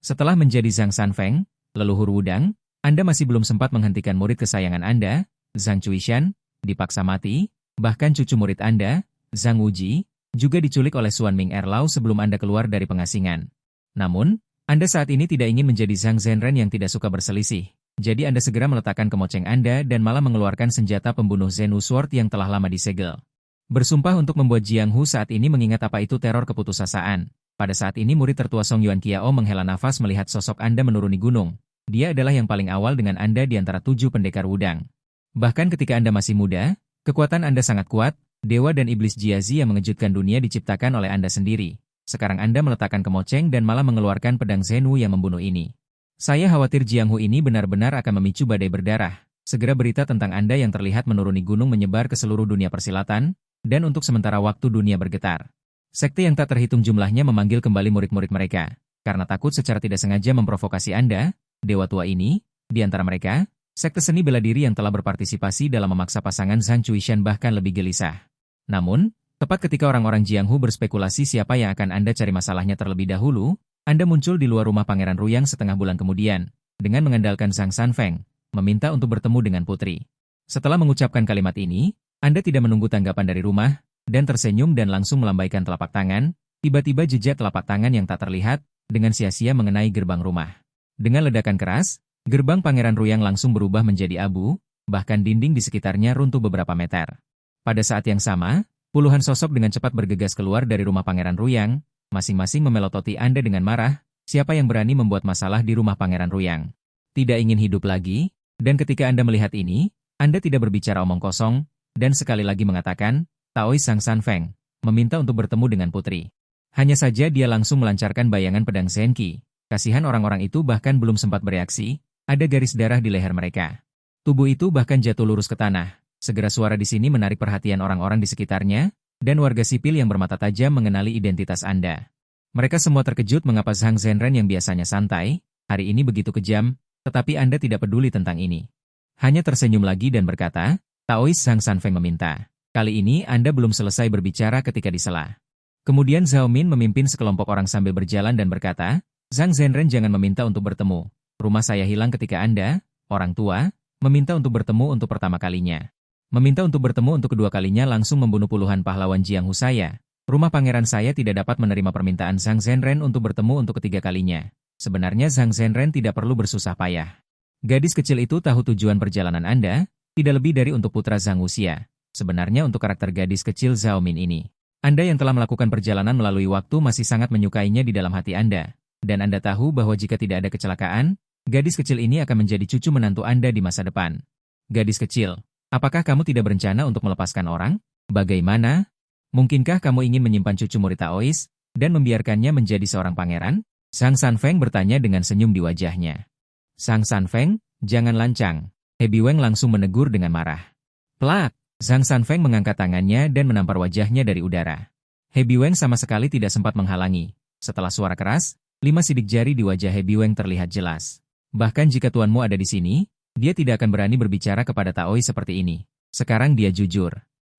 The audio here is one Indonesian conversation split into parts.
Setelah menjadi Zhang Sanfeng, leluhur Wudang, Anda masih belum sempat menghentikan murid kesayangan Anda, Zhang Chuishan, dipaksa mati, bahkan cucu murid Anda, Zhang Wuji, juga diculik oleh Suan Ming Erlao sebelum Anda keluar dari pengasingan. Namun, Anda saat ini tidak ingin menjadi Zhang Zhenren yang tidak suka berselisih. Jadi Anda segera meletakkan kemoceng Anda dan malah mengeluarkan senjata pembunuh Zhenwu Sword yang telah lama disegel. Bersumpah untuk membuat Jiang Hu saat ini mengingat apa itu teror keputusasaan. Pada saat ini murid tertua Song Yuan Qiao menghela nafas melihat sosok Anda menuruni gunung. Dia adalah yang paling awal dengan Anda di antara 7 pendekar Wudang. Bahkan ketika Anda masih muda, kekuatan Anda sangat kuat, dewa dan iblis Jiazi yang mengejutkan dunia diciptakan oleh Anda sendiri. Sekarang Anda meletakkan kemoceng dan malah mengeluarkan pedang Zhenwu yang membunuh ini. Saya khawatir Jiang Hu ini benar-benar akan memicu badai berdarah. Segera berita tentang Anda yang terlihat menuruni gunung menyebar ke seluruh dunia persilatan, dan untuk sementara waktu dunia bergetar. Sekte yang tak terhitung jumlahnya memanggil kembali murid-murid mereka. Karena takut secara tidak sengaja memprovokasi Anda, dewa tua ini, di antara mereka, sekte seni bela diri yang telah berpartisipasi dalam memaksa pasangan Zhang Chuishan bahkan lebih gelisah. Namun, tepat ketika orang-orang Jiang Hu berspekulasi siapa yang akan Anda cari masalahnya terlebih dahulu, Anda muncul di luar rumah Pangeran Ruyang setengah bulan kemudian, dengan mengandalkan Zhang Sanfeng, meminta untuk bertemu dengan putri. Setelah mengucapkan kalimat ini, Anda tidak menunggu tanggapan dari rumah, dan tersenyum dan langsung melambaikan telapak tangan, tiba-tiba jejak telapak tangan yang tak terlihat, dengan sia-sia mengenai gerbang rumah. Dengan ledakan keras, gerbang Pangeran Ruyang langsung berubah menjadi abu, bahkan dinding di sekitarnya runtuh beberapa meter. Pada saat yang sama, puluhan sosok dengan cepat bergegas keluar dari rumah Pangeran Ruyang, masing-masing memelototi Anda dengan marah, siapa yang berani membuat masalah di rumah Pangeran Ruyang. Tidak ingin hidup lagi, dan ketika Anda melihat ini, Anda tidak berbicara omong kosong, dan sekali lagi mengatakan, Taois Zhang Sanfeng, meminta untuk bertemu dengan putri. Hanya saja dia langsung melancarkan bayangan pedang Zenqi. Kasihan orang-orang itu bahkan belum sempat bereaksi, ada garis darah di leher mereka. Tubuh itu bahkan jatuh lurus ke tanah. Segera suara di sini menarik perhatian orang-orang di sekitarnya, dan warga sipil yang bermata tajam mengenali identitas Anda. Mereka semua terkejut mengapa Zhang Zhenren yang biasanya santai, hari ini begitu kejam, tetapi Anda tidak peduli tentang ini. Hanya tersenyum lagi dan berkata, Taois Zhang Sanfeng meminta. Kali ini Anda belum selesai berbicara ketika disela. Kemudian Zhao Min memimpin sekelompok orang sambil berjalan dan berkata, Zhang Zhenren jangan meminta untuk bertemu. Rumah saya hilang ketika Anda, orang tua, meminta untuk bertemu untuk pertama kalinya. Meminta untuk bertemu untuk kedua kalinya langsung membunuh puluhan pahlawan Jiang Hu saya. Rumah pangeran saya tidak dapat menerima permintaan Zhang Zhenren untuk bertemu untuk ketiga kalinya. Sebenarnya Zhang Zhenren tidak perlu bersusah payah. Gadis kecil itu tahu tujuan perjalanan Anda, tidak lebih dari untuk putra Zhang Wuxia. Sebenarnya untuk karakter gadis kecil Zhao Min ini, Anda yang telah melakukan perjalanan melalui waktu masih sangat menyukainya di dalam hati Anda. Dan Anda tahu bahwa jika tidak ada kecelakaan, gadis kecil ini akan menjadi cucu menantu Anda di masa depan. Gadis kecil, apakah kamu tidak berencana untuk melepaskan orang? Bagaimana? Mungkinkah kamu ingin menyimpan cucu murid Taois, dan membiarkannya menjadi seorang pangeran? Zhang Sanfeng bertanya dengan senyum di wajahnya. Zhang Sanfeng, jangan lancang. He Biweng langsung menegur dengan marah. Plak! Zhang Sanfeng mengangkat tangannya dan menampar wajahnya dari udara. He Biweng sama sekali tidak sempat menghalangi. Setelah suara keras, 5 sidik jari di wajah He Biweng terlihat jelas. Bahkan jika tuanmu ada di sini, dia tidak akan berani berbicara kepada Taois seperti ini. Sekarang dia jujur.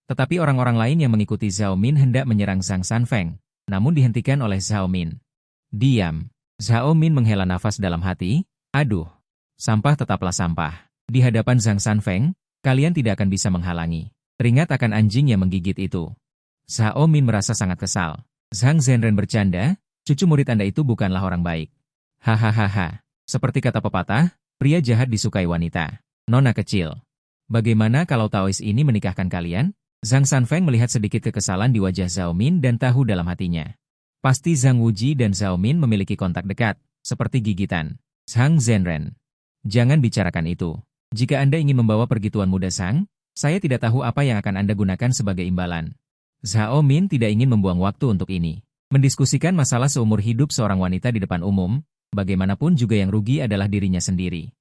Tetapi orang-orang lain yang mengikuti Zhao Min hendak menyerang Zhang Sanfeng, namun dihentikan oleh Zhao Min. Diam. Zhao Min menghela nafas dalam hati, aduh. Sampah tetaplah sampah. Di hadapan Zhang Sanfeng, kalian tidak akan bisa menghalangi. Teringat akan anjing yang menggigit itu. Zhao Min merasa sangat kesal. Zhang Zhenren bercanda, cucu murid Anda itu bukanlah orang baik. Hahaha. Seperti kata pepatah, pria jahat disukai wanita. Nona kecil. Bagaimana kalau Taois ini menikahkan kalian? Zhang Sanfeng melihat sedikit kekesalan di wajah Zhao Min dan tahu dalam hatinya. Pasti Zhang Wuji dan Zhao Min memiliki kontak dekat, seperti gigitan. Zhang Zhenren. Jangan bicarakan itu. Jika Anda ingin membawa pergi Tuan Muda Zhang, saya tidak tahu apa yang akan Anda gunakan sebagai imbalan. Zhao Min tidak ingin membuang waktu untuk ini. Mendiskusikan masalah seumur hidup seorang wanita di depan umum, bagaimanapun juga yang rugi adalah dirinya sendiri.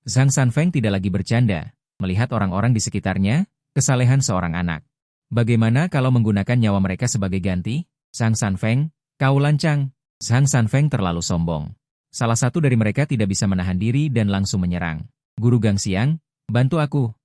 Zhang Sanfeng tidak lagi bercanda, melihat orang-orang di sekitarnya, kesalehan seorang anak. Bagaimana kalau menggunakan nyawa mereka sebagai ganti? Zhang Sanfeng, kau lancang. Zhang Sanfeng terlalu sombong. Salah satu dari mereka tidak bisa menahan diri dan langsung menyerang. Guru Gangxiang, bantu aku.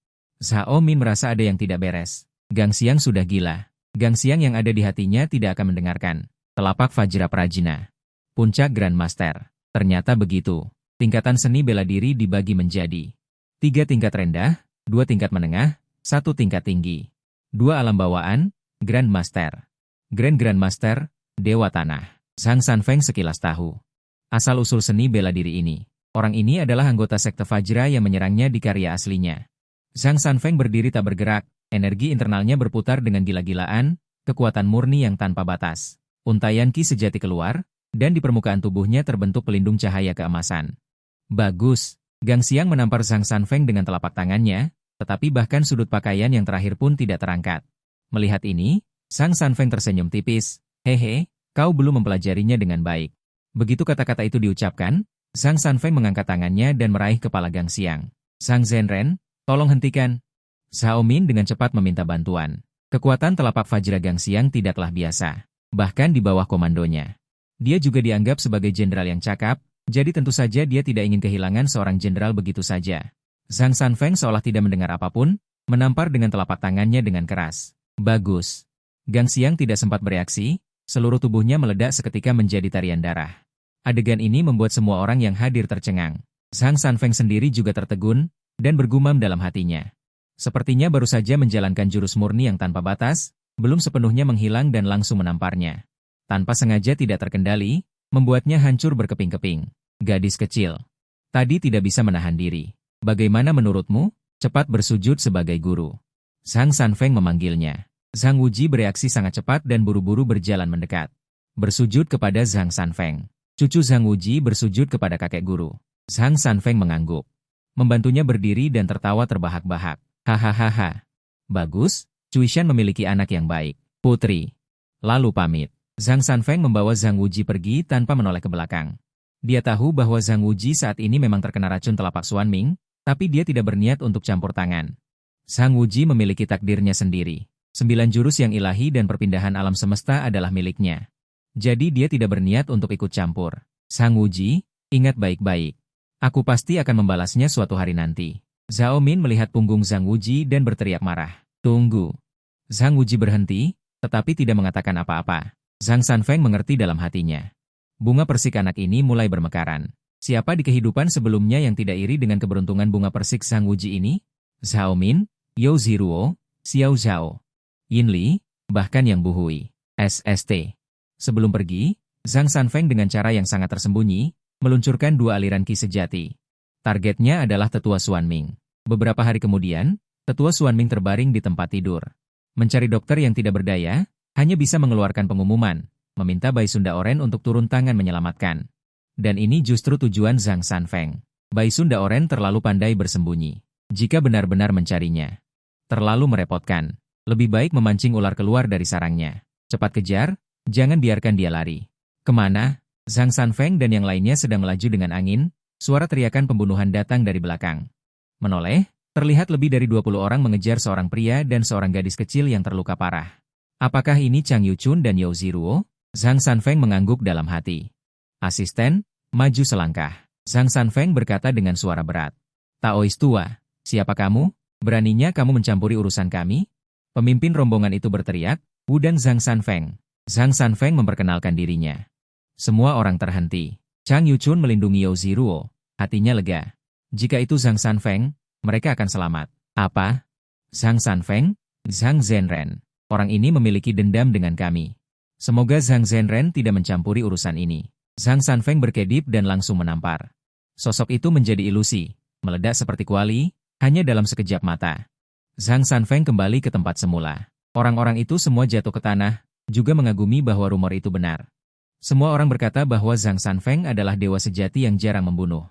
Zhao Min merasa ada yang tidak beres. Gangxiang sudah gila. Gangxiang yang ada di hatinya tidak akan mendengarkan. Telapak Vajra Prajina. Puncak Grandmaster. Ternyata begitu. Tingkatan seni bela diri dibagi menjadi 3 tingkat rendah, 2 tingkat menengah, 1 tingkat tinggi. 2 alam bawaan, Grandmaster. Grandmaster, Dewa Tanah. Zhang Sanfeng sekilas tahu asal-usul seni bela diri ini. Orang ini adalah anggota sekte Fajra yang menyerangnya di karya aslinya. Zhang Sanfeng berdiri tak bergerak, energi internalnya berputar dengan gila-gilaan, kekuatan murni yang tanpa batas. Untaian ki sejati keluar, dan di permukaan tubuhnya terbentuk pelindung cahaya keemasan. Bagus. Gang Xiang menampar Zhang Sanfeng dengan telapak tangannya, tetapi bahkan sudut pakaian yang terakhir pun tidak terangkat. Melihat ini, Zhang Sanfeng tersenyum tipis. Hehe, kau belum mempelajarinya dengan baik. Begitu kata-kata itu diucapkan, Zhang Sanfeng mengangkat tangannya dan meraih kepala Gang Xiang. Zhang Zhenren, tolong hentikan. Zhao Min dengan cepat meminta bantuan. Kekuatan telapak Fajra Gang Xiang tidaklah biasa, bahkan di bawah komandonya. Dia juga dianggap sebagai jenderal yang cakap, jadi tentu saja dia tidak ingin kehilangan seorang jenderal begitu saja. Zhang Sanfeng seolah tidak mendengar apapun, menampar dengan telapak tangannya dengan keras. Bagus. Gang Xiang tidak sempat bereaksi, seluruh tubuhnya meledak seketika menjadi tarian darah. Adegan ini membuat semua orang yang hadir tercengang. Zhang Sanfeng sendiri juga tertegun, dan bergumam dalam hatinya. Sepertinya baru saja menjalankan jurus murni yang tanpa batas, belum sepenuhnya menghilang dan langsung menamparnya. Tanpa sengaja tidak terkendali, membuatnya hancur berkeping-keping. Gadis kecil. Tadi tidak bisa menahan diri. Bagaimana menurutmu? Cepat bersujud sebagai guru. Zhang Sanfeng memanggilnya. Zhang Wuji bereaksi sangat cepat dan buru-buru berjalan mendekat. Bersujud kepada Zhang Sanfeng. Cucu Zhang Wuji bersujud kepada kakek guru. Zhang Sanfeng mengangguk. Membantunya berdiri dan tertawa terbahak-bahak. Hahaha. Bagus, Cuishan memiliki anak yang baik. Putri. Lalu pamit. Zhang Sanfeng membawa Zhang Wuji pergi tanpa menoleh ke belakang. Dia tahu bahwa Zhang Wuji saat ini memang terkena racun telapak Xuanming, tapi dia tidak berniat untuk campur tangan. Zhang Wuji memiliki takdirnya sendiri. 9 jurus yang ilahi dan perpindahan alam semesta adalah miliknya. Jadi dia tidak berniat untuk ikut campur. Zhang Wuji, ingat baik-baik. Aku pasti akan membalasnya suatu hari nanti. Zhao Min melihat punggung Zhang Wuji dan berteriak marah. Tunggu. Zhang Wuji berhenti, tetapi tidak mengatakan apa-apa. Zhang Sanfeng mengerti dalam hatinya. Bunga persik anak ini mulai bermekaran. Siapa di kehidupan sebelumnya yang tidak iri dengan keberuntungan bunga persik Zhang Wuji ini? Zhao Min, Yao Ziruo, Xiao Zhao, Yin Li, bahkan Yang Buhui, SST. Sebelum pergi, Zhang Sanfeng dengan cara yang sangat tersembunyi, meluncurkan 2 aliran ki sejati. Targetnya adalah Tetua Xuanming. Beberapa hari kemudian, Tetua Xuanming terbaring di tempat tidur. Mencari dokter yang tidak berdaya, hanya bisa mengeluarkan pengumuman, meminta Bai Sunda Oren untuk turun tangan menyelamatkan. Dan ini justru tujuan Zhang Sanfeng. Bai Sunda Oren terlalu pandai bersembunyi. Jika benar-benar mencarinya, terlalu merepotkan. Lebih baik memancing ular keluar dari sarangnya. Cepat kejar, jangan biarkan dia lari. Kemana? Zhang Sanfeng dan yang lainnya sedang melaju dengan angin, suara teriakan pembunuhan datang dari belakang. Menoleh, terlihat lebih dari 20 orang mengejar seorang pria dan seorang gadis kecil yang terluka parah. Apakah ini Chang Yuchun dan Yao Ziruo? Zhang Sanfeng mengangguk dalam hati. Asisten, maju selangkah. Zhang Sanfeng berkata dengan suara berat. Taois tua, siapa kamu? Beraninya kamu mencampuri urusan kami? Pemimpin rombongan itu berteriak, Wudang Zhang Sanfeng. Zhang Sanfeng memperkenalkan dirinya. Semua orang terhenti. Chang Yuchun melindungi Yao Ziruo. Hatinya lega. Jika itu Zhang Sanfeng, mereka akan selamat. Apa? Zhang Sanfeng? Zhang Zhenren. Orang ini memiliki dendam dengan kami. Semoga Zhang Zhenren tidak mencampuri urusan ini. Zhang Sanfeng berkedip dan langsung menampar. Sosok itu menjadi ilusi, meledak seperti kuali, hanya dalam sekejap mata. Zhang Sanfeng kembali ke tempat semula. Orang-orang itu semua jatuh ke tanah, juga mengagumi bahwa rumor itu benar. Semua orang berkata bahwa Zhang Sanfeng adalah dewa sejati yang jarang membunuh.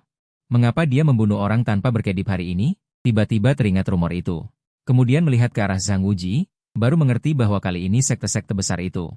Mengapa dia membunuh orang tanpa berkedip hari ini? Tiba-tiba teringat rumor itu. Kemudian melihat ke arah Zhang Wuji, baru mengerti bahwa kali ini sekte-sekte besar itu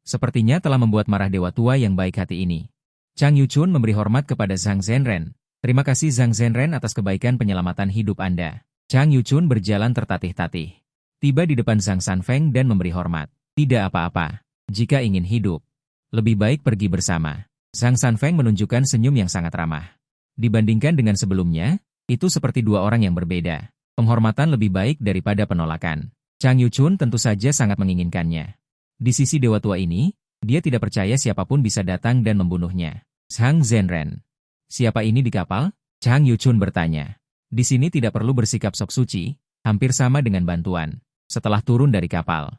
sepertinya telah membuat marah dewa tua yang baik hati ini. Chang Yuchun memberi hormat kepada Zhang Zhenren. Terima kasih Zhang Zhenren atas kebaikan penyelamatan hidup Anda. Chang Yuchun berjalan tertatih-tatih. Tiba di depan Zhang Sanfeng dan memberi hormat. Tidak apa-apa. Jika ingin hidup, lebih baik pergi bersama. Zhang Sanfeng menunjukkan senyum yang sangat ramah. Dibandingkan dengan sebelumnya, itu seperti 2 orang yang berbeda. Penghormatan lebih baik daripada penolakan. Chang Yuchun tentu saja sangat menginginkannya. Di sisi dewa tua ini, dia tidak percaya siapapun bisa datang dan membunuhnya. Zhang Zhenren. Siapa ini di kapal? Chang Yuchun bertanya. Di sini tidak perlu bersikap sok suci, hampir sama dengan bantuan. Setelah turun dari kapal,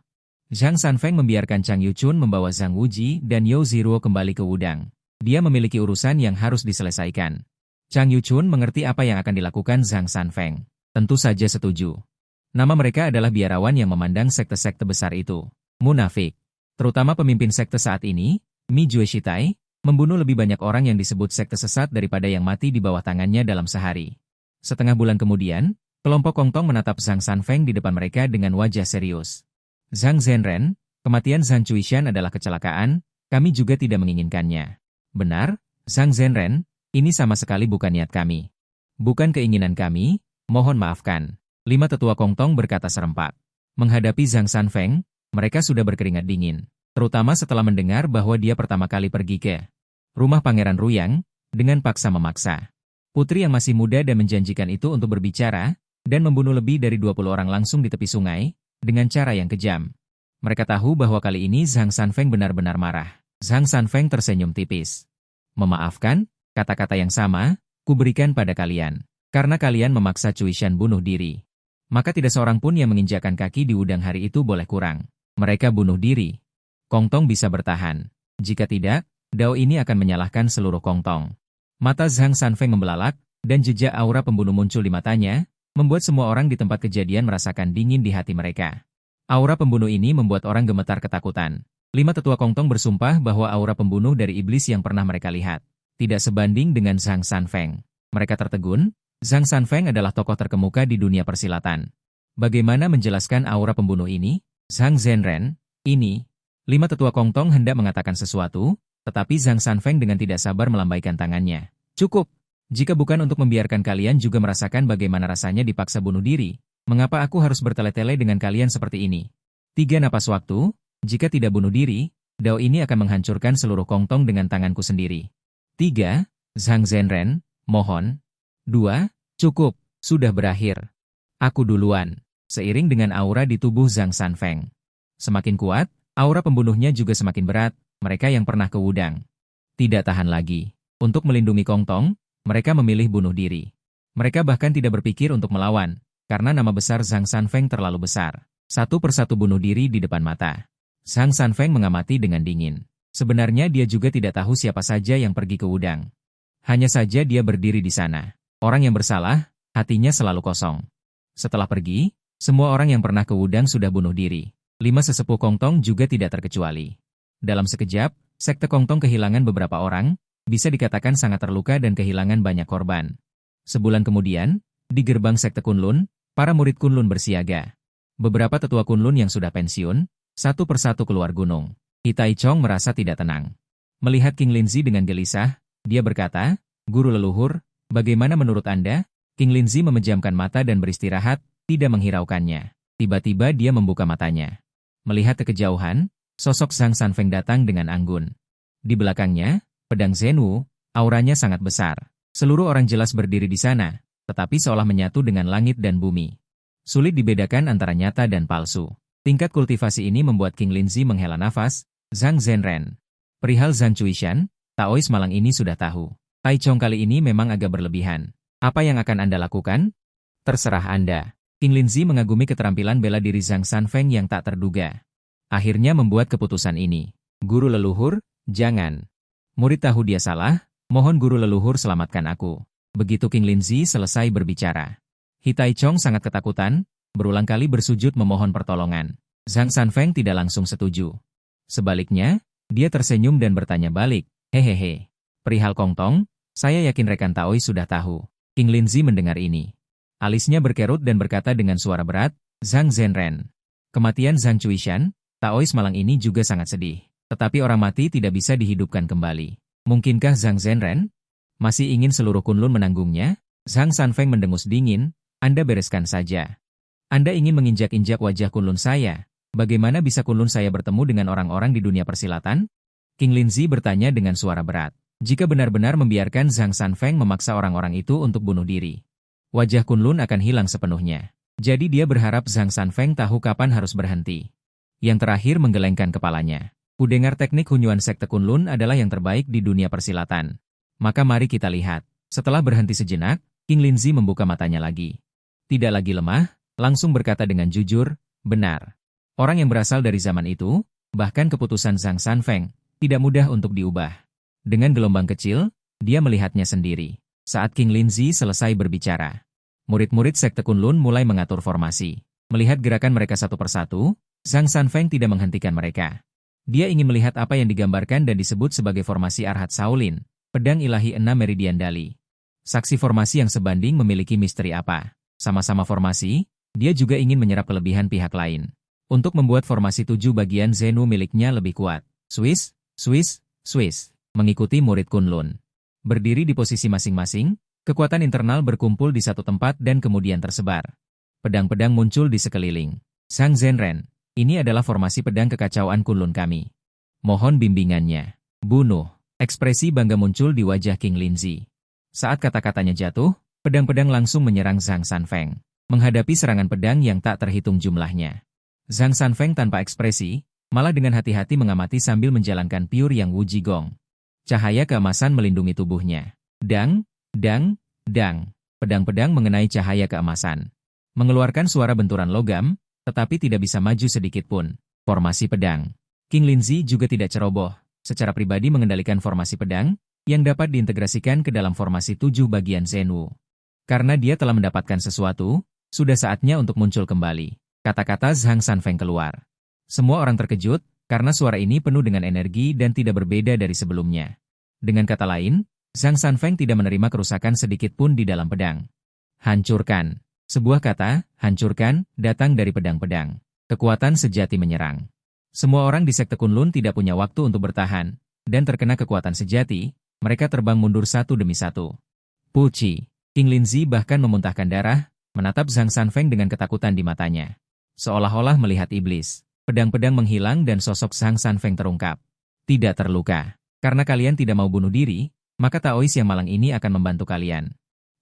Zhang Sanfeng membiarkan Chang Yuchun membawa Zhang Wuji dan You Ziruo kembali ke Wudang. Dia memiliki urusan yang harus diselesaikan. Chang Yuchun mengerti apa yang akan dilakukan Zhang Sanfeng. Tentu saja setuju. Nama mereka adalah biarawan yang memandang sekte-sekte besar itu munafik. Terutama pemimpin sekte saat ini, Mi Jueshitai, membunuh lebih banyak orang yang disebut sekte sesat daripada yang mati di bawah tangannya dalam sehari. Setengah bulan kemudian, kelompok Kongtong menatap Zhang Sanfeng di depan mereka dengan wajah serius. Zhang Zhenren, kematian Zhang Chuishan adalah kecelakaan, kami juga tidak menginginkannya. Benar, Zhang Zhenren, ini sama sekali bukan niat kami. Bukan keinginan kami, mohon maafkan. 5 tetua Kongtong berkata serempak. Menghadapi Zhang Sanfeng, mereka sudah berkeringat dingin. Terutama setelah mendengar bahwa dia pertama kali pergi ke rumah Pangeran Ruyang, dengan paksa memaksa putri yang masih muda dan menjanjikan itu untuk berbicara, dan membunuh lebih dari 20 orang langsung di tepi sungai, dengan cara yang kejam. Mereka tahu bahwa kali ini Zhang Sanfeng benar-benar marah. Zhang Sanfeng tersenyum tipis. Memaafkan, kata-kata yang sama, kuberikan pada kalian. Karena kalian memaksa Chuishan bunuh diri. Maka tidak seorang pun yang menginjakkan kaki di Wudang hari itu boleh kurang. Mereka bunuh diri. Kongtong bisa bertahan. Jika tidak, Dao ini akan menyalahkan seluruh Kongtong. Mata Zhang Sanfeng membelalak, dan jejak aura pembunuh muncul di matanya, membuat semua orang di tempat kejadian merasakan dingin di hati mereka. Aura pembunuh ini membuat orang gemetar ketakutan. 5 tetua Kongtong bersumpah bahwa aura pembunuh dari iblis yang pernah mereka lihat tidak sebanding dengan Zhang Sanfeng. Mereka tertegun, Zhang Sanfeng adalah tokoh terkemuka di dunia persilatan. Bagaimana menjelaskan aura pembunuh ini? Zhang Zhenren, ini. 5 tetua Kongtong hendak mengatakan sesuatu, tetapi Zhang Sanfeng dengan tidak sabar melambaikan tangannya. Cukup. Jika bukan untuk membiarkan kalian juga merasakan bagaimana rasanya dipaksa bunuh diri, mengapa aku harus bertele-tele dengan kalian seperti ini? 3 napas waktu, jika tidak bunuh diri, Dao ini akan menghancurkan seluruh Kongtong dengan tanganku sendiri. 3. Zhang Zhenren, mohon. 2. Cukup, sudah berakhir. Aku duluan. Seiring dengan aura di tubuh Zhang Sanfeng semakin kuat, aura pembunuhnya juga semakin berat, mereka yang pernah ke Wudang tidak tahan lagi. Untuk melindungi Kongtong, mereka memilih bunuh diri. Mereka bahkan tidak berpikir untuk melawan, karena nama besar Zhang Sanfeng terlalu besar. Satu persatu bunuh diri di depan mata. Zhang Sanfeng mengamati dengan dingin. Sebenarnya dia juga tidak tahu siapa saja yang pergi ke Wudang. Hanya saja dia berdiri di sana. Orang yang bersalah, hatinya selalu kosong. Setelah pergi, semua orang yang pernah ke Wudang sudah bunuh diri. 5 sesepuh Kongtong juga tidak terkecuali. Dalam sekejap, sekte Kongtong kehilangan beberapa orang, bisa dikatakan sangat terluka dan kehilangan banyak korban. Sebulan kemudian, di gerbang sekte Kunlun, para murid Kunlun bersiaga. Beberapa tetua Kunlun yang sudah pensiun, satu persatu keluar gunung. Hitai Chong merasa tidak tenang. Melihat King Linzi dengan gelisah, dia berkata, "Guru leluhur, bagaimana menurut Anda?" King Linzi memejamkan mata dan beristirahat, tidak menghiraukannya. Tiba-tiba dia membuka matanya. Melihat ke kejauhan, sosok Zhang Sanfeng datang dengan anggun. Di belakangnya, pedang Zhenwu, auranya sangat besar. Seluruh orang jelas berdiri di sana, tetapi seolah menyatu dengan langit dan bumi. Sulit dibedakan antara nyata dan palsu. Tingkat kultivasi ini membuat King Linzi menghela nafas. Zhang Zhenren. Perihal Zhang Chuishan, Taois malang ini sudah tahu. Tai Chong kali ini memang agak berlebihan. Apa yang akan Anda lakukan? Terserah Anda. King Linzi mengagumi keterampilan bela diri Zhang Sanfeng yang tak terduga. Akhirnya membuat keputusan ini. Guru leluhur, jangan. Murid tahu dia salah, mohon guru leluhur selamatkan aku. Begitu King Linzi selesai berbicara. Hitai Chong sangat ketakutan, berulang kali bersujud memohon pertolongan. Zhang Sanfeng tidak langsung setuju. Sebaliknya, dia tersenyum dan bertanya balik, "Hehehe. Perihal Kongtong, saya yakin rekan Taois sudah tahu." King Linzi mendengar ini. Alisnya berkerut dan berkata dengan suara berat, "Zhang Zhenren. Kematian Zhang Chuishan, Taois malang ini juga sangat sedih. Tetapi orang mati tidak bisa dihidupkan kembali. Mungkinkah Zhang Zhenren masih ingin seluruh Kunlun menanggungnya?" Zhang Sanfeng mendengus dingin, "Anda bereskan saja. Anda ingin menginjak-injak wajah Kunlun saya. Bagaimana bisa Kunlun saya bertemu dengan orang-orang di dunia persilatan?" King Linzi bertanya dengan suara berat. Jika benar-benar membiarkan Zhang Sanfeng memaksa orang-orang itu untuk bunuh diri, wajah Kunlun akan hilang sepenuhnya. Jadi dia berharap Zhang Sanfeng tahu kapan harus berhenti. Yang terakhir menggelengkan kepalanya. Kudengar teknik Hunyuan Sekte Kunlun adalah yang terbaik di dunia persilatan. Maka mari kita lihat. Setelah berhenti sejenak, King Linzi membuka matanya lagi. Tidak lagi lemah, langsung berkata dengan jujur, benar. Orang yang berasal dari zaman itu, bahkan keputusan Zhang Sanfeng, tidak mudah untuk diubah. Dengan gelombang kecil, dia melihatnya sendiri. Saat King Linzi selesai berbicara, murid-murid Sekte Kunlun mulai mengatur formasi. Melihat gerakan mereka satu persatu, Zhang Sanfeng tidak menghentikan mereka. Dia ingin melihat apa yang digambarkan dan disebut sebagai formasi Arhat Shaolin, pedang ilahi 6 meridian dali. Saksi formasi yang sebanding memiliki misteri apa? Sama-sama formasi, dia juga ingin menyerap kelebihan pihak lain. Untuk membuat formasi 7 bagian Zenu miliknya lebih kuat. Swiss, Swiss, Swiss. Mengikuti murid Kunlun. Berdiri di posisi masing-masing, kekuatan internal berkumpul di satu tempat dan kemudian tersebar. Pedang-pedang muncul di sekeliling. Sang Zhenren, ini adalah formasi pedang kekacauan Kunlun kami. Mohon bimbingannya. Bunuh. Ekspresi bangga muncul di wajah King Linzi. Saat kata-katanya jatuh, pedang-pedang langsung menyerang Zhang Sanfeng. Menghadapi serangan pedang yang tak terhitung jumlahnya. Zhang Sanfeng tanpa ekspresi, malah dengan hati-hati mengamati sambil menjalankan Pure Yang Wu Jigong. Cahaya keemasan melindungi tubuhnya. Dang, dang, dang. Pedang-pedang mengenai cahaya keemasan. Mengeluarkan suara benturan logam, tetapi tidak bisa maju sedikit pun. Formasi pedang. King Linzi juga tidak ceroboh. Secara pribadi mengendalikan formasi pedang, yang dapat diintegrasikan ke dalam formasi 7 bagian Zhenwu. Karena dia telah mendapatkan sesuatu, sudah saatnya untuk muncul kembali. Kata-kata Zhang Sanfeng keluar. Semua orang terkejut, karena suara ini penuh dengan energi dan tidak berbeda dari sebelumnya. Dengan kata lain, Zhang Sanfeng tidak menerima kerusakan sedikit pun di dalam pedang. Hancurkan. Sebuah kata, hancurkan, datang dari pedang-pedang. Kekuatan sejati menyerang. Semua orang di Sekte Kunlun tidak punya waktu untuk bertahan, dan terkena kekuatan sejati, mereka terbang mundur satu demi satu. Puci. King Linzi bahkan memuntahkan darah, menatap Zhang Sanfeng dengan ketakutan di matanya. Seolah-olah melihat iblis. Pedang-pedang menghilang dan sosok Zhang Sanfeng terungkap. Tidak terluka. Karena kalian tidak mau bunuh diri, maka Taois yang malang ini akan membantu kalian.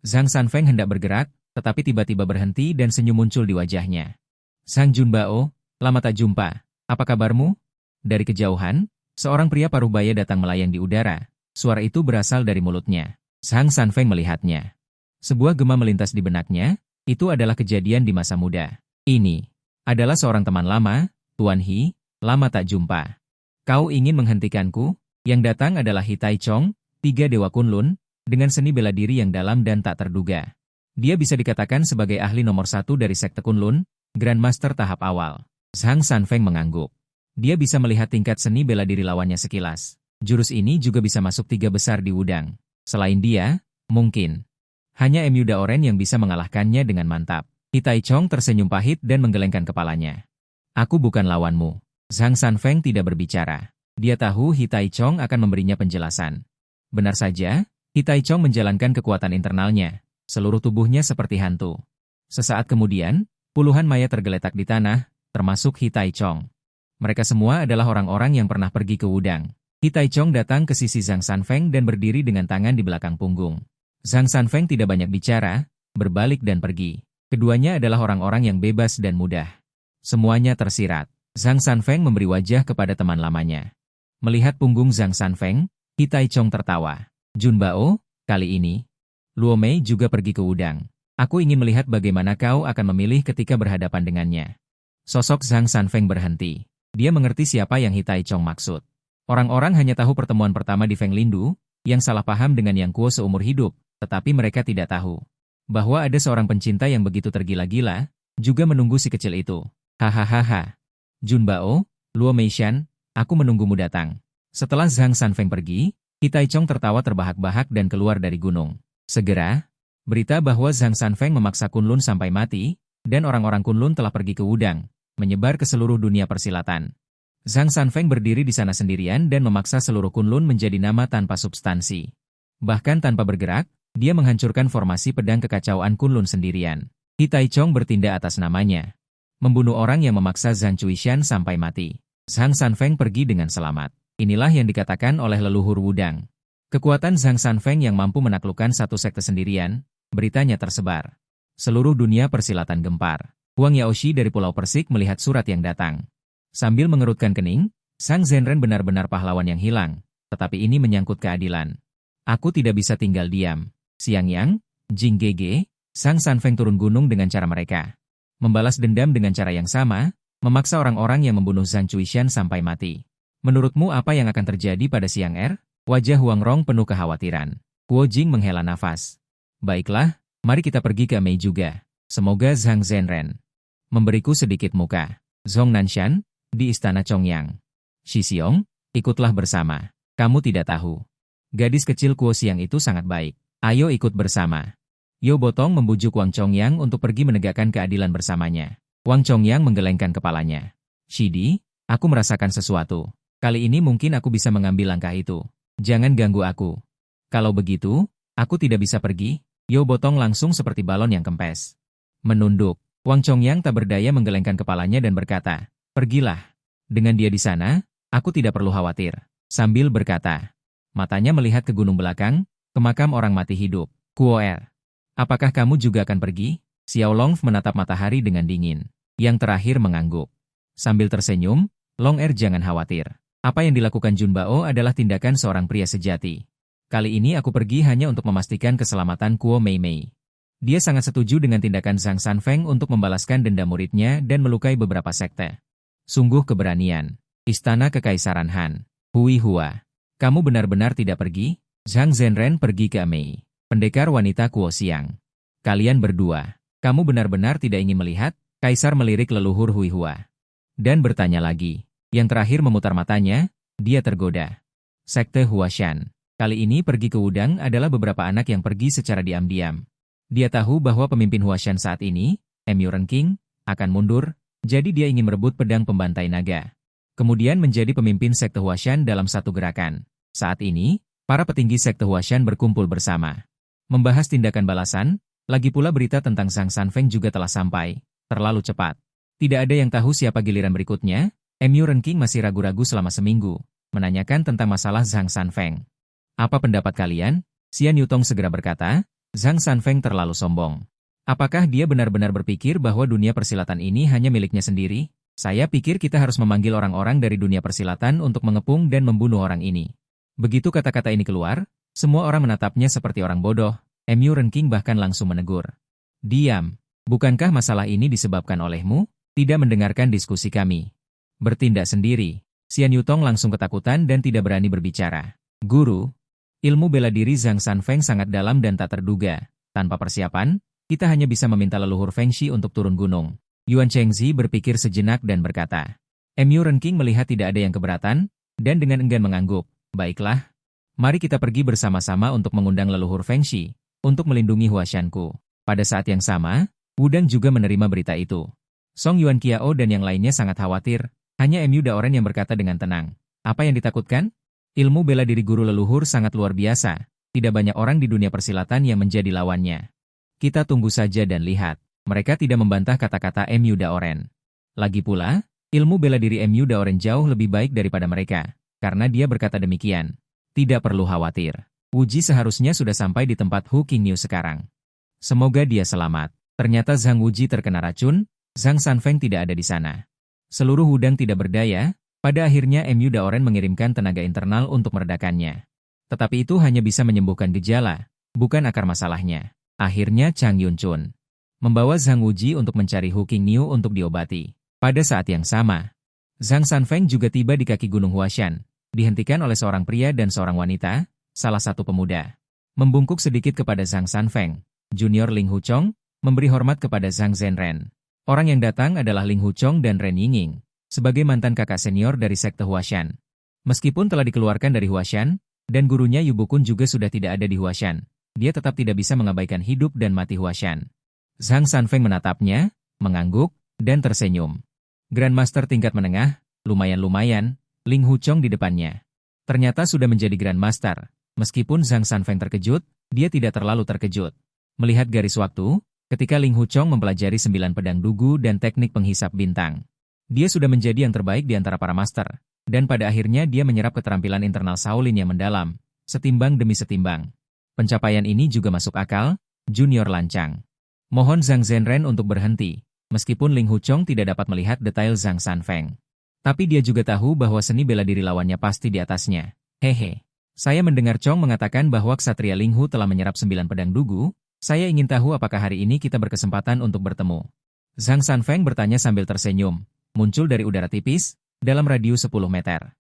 Zhang Sanfeng hendak bergerak, tetapi tiba-tiba berhenti dan senyum muncul di wajahnya. Sang Junbao, lama tak jumpa. Apa kabarmu? Dari kejauhan, seorang pria paruh baya datang melayang di udara. Suara itu berasal dari mulutnya. Zhang Sanfeng melihatnya. Sebuah gema melintas di benaknya, itu adalah kejadian di masa muda. Ini adalah seorang teman lama, Tuan He, lama tak jumpa. Kau ingin menghentikanku? Yang datang adalah He Taichong, 3 Dewa Kunlun, dengan seni bela diri yang dalam dan tak terduga. Dia bisa dikatakan sebagai ahli nomor 1 dari Sekte Kunlun, Grandmaster tahap awal. Zhang Sanfeng mengangguk. Dia bisa melihat tingkat seni bela diri lawannya sekilas. Jurus ini juga bisa masuk 3 besar di Wudang. Selain dia, mungkin hanya Mu Daoren yang bisa mengalahkannya dengan mantap. He Taichong tersenyum pahit dan menggelengkan kepalanya. Aku bukan lawanmu. Zhang Sanfeng tidak berbicara. Dia tahu He Taichong akan memberinya penjelasan. Benar saja, He Taichong menjalankan kekuatan internalnya. Seluruh tubuhnya seperti hantu. Sesaat kemudian, puluhan mayat tergeletak di tanah, termasuk He Taichong. Mereka semua adalah orang-orang yang pernah pergi ke Wudang. He Taichong datang ke sisi Zhang Sanfeng dan berdiri dengan tangan di belakang punggung. Zhang Sanfeng tidak banyak bicara, berbalik dan pergi. Keduanya adalah orang-orang yang bebas dan mudah. Semuanya tersirat. Zhang Sanfeng memberi wajah kepada teman lamanya. Melihat punggung Zhang Sanfeng, He Taichong tertawa. Junbao, kali ini, Luo Mei juga pergi ke Wudang. Aku ingin melihat bagaimana kau akan memilih ketika berhadapan dengannya. Sosok Zhang Sanfeng berhenti. Dia mengerti siapa yang He Taichong maksud. Orang-orang hanya tahu pertemuan pertama di Feng Lindu, yang salah paham dengan Yang Kuo seumur hidup, tetapi mereka tidak tahu bahwa ada seorang pencinta yang begitu tergila-gila, juga menunggu si kecil itu. Hahaha. Junbao, Luo Meishan, aku menunggumu datang. Setelah Zhang Sanfeng pergi, He Taichong tertawa terbahak-bahak dan keluar dari gunung. Segera, berita bahwa Zhang Sanfeng memaksa Kunlun sampai mati, dan orang-orang Kunlun telah pergi ke Wudang, menyebar ke seluruh dunia persilatan. Zhang Sanfeng berdiri di sana sendirian dan memaksa seluruh Kunlun menjadi nama tanpa substansi. Bahkan tanpa bergerak, dia menghancurkan formasi pedang kekacauan Kunlun sendirian. He Taichong bertindak atas namanya. Membunuh orang yang memaksa Zhang Chuishan sampai mati. Zhang Sanfeng pergi dengan selamat. Inilah yang dikatakan oleh leluhur Wudang. Kekuatan Zhang Sanfeng yang mampu menaklukkan satu sekte sendirian, beritanya tersebar. Seluruh dunia persilatan gempar. Huang Yaoshi dari Pulau Persik melihat surat yang datang. Sambil mengerutkan kening, Sang Zhenren benar-benar pahlawan yang hilang, tetapi ini menyangkut keadilan. Aku tidak bisa tinggal diam. Xiang Yang, Jing Gege, Sang Sanfeng turun gunung dengan cara mereka. Membalas dendam dengan cara yang sama, memaksa orang-orang yang membunuh Zhang Chuishan sampai mati. Menurutmu apa yang akan terjadi pada Xiang Er? Wajah Huang Rong penuh kekhawatiran. Kuo Jing menghela nafas. Baiklah, mari kita pergi ke Mei juga. Semoga Zhang Zhenren memberiku sedikit muka. Zhong Nanshan, di Istana Chongyang. Shi Xiong, ikutlah bersama. Kamu tidak tahu. Gadis kecil Kuo Xiang itu sangat baik. Ayo ikut bersama. Yo Botong membujuk Wang Chongyang untuk pergi menegakkan keadilan bersamanya. Wang Chongyang menggelengkan kepalanya. Shidi, aku merasakan sesuatu. Kali ini mungkin aku bisa mengambil langkah itu. Jangan ganggu aku. Kalau begitu, aku tidak bisa pergi. Yo Botong langsung seperti balon yang kempes. Menunduk. Wang Chongyang tak berdaya menggelengkan kepalanya dan berkata, pergilah. Dengan dia di sana, aku tidak perlu khawatir. Sambil berkata, matanya melihat ke gunung belakang, ke makam orang mati hidup. Kuo Er, apakah kamu juga akan pergi? Xiao Long menatap matahari dengan dingin. Yang terakhir mengangguk. Sambil tersenyum, Long Er jangan khawatir. Apa yang dilakukan Jun Bao adalah tindakan seorang pria sejati. Kali ini aku pergi hanya untuk memastikan keselamatan Kuo Mei Mei. Dia sangat setuju dengan tindakan Zhang Sanfeng untuk membalaskan dendam muridnya dan melukai beberapa sekte. Sungguh keberanian. Istana Kekaisaran Han. Hui Hua. Kamu benar-benar tidak pergi? Zhang Zhenren pergi ke Mei. Pendekar wanita Kuo Xiang. Kalian berdua. Kamu benar-benar tidak ingin melihat? Kaisar melirik leluhur Hui Hua. Dan bertanya lagi. Yang terakhir memutar matanya, dia tergoda. Sekte Huashan. Kali ini pergi ke Wudang adalah beberapa anak yang pergi secara diam-diam. Dia tahu bahwa pemimpin Huashan saat ini, Emyu Renking, akan mundur, jadi dia ingin merebut pedang pembantai naga. Kemudian menjadi pemimpin Sekte Huashan dalam satu gerakan. Saat ini, para petinggi Sekte Huashan berkumpul bersama. Membahas tindakan balasan, lagi pula berita tentang Zhang Sanfeng juga telah sampai, terlalu cepat. Tidak ada yang tahu siapa giliran berikutnya, Emyu Renking masih ragu-ragu selama seminggu, menanyakan tentang masalah Zhang Sanfeng. Apa pendapat kalian? Xian Yutong segera berkata, Zhang Sanfeng terlalu sombong. Apakah dia benar-benar berpikir bahwa dunia persilatan ini hanya miliknya sendiri? Saya pikir kita harus memanggil orang-orang dari dunia persilatan untuk mengepung dan membunuh orang ini. Begitu kata-kata ini keluar, semua orang menatapnya seperti orang bodoh. Emyu Renking bahkan langsung menegur. Diam. Bukankah masalah ini disebabkan olehmu? Tidak mendengarkan diskusi kami. Bertindak sendiri. Xian Yutong langsung ketakutan dan tidak berani berbicara. Guru, ilmu bela diri Zhang Sanfeng sangat dalam dan tak terduga. Tanpa persiapan, kita hanya bisa meminta leluhur Fengxi untuk turun gunung. Yuan Chengzi berpikir sejenak dan berkata. Emyu Renking melihat tidak ada yang keberatan, dan dengan enggan mengangguk. Baiklah, mari kita pergi bersama-sama untuk mengundang leluhur Fengxi, untuk melindungi Huashanku. Pada saat yang sama, Wudang juga menerima berita itu. Song Yuan Qiao dan yang lainnya sangat khawatir, hanya Emyu Daoren yang berkata dengan tenang. Apa yang ditakutkan? Ilmu bela diri guru leluhur sangat luar biasa. Tidak banyak orang di dunia persilatan yang menjadi lawannya. Kita tunggu saja dan lihat. Mereka tidak membantah kata-kata Emyu Daoren. Lagi pula, ilmu bela diri Emyu Daoren jauh lebih baik daripada mereka. Karena dia berkata demikian. Tidak perlu khawatir. Wuji seharusnya sudah sampai di tempat Hu Qingniu sekarang. Semoga dia selamat. Ternyata Zhang Wuji terkena racun, Zhang Sanfeng tidak ada di sana. Seluruh Wudang tidak berdaya. Pada akhirnya Emyu Daoren mengirimkan tenaga internal untuk meredakannya. Tetapi itu hanya bisa menyembuhkan gejala, bukan akar masalahnya. Akhirnya Chang Yunchun membawa Zhang Wuji untuk mencari Hu Qingniu untuk diobati. Pada saat yang sama, Zhang Sanfeng juga tiba di kaki Gunung Huashan, dihentikan oleh seorang pria dan seorang wanita, salah satu pemuda. Membungkuk sedikit kepada Zhang Sanfeng, Junior Ling Huchong memberi hormat kepada Zhang Zhenren. Orang yang datang adalah Ling Huchong dan Ren Yingying. Sebagai mantan kakak senior dari Sekte Huashan. Meskipun telah dikeluarkan dari Huashan, dan gurunya Yu Bukun juga sudah tidak ada di Huashan, dia tetap tidak bisa mengabaikan hidup dan mati Huashan. Zhang Sanfeng menatapnya, mengangguk, dan tersenyum. Grandmaster tingkat menengah, lumayan-lumayan, Ling Huchong di depannya. Ternyata sudah menjadi Grandmaster. Meskipun Zhang Sanfeng terkejut, dia tidak terlalu terkejut. Melihat garis waktu, ketika Ling Huchong mempelajari 9 pedang dugu dan teknik penghisap bintang. Dia sudah menjadi yang terbaik di antara para master, dan pada akhirnya dia menyerap keterampilan internal Shaolin yang mendalam, setimbang demi setimbang. Pencapaian ini juga masuk akal, junior lancang. Mohon Zhang Zhenren untuk berhenti, meskipun Ling Huchong tidak dapat melihat detail Zhang Sanfeng. Tapi dia juga tahu bahwa seni bela diri lawannya pasti di atasnya. Hehe. Saya mendengar Chong mengatakan bahwa Ksatria Linghu telah menyerap 9 pedang dugu. Saya ingin tahu apakah hari ini kita berkesempatan untuk bertemu. Zhang Sanfeng bertanya sambil tersenyum. Muncul dari udara tipis, dalam radius 10 meter.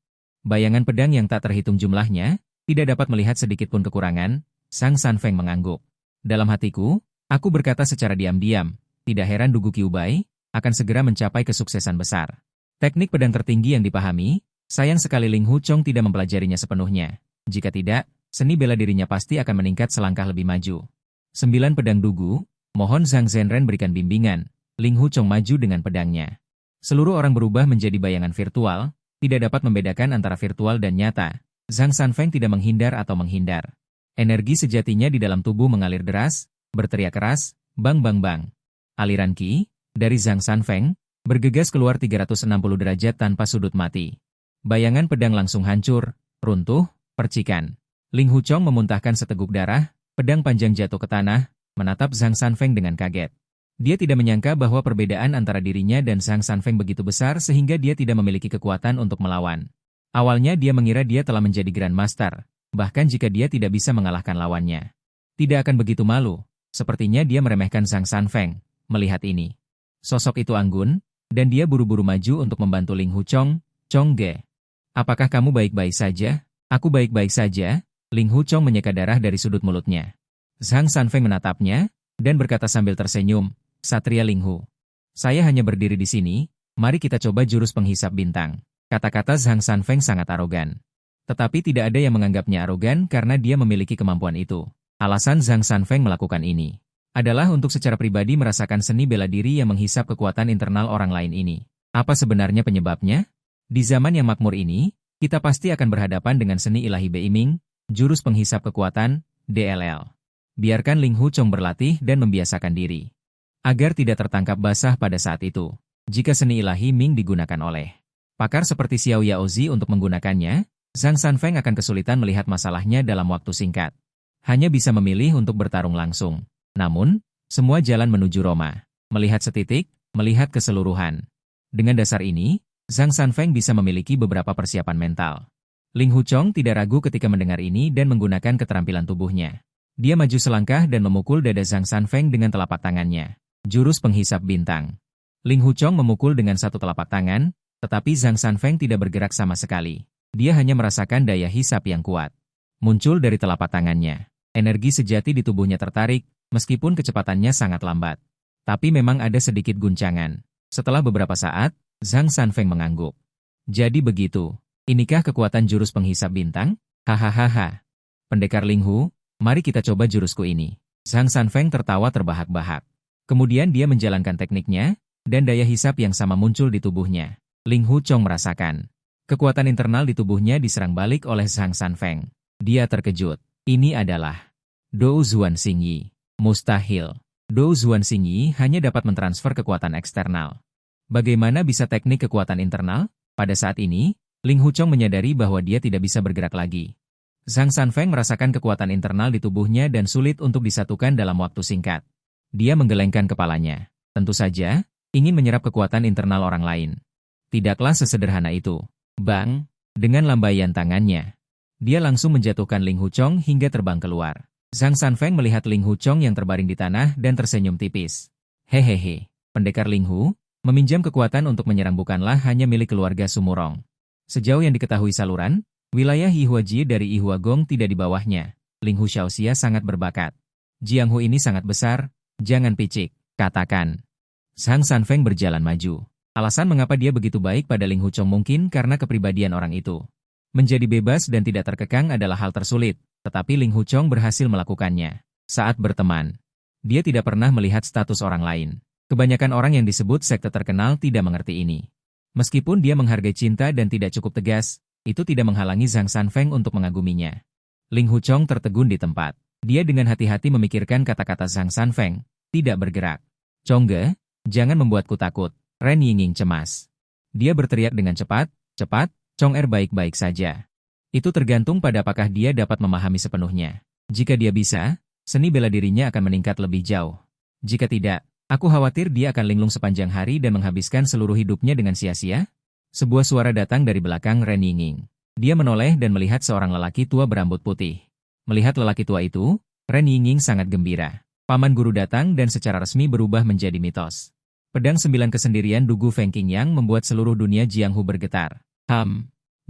Bayangan pedang yang tak terhitung jumlahnya, tidak dapat melihat sedikit pun kekurangan. Zhang Sanfeng mengangguk. Dalam hatiku, aku berkata secara diam-diam, tidak heran Dugu Qiubai akan segera mencapai kesuksesan besar. Teknik pedang tertinggi yang dipahami, sayang sekali Ling Hu Chong tidak mempelajarinya sepenuhnya. Jika tidak, seni bela dirinya pasti akan meningkat selangkah lebih maju. 9 pedang dugu, mohon Zhang Zhenren berikan bimbingan. Ling Hu Chong maju dengan pedangnya. Seluruh orang berubah menjadi bayangan virtual, tidak dapat membedakan antara virtual dan nyata. Zhang Sanfeng tidak menghindar atau menghindar. Energi sejatinya di dalam tubuh mengalir deras, berteriak keras, bang bang bang. Aliran Qi dari Zhang Sanfeng bergegas keluar 360 derajat tanpa sudut mati. Bayangan pedang langsung hancur, runtuh, percikan. Ling Hu Chong memuntahkan seteguk darah, pedang panjang jatuh ke tanah, menatap Zhang Sanfeng dengan kaget. Dia tidak menyangka bahwa perbedaan antara dirinya dan Zhang Sanfeng begitu besar sehingga dia tidak memiliki kekuatan untuk melawan. Awalnya dia mengira dia telah menjadi Grandmaster, bahkan jika dia tidak bisa mengalahkan lawannya. Tidak akan begitu malu, sepertinya dia meremehkan Zhang Sanfeng. Melihat ini, sosok itu anggun, dan dia buru-buru maju untuk membantu Ling Hu Chong. Chong Ge, apakah kamu baik-baik saja? Aku baik-baik saja. Ling Hu Chong menyeka darah dari sudut mulutnya. Zhang Sanfeng menatapnya, dan berkata sambil tersenyum, Satria Ling Hu. Saya hanya berdiri di sini, mari kita coba jurus penghisap bintang. Kata-kata Zhang Sanfeng sangat arogan. Tetapi tidak ada yang menganggapnya arogan karena dia memiliki kemampuan itu. Alasan Zhang Sanfeng melakukan ini adalah untuk secara pribadi merasakan seni bela diri yang menghisap kekuatan internal orang lain ini. Apa sebenarnya penyebabnya? Di zaman yang makmur ini, kita pasti akan berhadapan dengan seni ilahi Beiming, jurus penghisap kekuatan, DLL. Biarkan Ling Hu Chong berlatih dan membiasakan diri agar tidak tertangkap basah pada saat itu. Jika seni ilahi Ming digunakan oleh pakar seperti Xiao Yaozi untuk menggunakannya, Zhang Sanfeng akan kesulitan melihat masalahnya dalam waktu singkat. Hanya bisa memilih untuk bertarung langsung. Namun, semua jalan menuju Roma. Melihat setitik, melihat keseluruhan. Dengan dasar ini, Zhang Sanfeng bisa memiliki beberapa persiapan mental. Ling Hu Chong tidak ragu ketika mendengar ini dan menggunakan keterampilan tubuhnya. Dia maju selangkah dan memukul dada Zhang Sanfeng dengan telapak tangannya. Jurus penghisap bintang. Ling Hu Chong memukul dengan satu telapak tangan, tetapi Zhang Sanfeng tidak bergerak sama sekali. Dia hanya merasakan daya hisap yang kuat. Muncul dari telapak tangannya. Energi sejati di tubuhnya tertarik, meskipun kecepatannya sangat lambat. Tapi memang ada sedikit guncangan. Setelah beberapa saat, Zhang Sanfeng mengangguk. Jadi begitu. Inikah kekuatan jurus penghisap bintang? Hahaha. Pendekar Ling Hu, mari kita coba jurusku ini. Zhang Sanfeng tertawa terbahak-bahak. Kemudian dia menjalankan tekniknya, dan daya hisap yang sama muncul di tubuhnya. Ling Hu Chong merasakan. Kekuatan internal di tubuhnya diserang balik oleh Zhang Sanfeng. Dia terkejut. Ini adalah Dou Zuan Xingyi. Mustahil. Dou Zuan Xingyi hanya dapat mentransfer kekuatan eksternal. Bagaimana bisa teknik kekuatan internal? Pada saat ini, Ling Hu Chong menyadari bahwa dia tidak bisa bergerak lagi. Zhang Sanfeng merasakan kekuatan internal di tubuhnya dan sulit untuk disatukan dalam waktu singkat. Dia menggelengkan kepalanya. Tentu saja, ingin menyerap kekuatan internal orang lain. Tidaklah sesederhana itu. Bang! Dengan lambaian tangannya, dia langsung menjatuhkan Ling Hu Chong hingga terbang keluar. Zhang Sanfeng melihat Ling Hu Chong yang terbaring di tanah dan tersenyum tipis. Hehehe, pendekar Ling Hu, meminjam kekuatan untuk menyerang bukanlah hanya milik keluarga Sumurong. Sejauh yang diketahui saluran, wilayah Yihua Ji dari Yihua Gong tidak di bawahnya. Ling Hu Xiaoxia sangat berbakat. Jiang Hu ini sangat besar, jangan picik, katakan. Zhang Sanfeng berjalan maju. Alasan mengapa dia begitu baik pada Ling Hu Chong mungkin karena kepribadian orang itu. Menjadi bebas dan tidak terkekang adalah hal tersulit, tetapi Ling Hu Chong berhasil melakukannya. Saat berteman, dia tidak pernah melihat status orang lain. Kebanyakan orang yang disebut sekte terkenal tidak mengerti ini. Meskipun dia menghargai cinta dan tidak cukup tegas, itu tidak menghalangi Zhang Sanfeng untuk mengaguminya. Ling Hu Chong tertegun di tempat. Dia dengan hati-hati memikirkan kata-kata Zhang Sanfeng, tidak bergerak. Chongge, jangan membuatku takut. Ren Yingying cemas. Dia berteriak dengan cepat, cepat, Chong Er baik-baik saja. Itu tergantung pada apakah dia dapat memahami sepenuhnya. Jika dia bisa, seni bela dirinya akan meningkat lebih jauh. Jika tidak, aku khawatir dia akan linglung sepanjang hari dan menghabiskan seluruh hidupnya dengan sia-sia. Sebuah suara datang dari belakang Ren Yingying. Dia menoleh dan melihat seorang lelaki tua berambut putih. Melihat lelaki tua itu, Ren Yingying sangat gembira. Paman guru datang dan secara resmi berubah menjadi mitos. Pedang 9 kesendirian Dugu Feng Qingyang membuat seluruh dunia Jianghu bergetar.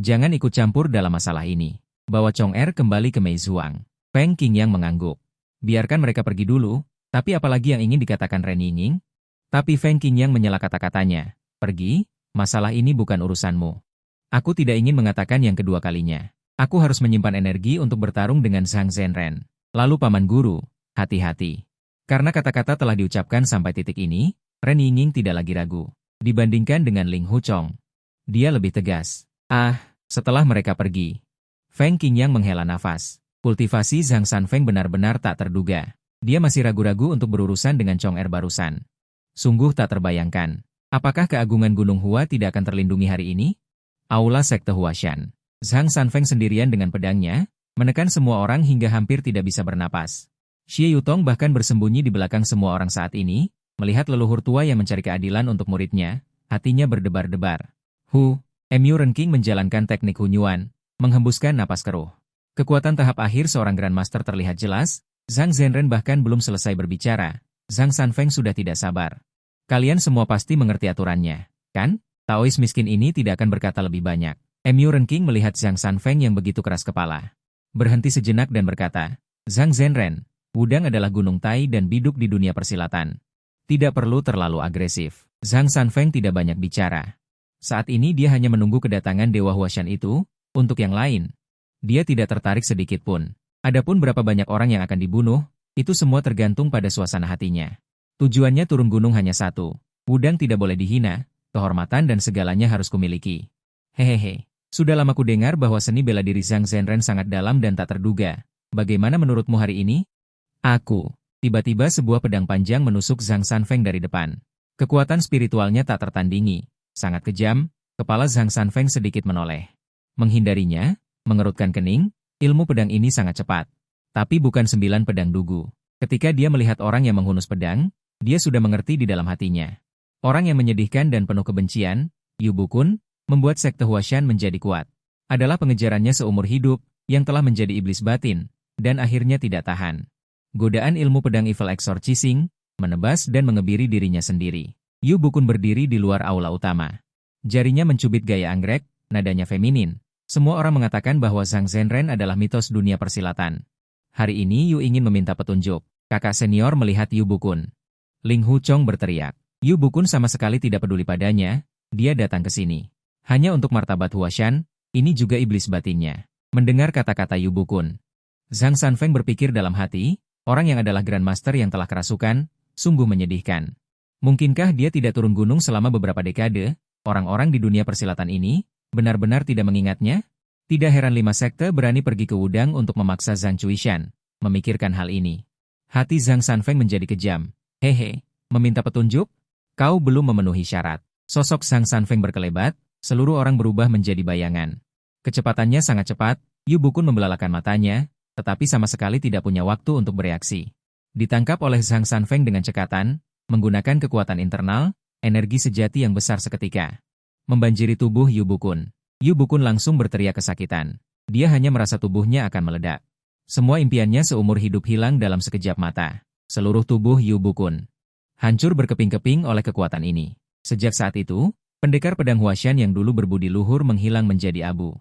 Jangan ikut campur dalam masalah ini. Bawa Chong Er kembali ke Meizuang. Feng Qingyang mengangguk. Biarkan mereka pergi dulu, tapi apalagi yang ingin dikatakan Ren Yingying? Tapi Feng Qingyang menyela kata-katanya. Pergi, masalah ini bukan urusanmu. Aku tidak ingin mengatakan yang kedua kalinya. Aku harus menyimpan energi untuk bertarung dengan Zhang Zhenren. Lalu Paman Guru, hati-hati. Karena kata-kata telah diucapkan sampai titik ini, Ren Yingying tidak lagi ragu. Dibandingkan dengan Ling Huchong, dia lebih tegas. Setelah mereka pergi, Feng Qingyang menghela nafas. Kultivasi Zhang Sanfeng benar-benar tak terduga. Dia masih ragu-ragu untuk berurusan dengan Chong Er barusan. Sungguh tak terbayangkan. Apakah keagungan Gunung Hua tidak akan terlindungi hari ini? Aula Sekte Huashan. Zhang Sanfeng sendirian dengan pedangnya, menekan semua orang hingga hampir tidak bisa bernapas. Xie Yutong bahkan bersembunyi di belakang semua orang saat ini, melihat leluhur tua yang mencari keadilan untuk muridnya, hatinya berdebar-debar. Mu Renking menjalankan teknik Hunyuan, menghembuskan napas keruh. Kekuatan tahap akhir seorang Grandmaster terlihat jelas, Zhang Zhenren bahkan belum selesai berbicara, Zhang Sanfeng sudah tidak sabar. Kalian semua pasti mengerti aturannya, kan? Taois miskin ini tidak akan berkata lebih banyak. Mu Renking melihat Zhang Sanfeng yang begitu keras kepala. Berhenti sejenak dan berkata, Zhang Zhenren, Wudang adalah gunung Tai dan biduk di dunia persilatan. Tidak perlu terlalu agresif. Zhang Sanfeng tidak banyak bicara. Saat ini dia hanya menunggu kedatangan Dewa Huashan itu. Untuk yang lain, dia tidak tertarik sedikit pun. Adapun berapa banyak orang yang akan dibunuh, itu semua tergantung pada suasana hatinya. Tujuannya turun gunung hanya satu. Wudang tidak boleh dihina. Kehormatan dan segalanya harus kumiliki. Hehehe, sudah lama ku dengar bahwa seni bela diri Zhang Zhenren sangat dalam dan tak terduga. Bagaimana menurutmu hari ini? Tiba-tiba sebuah pedang panjang menusuk Zhang Sanfeng dari depan. Kekuatan spiritualnya tak tertandingi. Sangat kejam, kepala Zhang Sanfeng sedikit menoleh. Menghindarinya, mengerutkan kening, ilmu pedang ini sangat cepat. Tapi bukan 9 pedang dugu. Ketika dia melihat orang yang menghunus pedang, dia sudah mengerti di dalam hatinya. Orang yang menyedihkan dan penuh kebencian, Yu Bukun, membuat Sekte Huashan menjadi kuat. Adalah pengejarannya seumur hidup, yang telah menjadi iblis batin, dan akhirnya tidak tahan. Godaan ilmu pedang Evil Exorcising, menebas dan mengebiri dirinya sendiri. Yu Bukun berdiri di luar aula utama. Jarinya mencubit gaya anggrek, nadanya feminin. Semua orang mengatakan bahwa Zhang Zhenren adalah mitos dunia persilatan. Hari ini Yu ingin meminta petunjuk. Kakak senior melihat Yu Bukun. Ling Huchong berteriak. Yu Bukun sama sekali tidak peduli padanya, dia datang ke sini. Hanya untuk martabat Huashan, ini juga iblis batinnya. Mendengar kata-kata Yu Bukun, Zhang Sanfeng berpikir dalam hati, orang yang adalah Grandmaster yang telah kerasukan, sungguh menyedihkan. Mungkinkah dia tidak turun gunung selama beberapa dekade? Orang-orang di dunia persilatan ini, benar-benar tidak mengingatnya? Tidak heran 5 sekte berani pergi ke Wudang untuk memaksa Zhang Chuishan, memikirkan hal ini. Hati Zhang Sanfeng menjadi kejam. Meminta petunjuk? Kau belum memenuhi syarat. Sosok Zhang Sanfeng berkelebat, seluruh orang berubah menjadi bayangan. Kecepatannya sangat cepat, Yu Bukun membelalakan matanya, tetapi sama sekali tidak punya waktu untuk bereaksi. Ditangkap oleh Zhang Sanfeng dengan cekatan, menggunakan kekuatan internal, energi sejati yang besar seketika. Membanjiri tubuh Yu Bukun. Yu Bukun langsung berteriak kesakitan. Dia hanya merasa tubuhnya akan meledak. Semua impiannya seumur hidup hilang dalam sekejap mata. Seluruh tubuh Yu Bukun hancur berkeping-keping oleh kekuatan ini. Sejak saat itu, pendekar pedang Huashan yang dulu berbudi luhur menghilang menjadi abu.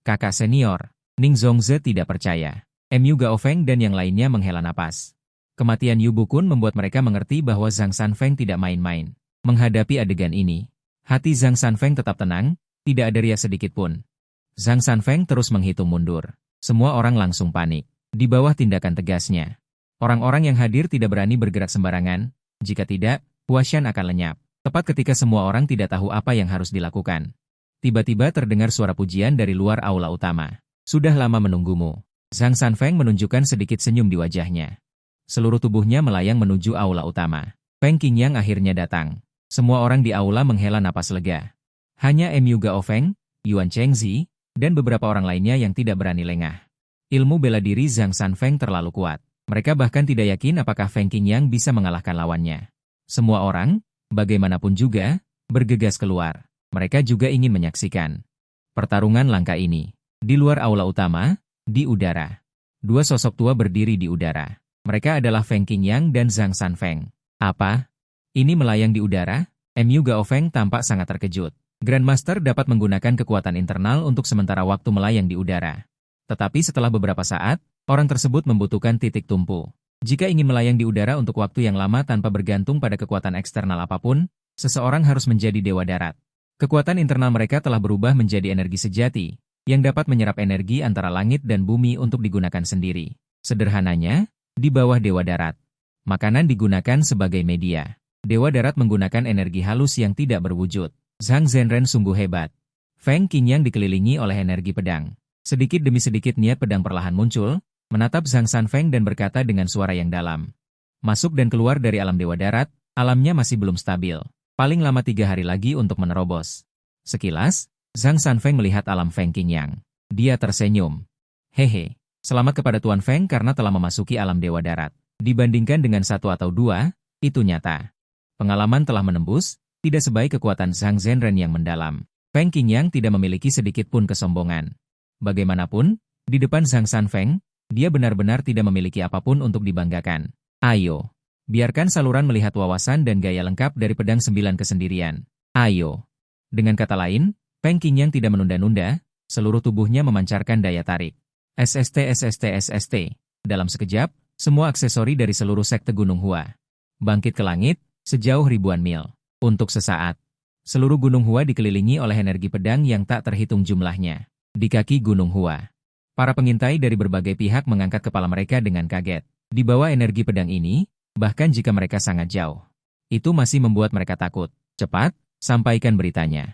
Kakak senior, Ning Zhongze tidak percaya. Mu Gaofeng dan yang lainnya menghela napas. Kematian Yu Bukun membuat mereka mengerti bahwa Zhang Sanfeng tidak main-main. Menghadapi adegan ini, hati Zhang Sanfeng tetap tenang, tidak ada riak sedikit pun. Zhang Sanfeng terus menghitung mundur. Semua orang langsung panik. Di bawah tindakan tegasnya, orang-orang yang hadir tidak berani bergerak sembarangan. Jika tidak, Huashan akan lenyap. Tepat ketika semua orang tidak tahu apa yang harus dilakukan. Tiba-tiba terdengar suara pujian dari luar aula utama. Sudah lama menunggumu. Zhang Sanfeng menunjukkan sedikit senyum di wajahnya. Seluruh tubuhnya melayang menuju aula utama. Feng Qingyang akhirnya datang. Semua orang di aula menghela napas lega. Hanya Mu Gaofeng, Yuan Chengzi, dan beberapa orang lainnya yang tidak berani lengah. Ilmu bela diri Zhang Sanfeng terlalu kuat. Mereka bahkan tidak yakin apakah Feng Qingyang bisa mengalahkan lawannya. Semua orang, bagaimanapun juga, bergegas keluar. Mereka juga ingin menyaksikan pertarungan langka ini. Di luar aula utama, di udara. Dua sosok tua berdiri di udara. Mereka adalah Feng Qingyang dan Zhang Sanfeng. Apa? Ini melayang di udara? Mu Gao Feng tampak sangat terkejut. Grandmaster dapat menggunakan kekuatan internal untuk sementara waktu melayang di udara. Tetapi setelah beberapa saat, orang tersebut membutuhkan titik tumpu. Jika ingin melayang di udara untuk waktu yang lama tanpa bergantung pada kekuatan eksternal apapun, seseorang harus menjadi dewa darat. Kekuatan internal mereka telah berubah menjadi energi sejati, yang dapat menyerap energi antara langit dan bumi untuk digunakan sendiri. Sederhananya, di bawah dewa darat, makanan digunakan sebagai media. Dewa darat menggunakan energi halus yang tidak berwujud. Zhang Zhenren sungguh hebat. Feng Qingyang dikelilingi oleh energi pedang. Sedikit demi sedikit niat pedang perlahan muncul, menatap Zhang Sanfeng dan berkata dengan suara yang dalam. Masuk dan keluar dari alam dewa darat, alamnya masih belum stabil. Paling lama 3 hari lagi untuk menerobos. Sekilas, Zhang Sanfeng melihat alam Feng Qingyang. Dia tersenyum. Hehe, selamat kepada Tuan Feng karena telah memasuki alam dewa darat. Dibandingkan dengan 1 atau 2, itu nyata. Pengalaman telah menembus, tidak sebaik kekuatan Zhang Zhenren yang mendalam. Feng Qingyang tidak memiliki sedikit pun kesombongan. Bagaimanapun, di depan Zhang Sanfeng, dia benar-benar tidak memiliki apapun untuk dibanggakan. Ayo, biarkan saluran melihat wawasan dan gaya lengkap dari pedang 9 kesendirian. Ayo. Dengan kata lain, Feng Qingyang tidak menunda-nunda, seluruh tubuhnya memancarkan daya tarik. SST SST SST. Dalam sekejap, semua aksesori dari seluruh sekte Gunung Hua bangkit ke langit, sejauh ribuan mil. Untuk sesaat, seluruh Gunung Hua dikelilingi oleh energi pedang yang tak terhitung jumlahnya. Di kaki Gunung Hua, para pengintai dari berbagai pihak mengangkat kepala mereka dengan kaget. Di bawah energi pedang ini, bahkan jika mereka sangat jauh, itu masih membuat mereka takut. Cepat, sampaikan beritanya.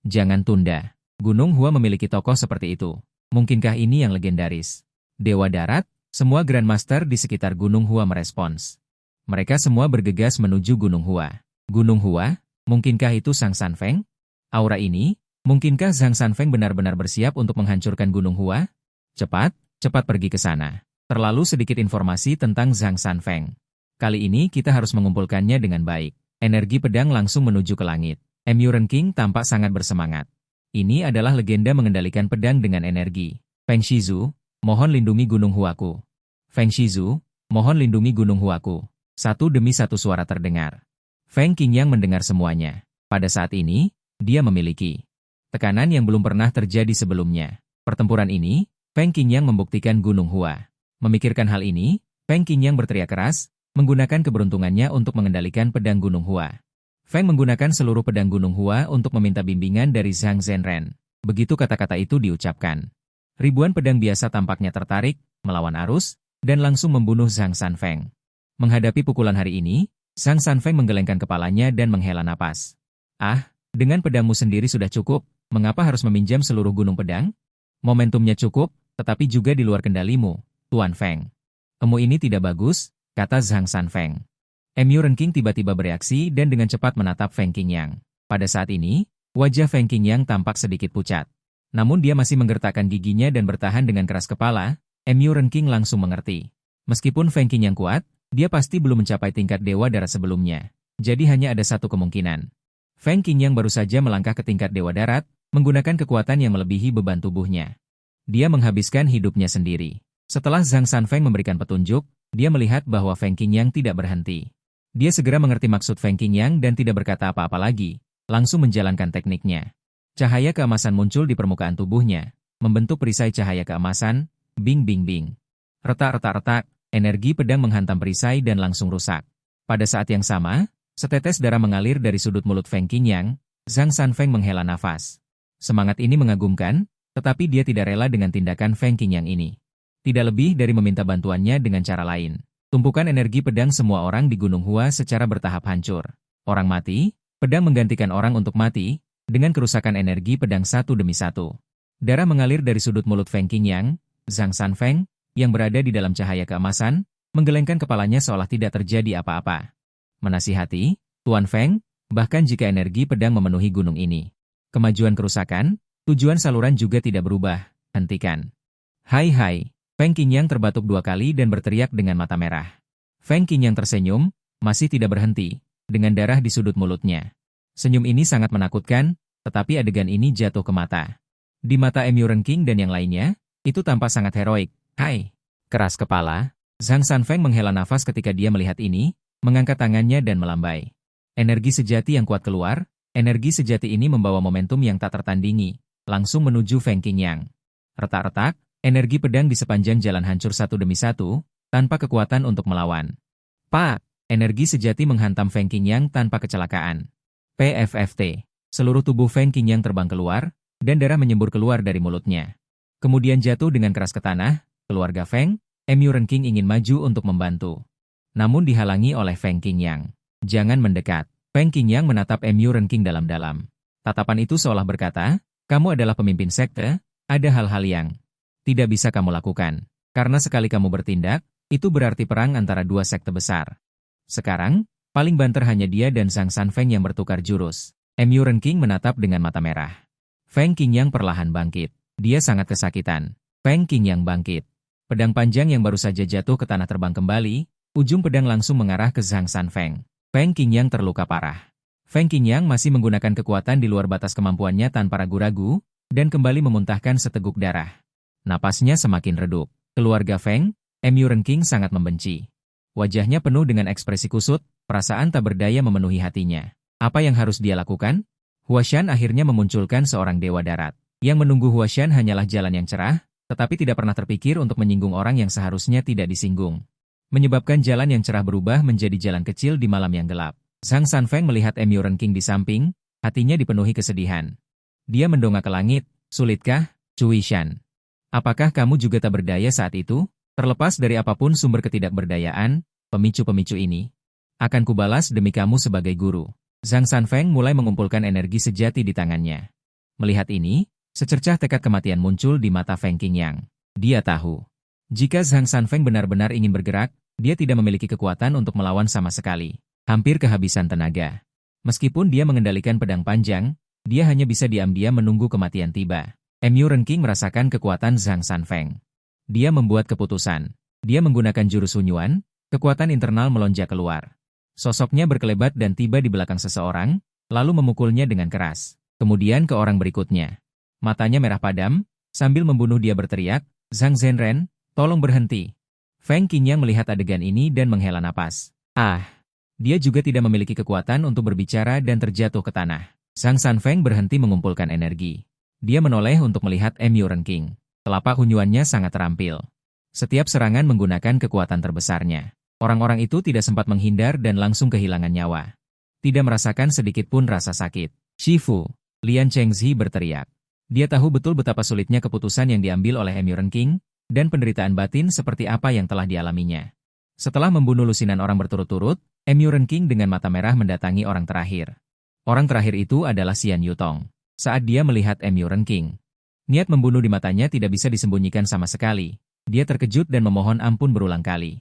Jangan tunda. Gunung Hua memiliki tokoh seperti itu. Mungkinkah ini yang legendaris? Dewa Darat, semua Grandmaster di sekitar Gunung Hua merespons. Mereka semua bergegas menuju Gunung Hua. Gunung Hua, mungkinkah itu Zhang Sanfeng? Aura ini, mungkinkah Zhang Sanfeng benar-benar bersiap untuk menghancurkan Gunung Hua? Cepat, cepat pergi ke sana. Terlalu sedikit informasi tentang Zhang Sanfeng. Kali ini kita harus mengumpulkannya dengan baik. Energi pedang langsung menuju ke langit. Mu Renking tampak sangat bersemangat. Ini adalah legenda mengendalikan pedang dengan energi. Feng Shizu, mohon lindungi Gunung Huaku. Feng Shizu, mohon lindungi Gunung Huaku. Satu demi satu suara terdengar. Feng Qingyang mendengar semuanya. Pada saat ini, dia memiliki tekanan yang belum pernah terjadi sebelumnya. Pertempuran ini, Feng Qingyang membuktikan Gunung Hua. Memikirkan hal ini, Feng Qingyang berteriak keras, menggunakan keberuntungannya untuk mengendalikan pedang Gunung Hua. Feng menggunakan seluruh pedang Gunung Hua untuk meminta bimbingan dari Zhang Zhenren. Begitu kata-kata itu diucapkan, ribuan pedang biasa tampaknya tertarik, melawan arus, dan langsung membunuh Zhang Sanfeng. Menghadapi pukulan hari ini, Zhang Sanfeng menggelengkan kepalanya dan menghela napas. Ah, dengan pedangmu sendiri sudah cukup, mengapa harus meminjam seluruh gunung pedang? Momentumnya cukup, tetapi juga di luar kendalimu, Tuan Feng. Emu ini tidak bagus, kata Zhang Sanfeng. Mu Renking tiba-tiba bereaksi dan dengan cepat menatap Feng Qingyang. Pada saat ini, wajah Feng Qingyang tampak sedikit pucat. Namun dia masih menggertakkan giginya dan bertahan dengan keras kepala. Mu Renking langsung mengerti. Meskipun Feng Qingyang kuat, dia pasti belum mencapai tingkat dewa darat sebelumnya. Jadi hanya ada satu kemungkinan. Feng Qingyang baru saja melangkah ke tingkat dewa darat, menggunakan kekuatan yang melebihi beban tubuhnya. Dia menghabiskan hidupnya sendiri. Setelah Zhang Sanfeng memberikan petunjuk, dia melihat bahwa Feng Qingyang tidak berhenti. Dia segera mengerti maksud Feng Qingyang dan tidak berkata apa-apa lagi, langsung menjalankan tekniknya. Cahaya keemasan muncul di permukaan tubuhnya, membentuk perisai cahaya keemasan, bing bing bing. Retak-retak-retak, energi pedang menghantam perisai dan langsung rusak. Pada saat yang sama, setetes darah mengalir dari sudut mulut Feng Qingyang. Zhang Sanfeng menghela nafas. Semangat ini mengagumkan, tetapi dia tidak rela dengan tindakan Feng Qingyang ini. Tidak lebih dari meminta bantuannya dengan cara lain. Tumpukan energi pedang semua orang di Gunung Hua secara bertahap hancur. Orang mati, pedang menggantikan orang untuk mati, dengan kerusakan energi pedang satu demi satu. Darah mengalir dari sudut mulut Feng Qingyang. Zhang Sanfeng, yang berada di dalam cahaya keemasan, menggelengkan kepalanya seolah tidak terjadi apa-apa. Menasihati, Tuan Feng, bahkan jika energi pedang memenuhi gunung ini. Kemajuan kerusakan, tujuan saluran juga tidak berubah, hentikan. Hai, Feng Qingyang terbatuk 2 kali dan berteriak dengan mata merah. Feng Qingyang tersenyum, masih tidak berhenti, dengan darah di sudut mulutnya. Senyum ini sangat menakutkan, tetapi adegan ini jatuh ke mata. Di mata Emuren King dan yang lainnya, itu tampak sangat heroik. Hai! Keras kepala, Zhang Sanfeng menghela nafas ketika dia melihat ini, mengangkat tangannya dan melambai. Energi sejati yang kuat keluar, energi sejati ini membawa momentum yang tak tertandingi, langsung menuju Feng Qingyang. Retak-retak, energi pedang di sepanjang jalan hancur satu demi satu, tanpa kekuatan untuk melawan. Pak! Energi sejati menghantam Feng Qingyang tanpa kecelakaan. PFFT. Seluruh tubuh Feng Qingyang terbang keluar, dan darah menyembur keluar dari mulutnya. Kemudian jatuh dengan keras ke tanah, keluarga Feng, Emuren King ingin maju untuk membantu. Namun dihalangi oleh Feng Qingyang. Jangan mendekat. Feng Qingyang menatap Emuren King dalam-dalam. Tatapan itu seolah berkata, kamu adalah pemimpin sekte, ada hal-hal yang tidak bisa kamu lakukan. Karena sekali kamu bertindak, itu berarti perang antara dua sekte besar. Sekarang, paling banter hanya dia dan Zhang Sanfeng yang bertukar jurus. Emuren King menatap dengan mata merah. Feng Qingyang perlahan bangkit. Dia sangat kesakitan. Feng Qingyang bangkit. Pedang panjang yang baru saja jatuh ke tanah terbang kembali, ujung pedang langsung mengarah ke Zhang Sanfeng. Feng Qingyang terluka parah. Feng Qingyang masih menggunakan kekuatan di luar batas kemampuannya tanpa ragu-ragu, dan kembali memuntahkan seteguk darah. Napasnya semakin redup. Keluarga Feng, Emuren King sangat membenci. Wajahnya penuh dengan ekspresi kusut, perasaan tak berdaya memenuhi hatinya. Apa yang harus dia lakukan? Huashan akhirnya memunculkan seorang dewa darat. Yang menunggu Huashan hanyalah jalan yang cerah, tetapi tidak pernah terpikir untuk menyinggung orang yang seharusnya tidak disinggung. Menyebabkan jalan yang cerah berubah menjadi jalan kecil di malam yang gelap. Zhang Sanfeng melihat Emuren King di samping, hatinya dipenuhi kesedihan. Dia mendongak ke langit, sulitkah, Cui Shan? Apakah kamu juga tak berdaya saat itu? Terlepas dari apapun sumber ketidakberdayaan, pemicu-pemicu ini akan kubalas demi kamu sebagai guru. Zhang Sanfeng mulai mengumpulkan energi sejati di tangannya. Melihat ini, secercah tekad kematian muncul di mata Feng Qingyang. Dia tahu, jika Zhang Sanfeng benar-benar ingin bergerak, dia tidak memiliki kekuatan untuk melawan sama sekali. Hampir kehabisan tenaga. Meskipun dia mengendalikan pedang panjang, dia hanya bisa diam-diam menunggu kematian tiba. Emuren King merasakan kekuatan Zhang Sanfeng. Dia membuat keputusan. Dia menggunakan jurus Hunyuan, kekuatan internal melonjak keluar. Sosoknya berkelebat dan tiba di belakang seseorang, lalu memukulnya dengan keras. Kemudian ke orang berikutnya. Matanya merah padam, sambil membunuh dia berteriak, Zhang Zhenren, tolong berhenti. Feng Qingyang melihat adegan ini dan menghela napas. Dia juga tidak memiliki kekuatan untuk berbicara dan terjatuh ke tanah. Zhang Sanfeng berhenti mengumpulkan energi. Dia menoleh untuk melihat Emuren King. Telapak hunyuannya sangat terampil. Setiap serangan menggunakan kekuatan terbesarnya. Orang-orang itu tidak sempat menghindar dan langsung kehilangan nyawa. Tidak merasakan sedikit pun rasa sakit. Shifu, Lian Chengzi berteriak. Dia tahu betul betapa sulitnya keputusan yang diambil oleh Emuren King, dan penderitaan batin seperti apa yang telah dialaminya. Setelah membunuh lusinan orang berturut-turut, Emuren King dengan mata merah mendatangi orang terakhir. Orang terakhir itu adalah Xian Yutong. Saat dia melihat Emuren King, niat membunuh di matanya tidak bisa disembunyikan sama sekali. Dia terkejut dan memohon ampun berulang kali.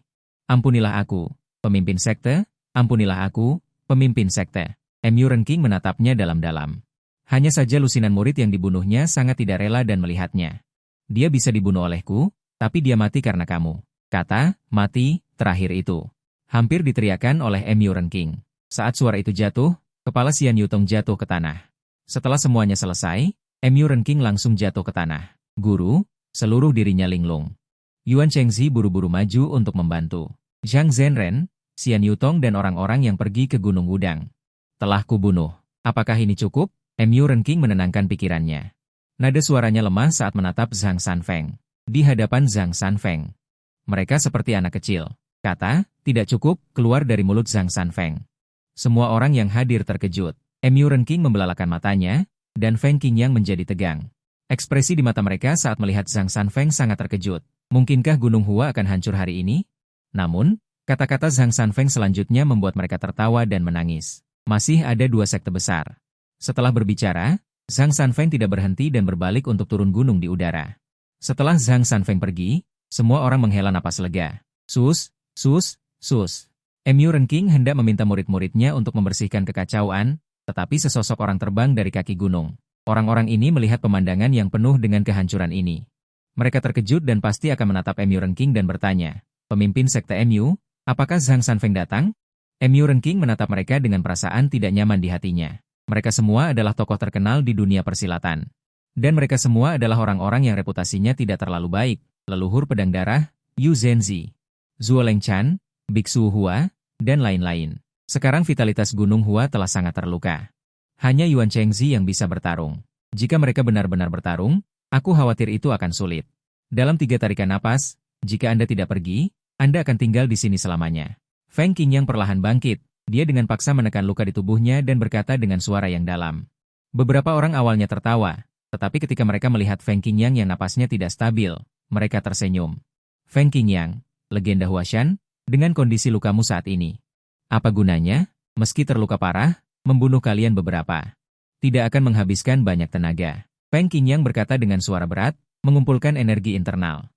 Ampunilah aku, pemimpin sekte, ampunilah aku, pemimpin sekte. Emuren King menatapnya dalam-dalam. Hanya saja lusinan murid yang dibunuhnya sangat tidak rela dan melihatnya. Dia bisa dibunuh olehku, tapi dia mati karena kamu. Kata, mati, terakhir itu. Hampir diteriakan oleh Emuren King. Saat suara itu jatuh, kepala Xian Yutong jatuh ke tanah. Setelah semuanya selesai, Emuren King langsung jatuh ke tanah. Guru, seluruh dirinya linglung. Yuan Chengzi buru-buru maju untuk membantu. Zhang Zhenren, Xian Yutong dan orang-orang yang pergi ke Gunung Wudang. Telah kubunuh. Apakah ini cukup? Emuren King menenangkan pikirannya. Nada suaranya lemah saat menatap Zhang Sanfeng. Di hadapan Zhang Sanfeng. Mereka seperti anak kecil. Kata, tidak cukup, keluar dari mulut Zhang Sanfeng. Semua orang yang hadir terkejut. Emuren King membelalakan matanya, dan Feng Qingyang menjadi tegang. Ekspresi di mata mereka saat melihat Zhang Sanfeng sangat terkejut. Mungkinkah Gunung Hua akan hancur hari ini? Namun, kata-kata Zhang Sanfeng selanjutnya membuat mereka tertawa dan menangis. Masih ada dua sekte besar. Setelah berbicara, Zhang Sanfeng tidak berhenti dan berbalik untuk turun gunung di udara. Setelah Zhang Sanfeng pergi, semua orang menghela napas lega. Sus, sus, sus. Emuren King hendak meminta murid-muridnya untuk membersihkan kekacauan, tetapi sesosok orang terbang dari kaki gunung. Orang-orang ini melihat pemandangan yang penuh dengan kehancuran ini. Mereka terkejut dan pasti akan menatap Emuren King dan bertanya, pemimpin sekte MU, apakah Zhang Sanfeng datang? Emuren King menatap mereka dengan perasaan tidak nyaman di hatinya. Mereka semua adalah tokoh terkenal di dunia persilatan. Dan mereka semua adalah orang-orang yang reputasinya tidak terlalu baik, leluhur pedang darah, Yu Zhenzi, Zuo Lengchan, Biksu Hua, dan lain-lain. Sekarang vitalitas Gunung Hua telah sangat terluka. Hanya Yuan Chengzi yang bisa bertarung. Jika mereka benar-benar bertarung, aku khawatir itu akan sulit. Dalam 3 tarikan napas, jika Anda tidak pergi, Anda akan tinggal di sini selamanya. Feng Qingyang perlahan bangkit. Dia dengan paksa menekan luka di tubuhnya dan berkata dengan suara yang dalam. Beberapa orang awalnya tertawa, tetapi ketika mereka melihat Feng Qingyang yang napasnya tidak stabil, mereka tersenyum. Feng Qingyang, legenda Huashan, dengan kondisi lukamu saat ini. Apa gunanya, meski terluka parah, membunuh kalian beberapa? Tidak akan menghabiskan banyak tenaga. Feng Qingyang berkata dengan suara berat, mengumpulkan energi internal.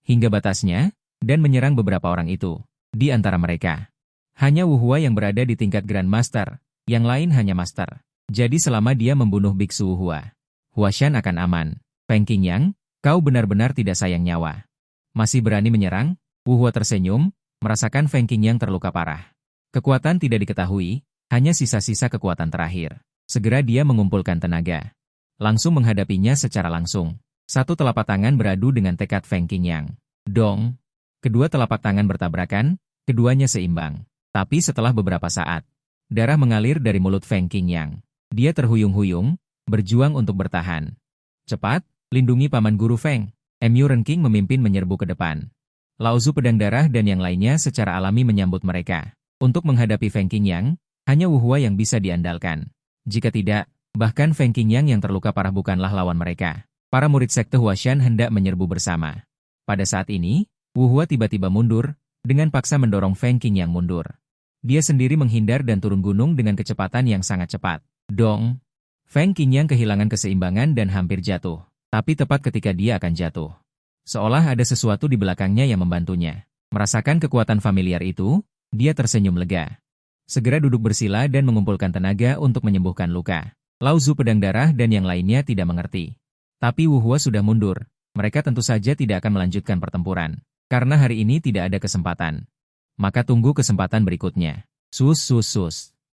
Hingga batasnya, dan menyerang beberapa orang itu. Di antara mereka, hanya Wu Hua yang berada di tingkat Grand Master, yang lain hanya Master. Jadi selama dia membunuh Biksu Wu Hua, Huashan akan aman. Feng Qingyang, kau benar-benar tidak sayang nyawa. Masih berani menyerang? Wu Hua tersenyum, merasakan Feng Qingyang terluka parah. Kekuatan tidak diketahui, hanya sisa-sisa kekuatan terakhir. Segera dia mengumpulkan tenaga. Langsung menghadapinya secara langsung. Satu telapak tangan beradu dengan tekad Feng Qingyang. Dong! Kedua telapak tangan bertabrakan, keduanya seimbang. Tapi setelah beberapa saat, darah mengalir dari mulut Feng Qingyang. Dia terhuyung-huyung, berjuang untuk bertahan. Cepat, lindungi paman guru Feng. Mu Renking memimpin menyerbu ke depan. Lao Zu pedang darah dan yang lainnya secara alami menyambut mereka. Untuk menghadapi Feng Qingyang, hanya Wu Hua yang bisa diandalkan. Jika tidak, bahkan Feng Qingyang yang terluka parah bukanlah lawan mereka. Para murid sekte Huashan hendak menyerbu bersama. Pada saat ini, Wu Hua tiba-tiba mundur, dengan paksa mendorong Feng Qingyang mundur. Dia sendiri menghindar dan turun gunung dengan kecepatan yang sangat cepat. Dong! Feng Qingyang kehilangan keseimbangan dan hampir jatuh. Tapi tepat ketika dia akan jatuh, seolah ada sesuatu di belakangnya yang membantunya. Merasakan kekuatan familiar itu, dia tersenyum lega. Segera duduk bersila dan mengumpulkan tenaga untuk menyembuhkan luka. Lao Zu pedang darah dan yang lainnya tidak mengerti. Tapi Wu Hua sudah mundur. Mereka tentu saja tidak akan melanjutkan pertempuran. Karena hari ini tidak ada kesempatan. Maka tunggu kesempatan berikutnya. Sus.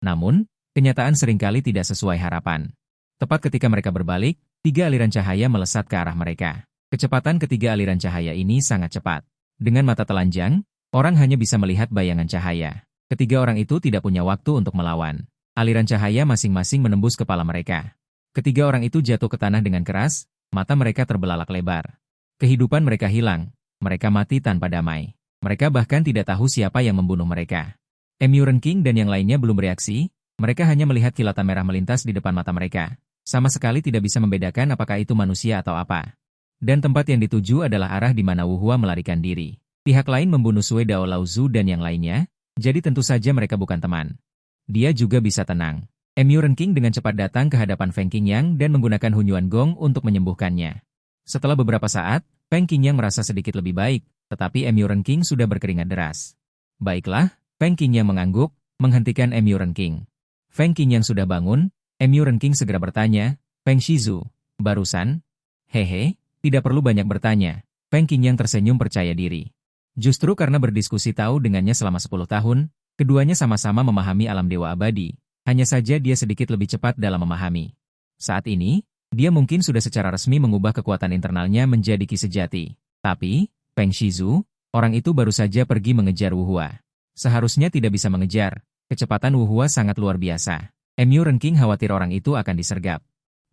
Namun, kenyataan seringkali tidak sesuai harapan. Tepat ketika mereka berbalik, 3 aliran cahaya melesat ke arah mereka. Kecepatan ketiga aliran cahaya ini sangat cepat. Dengan mata telanjang, orang hanya bisa melihat bayangan cahaya. Ketiga orang itu tidak punya waktu untuk melawan. Aliran cahaya masing-masing menembus kepala mereka. Ketiga orang itu jatuh ke tanah dengan keras, mata mereka terbelalak lebar. Kehidupan mereka hilang, mereka mati tanpa damai. Mereka bahkan tidak tahu siapa yang membunuh mereka. Mu Renking dan yang lainnya belum bereaksi, mereka hanya melihat kilatan merah melintas di depan mata mereka. Sama sekali tidak bisa membedakan apakah itu manusia atau apa. Dan tempat yang dituju adalah arah di mana Wu Hua melarikan diri. Pihak lain membunuh Sui Dao Lao Zu dan yang lainnya, jadi tentu saja mereka bukan teman. Dia juga bisa tenang. Mu Renking dengan cepat datang ke hadapan Feng Qingyang dan menggunakan Hunyuan Gong untuk menyembuhkannya. Setelah beberapa saat, Feng Qingyang merasa sedikit lebih baik, tetapi Mu Renking sudah berkeringat deras. Baiklah, Feng Qingyang mengangguk, menghentikan Mu Renking. Feng Qingyang sudah bangun, Mu Renking segera bertanya, Feng Shizu, barusan? Hehe, tidak perlu banyak bertanya. Feng Qingyang tersenyum percaya diri. Justru karena berdiskusi tahu dengannya selama 10 tahun, keduanya sama-sama memahami alam dewa abadi, hanya saja dia sedikit lebih cepat dalam memahami. Saat ini, dia mungkin sudah secara resmi mengubah kekuatan internalnya menjadi ki sejati. Tapi, Feng Shizu, orang itu baru saja pergi mengejar Wu Hua. Seharusnya tidak bisa mengejar, kecepatan Wu Hua sangat luar biasa. Mu Renking khawatir orang itu akan disergap.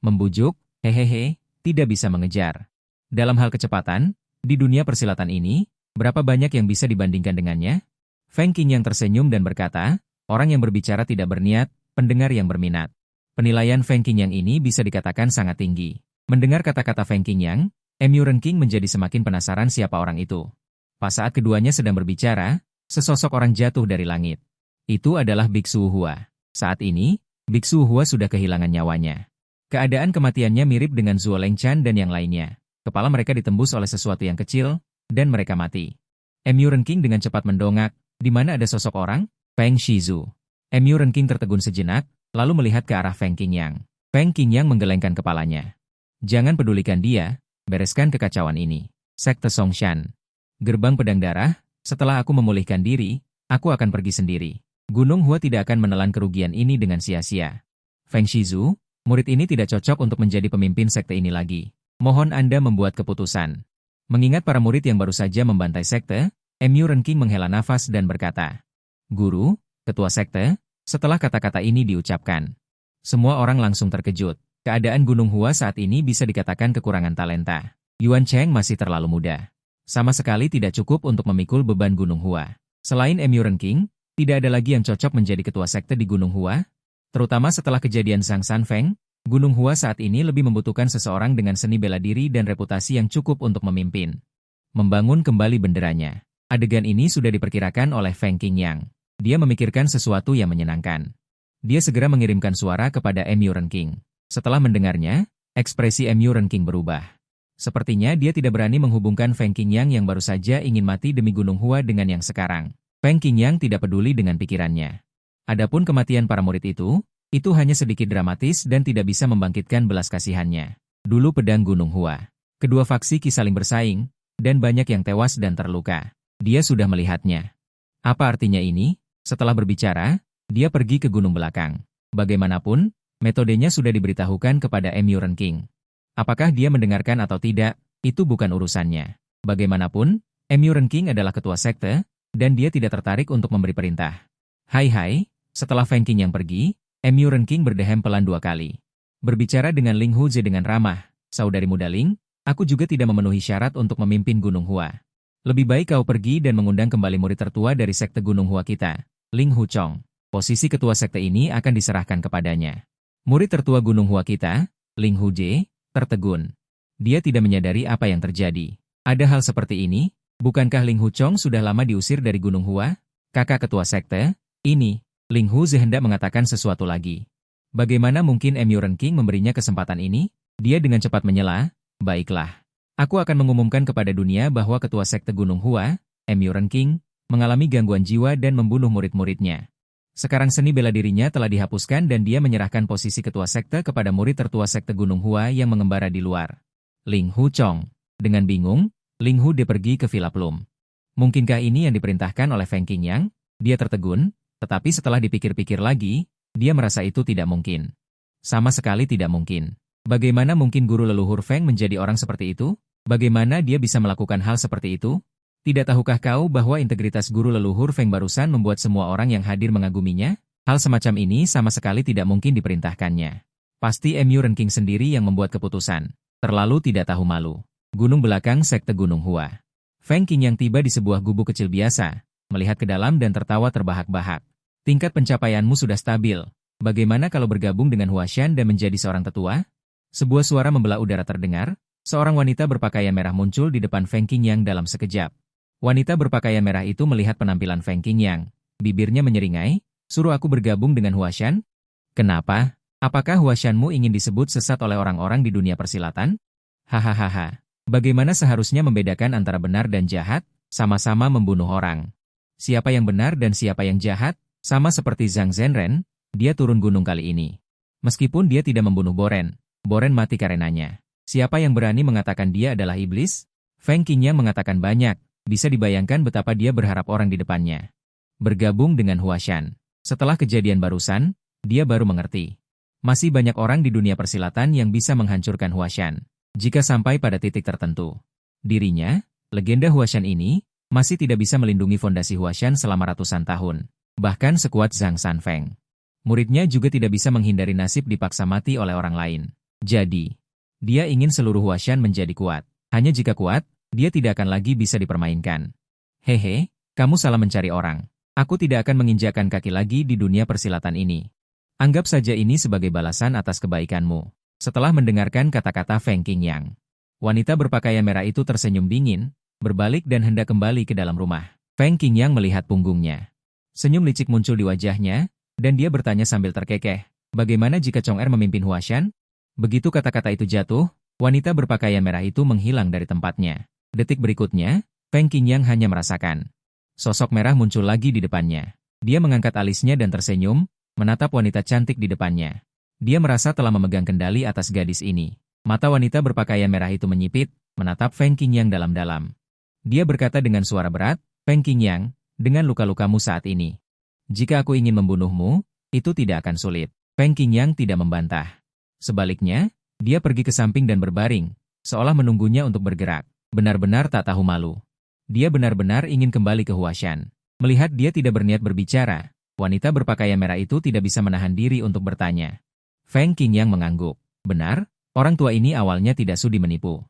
Membujuk, hehehe, tidak bisa mengejar. Dalam hal kecepatan, di dunia persilatan ini, berapa banyak yang bisa dibandingkan dengannya? Feng Qingyang tersenyum dan berkata, orang yang berbicara tidak berniat, pendengar yang berminat. Penilaian Feng Qingyang ini bisa dikatakan sangat tinggi. Mendengar kata-kata Feng Qingyang, Mu Renking menjadi semakin penasaran siapa orang itu. Pas saat keduanya sedang berbicara, sesosok orang jatuh dari langit. Itu adalah Biksu Hua. Saat ini, Biksu Hua sudah kehilangan nyawanya. Keadaan kematiannya mirip dengan Zuo Lengchan dan yang lainnya. Kepala mereka ditembus oleh sesuatu yang kecil, dan mereka mati. Mu Renking dengan cepat mendongak, di mana ada sosok orang? Feng Shizu. Mu Renking tertegun sejenak, lalu melihat ke arah Feng Qingyang. Feng Qingyang menggelengkan kepalanya. Jangan pedulikan dia, bereskan kekacauan ini. Sekte Songshan. Gerbang pedang darah, setelah aku memulihkan diri, aku akan pergi sendiri. Gunung Hua tidak akan menelan kerugian ini dengan sia-sia. Feng Shizu, Murid ini tidak cocok untuk menjadi pemimpin sekte ini lagi. Mohon Anda membuat keputusan. Mengingat para murid yang baru saja membantai sekte, Mu Renking menghela nafas dan berkata, "Guru, ketua sekte," setelah kata-kata ini diucapkan. Semua orang langsung terkejut. Keadaan Gunung Hua saat ini bisa dikatakan kekurangan talenta. Yuan Cheng masih terlalu muda. Sama sekali tidak cukup untuk memikul beban Gunung Hua. Selain Mu Renking, tidak ada lagi yang cocok menjadi ketua sekte di Gunung Hua. Terutama setelah kejadian Zhang Sanfeng, Gunung Hua saat ini lebih membutuhkan seseorang dengan seni bela diri dan reputasi yang cukup untuk memimpin. Membangun kembali benderanya. Adegan ini sudah diperkirakan oleh Feng Qingyang. Dia memikirkan sesuatu yang menyenangkan. Dia segera mengirimkan suara kepada Mu Renking. Setelah mendengarnya, ekspresi Mu Renking berubah. Sepertinya dia tidak berani menghubungkan Feng Qingyang yang baru saja ingin mati demi Gunung Hua dengan yang sekarang. Feng Qingyang tidak peduli dengan pikirannya. Adapun kematian para murid itu hanya sedikit dramatis dan tidak bisa membangkitkan belas kasihannya. Dulu pedang Gunung Hua. Kedua faksi saling bersaing, dan banyak yang tewas dan terluka. Dia sudah melihatnya. Apa artinya ini? Setelah berbicara, dia pergi ke gunung belakang. Bagaimanapun, metodenya sudah diberitahukan kepada Mu Renking. Apakah dia mendengarkan atau tidak, itu bukan urusannya. Bagaimanapun, Mu Renking adalah ketua sekte, dan dia tidak tertarik untuk memberi perintah. Hai, setelah Feng Qingyang pergi, Mu Renking berdehem pelan 2 kali. Berbicara dengan Ling Huze dengan ramah, "Saudari muda Ling, aku juga tidak memenuhi syarat untuk memimpin Gunung Hua. Lebih baik kau pergi dan mengundang kembali murid tertua dari sekte Gunung Hua kita, Ling Huchong. Posisi ketua sekte ini akan diserahkan kepadanya." Murid tertua Gunung Hua kita, Ling Huze, tertegun. Dia tidak menyadari apa yang terjadi. Ada hal seperti ini? Bukankah Ling Huchong sudah lama diusir dari Gunung Hua? Kakak ketua sekte, ini. Ling Huze hendak mengatakan sesuatu lagi. Bagaimana mungkin Mu Renking memberinya kesempatan ini? Dia dengan cepat menyela, "Baiklah. Aku akan mengumumkan kepada dunia bahwa ketua sekte Gunung Hua, Mu Renking, mengalami gangguan jiwa dan membunuh murid-muridnya. Sekarang seni bela dirinya telah dihapuskan dan dia menyerahkan posisi ketua sekte kepada murid tertua sekte Gunung Hua yang mengembara di luar." Ling Huchong. Dengan bingung, Ling Hude pergi ke Villa Plum. Mungkinkah ini yang diperintahkan oleh Feng Qingyang? Dia tertegun. Tetapi setelah dipikir-pikir lagi, dia merasa itu tidak mungkin. Sama sekali tidak mungkin. Bagaimana mungkin guru leluhur Feng menjadi orang seperti itu? Bagaimana dia bisa melakukan hal seperti itu? Tidak tahukah kau bahwa integritas guru leluhur Feng barusan membuat semua orang yang hadir mengaguminya? Hal semacam ini sama sekali tidak mungkin diperintahkannya. Pasti Mu Renking sendiri yang membuat keputusan. Terlalu tidak tahu malu. Gunung belakang sekte Gunung Hua. Feng Qingyang tiba di sebuah gubuk kecil biasa, melihat ke dalam dan tertawa terbahak-bahak. "Tingkat pencapaianmu sudah stabil. Bagaimana kalau bergabung dengan Huashan dan menjadi seorang tetua?" Sebuah suara membelah udara terdengar. Seorang wanita berpakaian merah muncul di depan Feng Qingyang dalam sekejap. Wanita berpakaian merah itu melihat penampilan Feng Qingyang. Bibirnya menyeringai, "Suruh aku bergabung dengan Huashan?" "Kenapa? Apakah Huashanmu ingin disebut sesat oleh orang-orang di dunia persilatan?" "Hahaha. Bagaimana seharusnya membedakan antara benar dan jahat? Sama-sama membunuh orang. Siapa yang benar dan siapa yang jahat? Sama seperti Zhang Zhenren, dia turun gunung kali ini. Meskipun dia tidak membunuh Boren, Boren mati karenanya. Siapa yang berani mengatakan dia adalah iblis?" Feng Qingyang mengatakan banyak, bisa dibayangkan betapa dia berharap orang di depannya. Bergabung dengan Huashan. Setelah kejadian barusan, dia baru mengerti. Masih banyak orang di dunia persilatan yang bisa menghancurkan Huashan. Jika sampai pada titik tertentu. Dirinya, legenda Huashan ini, masih tidak bisa melindungi fondasi Huashan selama ratusan tahun. Bahkan sekuat Zhang Sanfeng. Muridnya juga tidak bisa menghindari nasib dipaksa mati oleh orang lain. Jadi, dia ingin seluruh Huashan menjadi kuat. Hanya jika kuat, dia tidak akan lagi bisa dipermainkan. "Hehe, kamu salah mencari orang. Aku tidak akan menginjakkan kaki lagi di dunia persilatan ini. Anggap saja ini sebagai balasan atas kebaikanmu." Setelah mendengarkan kata-kata Feng Qingyang, wanita berpakaian merah itu tersenyum dingin, berbalik dan hendak kembali ke dalam rumah. Feng Qingyang melihat punggungnya. Senyum licik muncul di wajahnya, dan dia bertanya sambil terkekeh, "Bagaimana jika Chong Er memimpin Huashan?" Begitu kata-kata itu jatuh, wanita berpakaian merah itu menghilang dari tempatnya. Detik berikutnya, Feng Qingyang hanya merasakan. Sosok merah muncul lagi di depannya. Dia mengangkat alisnya dan tersenyum, menatap wanita cantik di depannya. Dia merasa telah memegang kendali atas gadis ini. Mata wanita berpakaian merah itu menyipit, menatap Feng Qingyang dalam-dalam. Dia berkata dengan suara berat, "Feng Qingyang, dengan luka-lukamu saat ini, jika aku ingin membunuhmu, itu tidak akan sulit." Feng Qingyang tidak membantah. Sebaliknya, dia pergi ke samping dan berbaring, seolah menunggunya untuk bergerak. Benar-benar tak tahu malu. Dia benar-benar ingin kembali ke Huashan. Melihat dia tidak berniat berbicara, wanita berpakaian merah itu tidak bisa menahan diri untuk bertanya. Feng Qingyang mengangguk. Benar, orang tua ini awalnya tidak sudi menipu.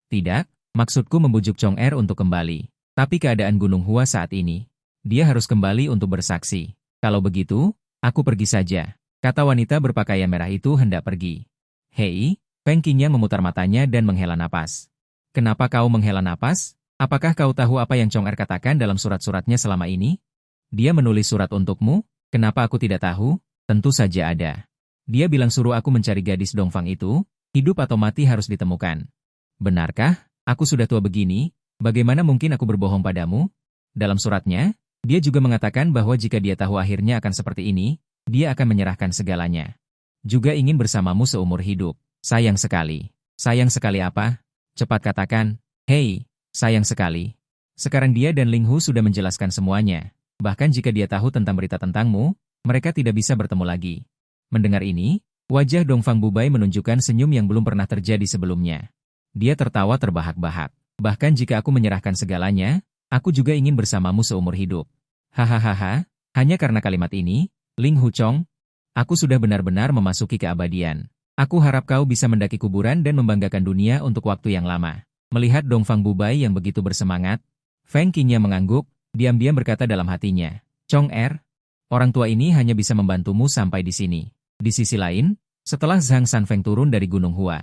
Tidak, maksudku membujuk Chong Er untuk kembali. Tapi keadaan Gunung Hua saat ini, dia harus kembali untuk bersaksi. Kalau begitu, aku pergi saja, kata wanita berpakaian merah itu hendak pergi. Hei, Feng Qingyang memutar matanya dan menghela napas. Kenapa kau menghela napas? Apakah kau tahu apa yang Chong Er katakan dalam surat-suratnya selama ini? Dia menulis surat untukmu? Kenapa aku tidak tahu? Tentu saja ada. Dia bilang suruh aku mencari gadis Dongfang itu, hidup atau mati harus ditemukan. Benarkah? Aku sudah tua begini, bagaimana mungkin aku berbohong padamu? Dalam suratnya, dia juga mengatakan bahwa jika dia tahu akhirnya akan seperti ini, dia akan menyerahkan segalanya. Juga ingin bersamamu seumur hidup. Sayang sekali. Sayang sekali apa? Cepat katakan. Hei, sayang sekali. Sekarang dia dan Ling Hu sudah menjelaskan semuanya. Bahkan jika dia tahu tentang berita tentangmu, mereka tidak bisa bertemu lagi. Mendengar ini, wajah Dongfang Bubai menunjukkan senyum yang belum pernah terjadi sebelumnya. Dia tertawa terbahak-bahak. Bahkan jika aku menyerahkan segalanya, aku juga ingin bersamamu seumur hidup. Hahaha, hanya karena kalimat ini, Ling Hu Chong, aku sudah benar-benar memasuki keabadian. Aku harap kau bisa mendaki kuburan dan membanggakan dunia untuk waktu yang lama. Melihat Dongfang Bubai yang begitu bersemangat, Feng Qingyang mengangguk, diam-diam berkata dalam hatinya, Chong Er, orang tua ini hanya bisa membantumu sampai di sini. Di sisi lain, setelah Zhang Sanfeng turun dari Gunung Hua,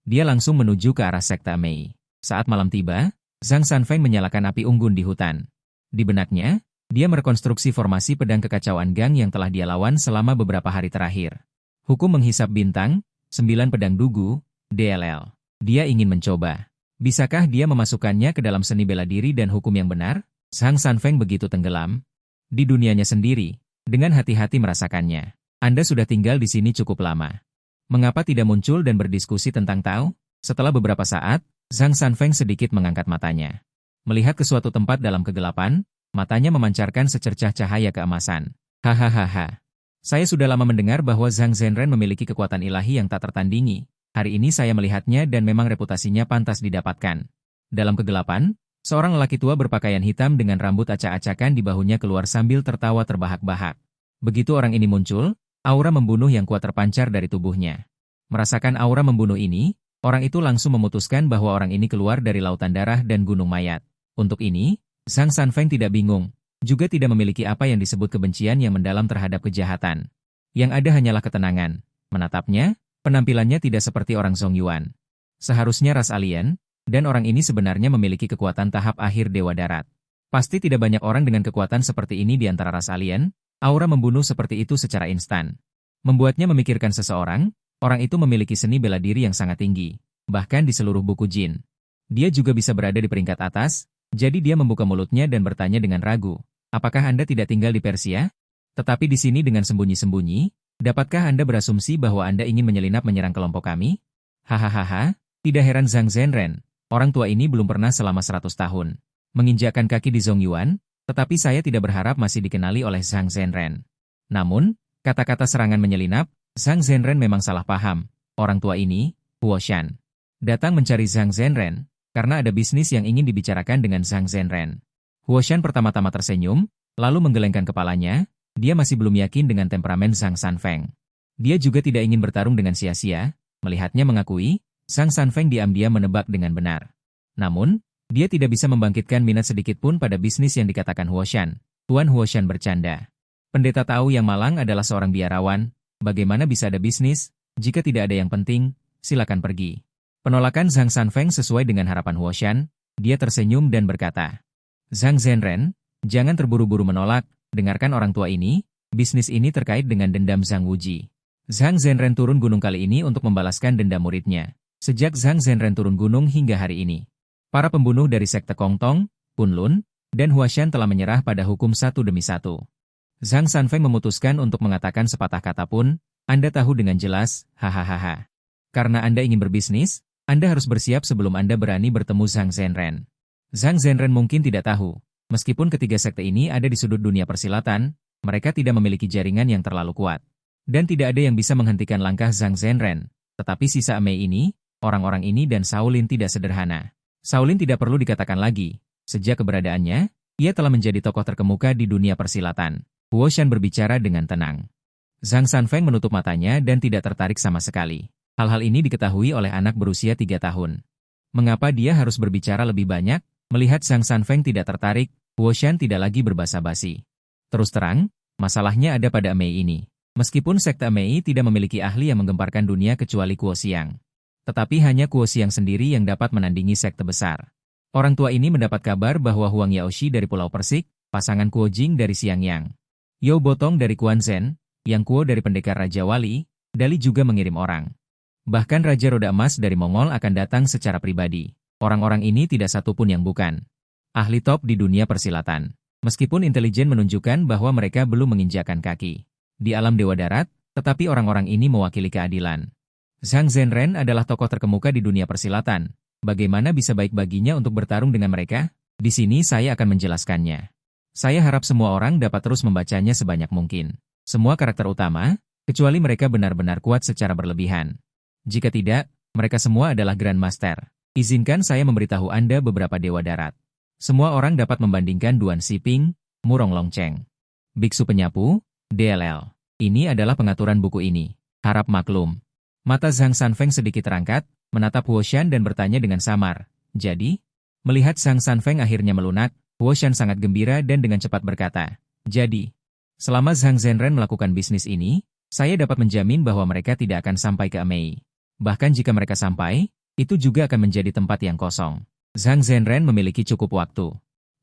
dia langsung menuju ke arah sekta Mei. Saat malam tiba, Zhang Sanfeng menyalakan api unggun di hutan. Di benaknya, dia merekonstruksi formasi pedang kekacauan Gang yang telah dia lawan selama beberapa hari terakhir. Hukum menghisap bintang, 9 pedang dugu, DLL. Dia ingin mencoba. Bisakah dia memasukkannya ke dalam seni bela diri dan hukum yang benar? Zhang Sanfeng begitu tenggelam di dunianya sendiri, dengan hati-hati merasakannya. Anda sudah tinggal di sini cukup lama. Mengapa tidak muncul dan berdiskusi tentang Tao? Setelah beberapa saat, Zhang Sanfeng sedikit mengangkat matanya. Melihat ke suatu tempat dalam kegelapan, matanya memancarkan secercah cahaya keemasan. Hahaha. Saya sudah lama mendengar bahwa Zhang Zhenren memiliki kekuatan ilahi yang tak tertandingi. Hari ini saya melihatnya dan memang reputasinya pantas didapatkan. Dalam kegelapan, seorang lelaki tua berpakaian hitam dengan rambut acak-acakan di bahunya keluar sambil tertawa terbahak-bahak. Begitu orang ini muncul, aura membunuh yang kuat terpancar dari tubuhnya. Merasakan aura membunuh ini, orang itu langsung memutuskan bahwa orang ini keluar dari lautan darah dan gunung mayat. Untuk ini, Zhang Sanfeng tidak bingung, juga tidak memiliki apa yang disebut kebencian yang mendalam terhadap kejahatan. Yang ada hanyalah ketenangan. Menatapnya, penampilannya tidak seperti orang Zongyuan. Seharusnya ras alien, dan orang ini sebenarnya memiliki kekuatan tahap akhir Dewa Darat. Pasti tidak banyak orang dengan kekuatan seperti ini di antara ras alien, aura membunuh seperti itu secara instan. Membuatnya memikirkan seseorang, orang itu memiliki seni bela diri yang sangat tinggi, bahkan di seluruh buku jin. Dia juga bisa berada di peringkat atas, jadi dia membuka mulutnya dan bertanya dengan ragu, apakah Anda tidak tinggal di Persia? Tetapi di sini dengan sembunyi-sembunyi, dapatkah Anda berasumsi bahwa Anda ingin menyelinap menyerang kelompok kami? Hahaha, tidak heran Zhang Zhenren, orang tua ini belum pernah selama 100 tahun menginjakkan kaki di Zongyuan, tetapi saya tidak berharap masih dikenali oleh Zhang Zhenren. Namun, kata-kata serangan menyelinap, Zhang Zhenren memang salah paham. Orang tua ini, Huoshan, datang mencari Zhang Zhenren, karena ada bisnis yang ingin dibicarakan dengan Zhang Zhenren. Huoshan pertama-tama tersenyum, lalu menggelengkan kepalanya, dia masih belum yakin dengan temperamen Zhang Sanfeng. Dia juga tidak ingin bertarung dengan sia-sia, melihatnya mengakui, Zhang Sanfeng diam-diam menebak dengan benar. Namun, dia tidak bisa membangkitkan minat sedikit pun pada bisnis yang dikatakan Huoshan. Tuan Huoshan bercanda. Pendeta tahu yang malang adalah seorang biarawan, bagaimana bisa ada bisnis, jika tidak ada yang penting, silakan pergi. Penolakan Zhang Sanfeng sesuai dengan harapan Huoshan, dia tersenyum dan berkata, Zhang Zhenren, jangan terburu-buru menolak, dengarkan orang tua ini, bisnis ini terkait dengan dendam Zhang Wuji. Zhang Zhenren turun gunung kali ini untuk membalaskan dendam muridnya. Sejak Zhang Zhenren turun gunung hingga hari ini, para pembunuh dari sekte Kongtong, Kunlun, dan Huashan telah menyerah pada hukum satu demi satu. Zhang Sanfeng memutuskan untuk mengatakan sepatah kata pun, Anda tahu dengan jelas, hahaha. Karena Anda ingin berbisnis, Anda harus bersiap sebelum Anda berani bertemu Zhang Zhenren. Zhang Zhenren mungkin tidak tahu, meskipun ketiga sekte ini ada di sudut dunia persilatan, mereka tidak memiliki jaringan yang terlalu kuat. Dan tidak ada yang bisa menghentikan langkah Zhang Zhenren. Tetapi sisa Mei ini, orang-orang ini dan Shaolin tidak sederhana. Shaolin tidak perlu dikatakan lagi. Sejak keberadaannya, ia telah menjadi tokoh terkemuka di dunia persilatan. Huo Shan berbicara dengan tenang. Zhang Sanfeng menutup matanya dan tidak tertarik sama sekali. Hal-hal ini diketahui oleh anak berusia 3 tahun. Mengapa dia harus berbicara lebih banyak? Melihat Zhang Sanfeng tidak tertarik, Huo Shan tidak lagi berbasa-basi. Terus terang, masalahnya ada pada Mei ini. Meskipun sekte Mei tidak memiliki ahli yang menggemparkan dunia kecuali Kuo Xiang. Tetapi hanya Kuo Xiang sendiri yang dapat menandingi sekte besar. Orang tua ini mendapat kabar bahwa Huang Yaoshi dari Pulau Persik, pasangan Kuo Jing dari Xiangyang, Yao Botong dari Quanzhen, Yang Kuo dari Pendekar Raja Wali, Dali juga mengirim orang. Bahkan Raja Roda Emas dari Mongol akan datang secara pribadi. Orang-orang ini tidak satupun yang bukan ahli top di dunia persilatan. Meskipun intelijen menunjukkan bahwa mereka belum menginjakan kaki di alam Dewa Darat, tetapi orang-orang ini mewakili keadilan. Zhang Zhenren adalah tokoh terkemuka di dunia persilatan. Bagaimana bisa baik baginya untuk bertarung dengan mereka? Di sini saya akan menjelaskannya. Saya harap semua orang dapat terus membacanya sebanyak mungkin. Semua karakter utama, kecuali mereka benar-benar kuat secara berlebihan. Jika tidak, mereka semua adalah Grandmaster. Izinkan saya memberitahu Anda beberapa Dewa Darat. Semua orang dapat membandingkan Duan Xiping, Murong Longcheng, Biksu Penyapu, DLL. Ini adalah pengaturan buku ini. Harap maklum. Mata Zhang Sanfeng sedikit terangkat, menatap Huo Shan dan bertanya dengan samar. Jadi? Melihat Zhang Sanfeng akhirnya melunak, Huo Shan sangat gembira dan dengan cepat berkata, jadi, selama Zhang Zhenren melakukan bisnis ini, saya dapat menjamin bahwa mereka tidak akan sampai ke Amei. Bahkan jika mereka sampai, itu juga akan menjadi tempat yang kosong. Zhang Zhenren memiliki cukup waktu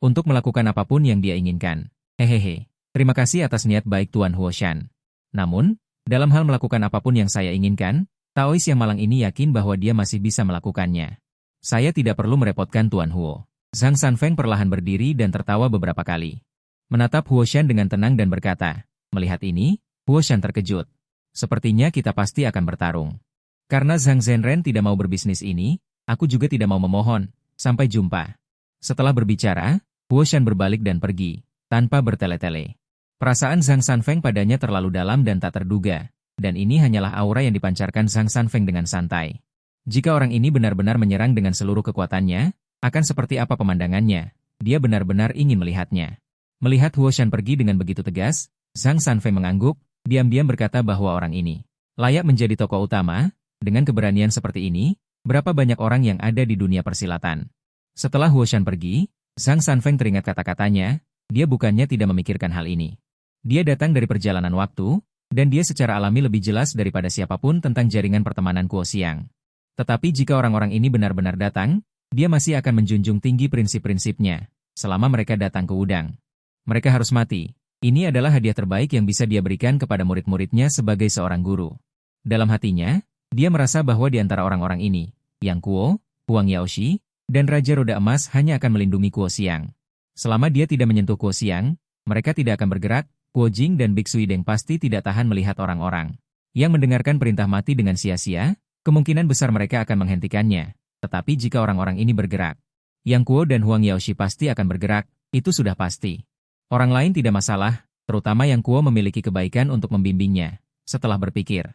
untuk melakukan apapun yang dia inginkan. Hehehe, terima kasih atas niat baik Tuan Huo Shan. Namun, dalam hal melakukan apapun yang saya inginkan, Taois yang malang ini yakin bahwa dia masih bisa melakukannya. Saya tidak perlu merepotkan Tuan Huo. Zhang Sanfeng perlahan berdiri dan tertawa beberapa kali. Menatap Huo Shan dengan tenang dan berkata, melihat ini, Huo Shan terkejut. Sepertinya kita pasti akan bertarung. Karena Zhang Zhenren tidak mau berbisnis ini, aku juga tidak mau memohon. Sampai jumpa. Setelah berbicara, Huo Shan berbalik dan pergi, tanpa bertele-tele. Perasaan Zhang Sanfeng padanya terlalu dalam dan tak terduga, dan ini hanyalah aura yang dipancarkan Zhang Sanfeng dengan santai. Jika orang ini benar-benar menyerang dengan seluruh kekuatannya, akan seperti apa pemandangannya? Dia benar-benar ingin melihatnya. Melihat Huo Shan pergi dengan begitu tegas, Zhang Sanfeng mengangguk, diam-diam berkata bahwa orang ini layak menjadi tokoh utama. Dengan keberanian seperti ini, berapa banyak orang yang ada di dunia persilatan? Setelah Huo Shan pergi, Zhang Sanfeng teringat kata-katanya, dia bukannya tidak memikirkan hal ini. Dia datang dari perjalanan waktu, dan dia secara alami lebih jelas daripada siapapun tentang jaringan pertemanan Kuo Xiang. Tetapi jika orang-orang ini benar-benar datang, dia masih akan menjunjung tinggi prinsip-prinsipnya, selama mereka datang ke Wudang. Mereka harus mati. Ini adalah hadiah terbaik yang bisa dia berikan kepada murid-muridnya sebagai seorang guru. Dalam hatinya, dia merasa bahwa di antara orang-orang ini, Yang Kuo, Huang Yaoshi, dan Raja Roda Emas hanya akan melindungi Kuo Xiang. Selama dia tidak menyentuh Kuo Xiang, mereka tidak akan bergerak. Kuo Jing dan Biksu Ideng pasti tidak tahan melihat orang-orang yang mendengarkan perintah mati dengan sia-sia, kemungkinan besar mereka akan menghentikannya. Tetapi jika orang-orang ini bergerak, Yang Kuo dan Huang Yaoshi pasti akan bergerak, itu sudah pasti. Orang lain tidak masalah, terutama Yang Kuo memiliki kebaikan untuk membimbingnya. Setelah berpikir,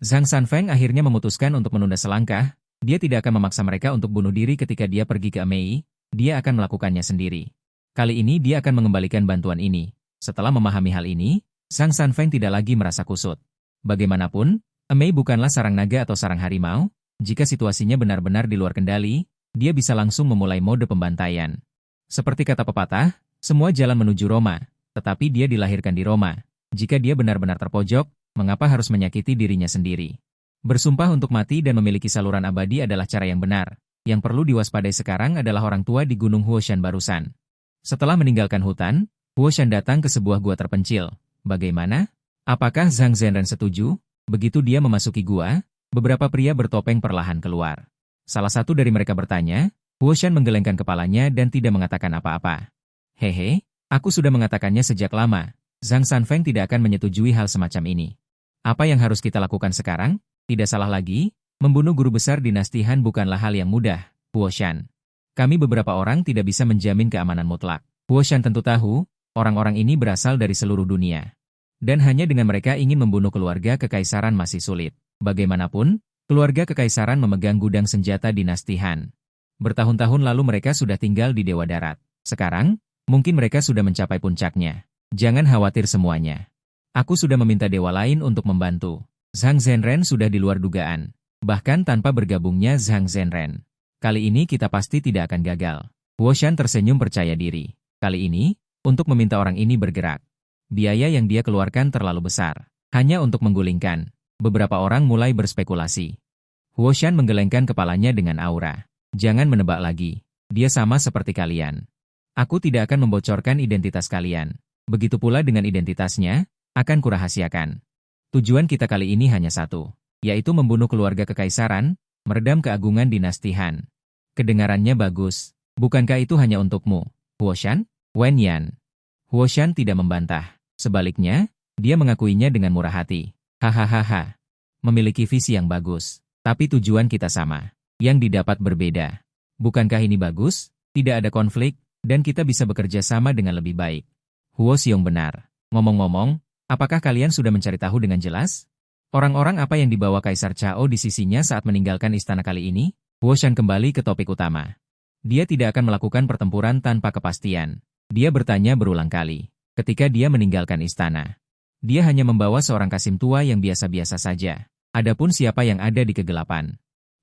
Zhang Sanfeng akhirnya memutuskan untuk menunda selangkah. Dia tidak akan memaksa mereka untuk bunuh diri ketika dia pergi ke Amei, dia akan melakukannya sendiri. Kali ini dia akan mengembalikan bantuan ini. Setelah memahami hal ini, Zhang Sanfeng tidak lagi merasa kusut. Bagaimanapun, Amei bukanlah sarang naga atau sarang harimau. Jika situasinya benar-benar di luar kendali, dia bisa langsung memulai mode pembantaian. Seperti kata pepatah, semua jalan menuju Roma, tetapi dia dilahirkan di Roma. Jika dia benar-benar terpojok, mengapa harus menyakiti dirinya sendiri? Bersumpah untuk mati dan memiliki saluran abadi adalah cara yang benar. Yang perlu diwaspadai sekarang adalah orang tua di Gunung Huo Shan barusan. Setelah meninggalkan hutan, Huo Shan datang ke sebuah gua terpencil. Bagaimana? Apakah Zhang Zhenren setuju? Begitu dia memasuki gua, beberapa pria bertopeng perlahan keluar. Salah satu dari mereka bertanya, Huo Shan menggelengkan kepalanya dan tidak mengatakan apa-apa. Hehe, aku sudah mengatakannya sejak lama. Zhang Sanfeng tidak akan menyetujui hal semacam ini. Apa yang harus kita lakukan sekarang? Tidak salah lagi, membunuh guru besar dinasti Han bukanlah hal yang mudah, Huo Shan. Kami beberapa orang tidak bisa menjamin keamanan mutlak. Huo Shan tentu tahu, orang-orang ini berasal dari seluruh dunia. Dan hanya dengan mereka ingin membunuh keluarga kekaisaran masih sulit. Bagaimanapun, Keluarga kekaisaran memegang gudang senjata dinasti Han. Bertahun-tahun lalu mereka sudah tinggal di Dewa Darat. Sekarang, mungkin mereka sudah mencapai puncaknya. Jangan khawatir semuanya. Aku sudah meminta dewa lain untuk membantu. Zhang Zhenren sudah di luar dugaan. Bahkan tanpa bergabungnya Zhang Zhenren. Kali ini kita pasti tidak akan gagal. Huo Shan tersenyum percaya diri. Kali ini, untuk meminta orang ini bergerak. Biaya yang dia keluarkan terlalu besar. Hanya untuk menggulingkan. Beberapa orang mulai berspekulasi. Huo Shan menggelengkan kepalanya dengan aura. Jangan menebak lagi. Dia sama seperti kalian. Aku tidak akan membocorkan identitas kalian. Begitu pula dengan identitasnya, akan kurahasiakan. Tujuan kita kali ini hanya satu, yaitu membunuh keluarga kekaisaran, meredam keagungan dinasti Han. Kedengarannya bagus. Bukankah itu hanya untukmu, Huo Shan? Wen Yan. Huo Shan tidak membantah. Sebaliknya, dia mengakuinya dengan murah hati. Hahaha. Memiliki visi yang bagus. Tapi tujuan kita sama. Yang didapat berbeda. Bukankah ini bagus? Tidak ada konflik, dan kita bisa bekerja sama dengan lebih baik. Huo Xiong benar. Ngomong-ngomong, apakah kalian sudah mencari tahu dengan jelas? Orang-orang apa yang dibawa Kaisar Cao di sisinya saat meninggalkan istana kali ini? Huo Shan kembali ke topik utama. Dia tidak akan melakukan pertempuran tanpa kepastian. Dia bertanya berulang kali. Ketika dia meninggalkan istana. Dia hanya membawa seorang kasim tua yang biasa-biasa saja. Adapun siapa yang ada di kegelapan?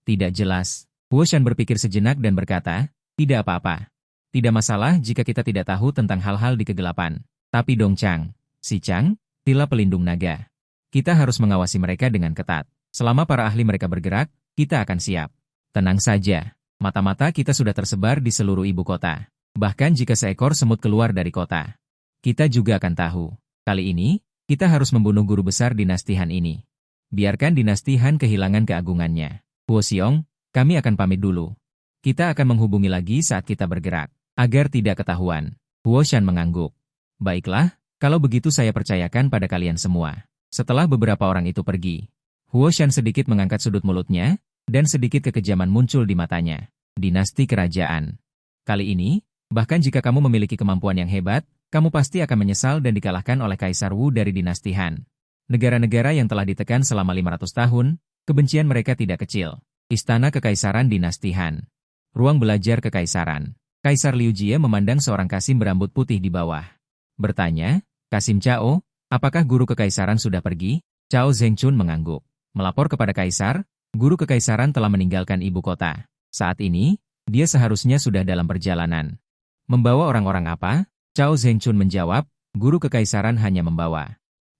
Tidak jelas. Huo Shan berpikir sejenak dan berkata, tidak apa-apa. Tidak masalah jika kita tidak tahu tentang hal-hal di kegelapan. Tapi Dong Chang, Si Chang, Tila pelindung naga. Kita harus mengawasi mereka dengan ketat. Selama para ahli mereka bergerak, kita akan siap. Tenang saja. Mata-mata kita sudah tersebar di seluruh ibu kota. Bahkan jika seekor semut keluar dari kota. Kita juga akan tahu. Kali ini, kita harus membunuh guru besar dinasti Han ini. Biarkan dinasti Han kehilangan keagungannya. Huo Xiong, kami akan pamit dulu. Kita akan menghubungi lagi saat kita bergerak, agar tidak ketahuan. Huo Shan mengangguk. Baiklah, kalau begitu saya percayakan pada kalian semua. Setelah beberapa orang itu pergi, Huo Shan sedikit mengangkat sudut mulutnya, dan sedikit kekejaman muncul di matanya. Dinasti kerajaan. Kali ini, bahkan jika kamu memiliki kemampuan yang hebat, kamu pasti akan menyesal dan dikalahkan oleh Kaisar Wu dari dinasti Han. Negara-negara yang telah ditekan selama 500 tahun, kebencian mereka tidak kecil. Istana Kekaisaran dinasti Han. Ruang belajar Kekaisaran. Kaisar Liu Jie memandang seorang kasim berambut putih di bawah. Bertanya, Kasim Cao, apakah guru kekaisaran sudah pergi? Cao Zhengchun mengangguk. Melapor kepada Kaisar, guru kekaisaran telah meninggalkan ibu kota. Saat ini, dia seharusnya sudah dalam perjalanan. Membawa orang-orang apa? Cao Zhengchun menjawab, guru kekaisaran hanya membawa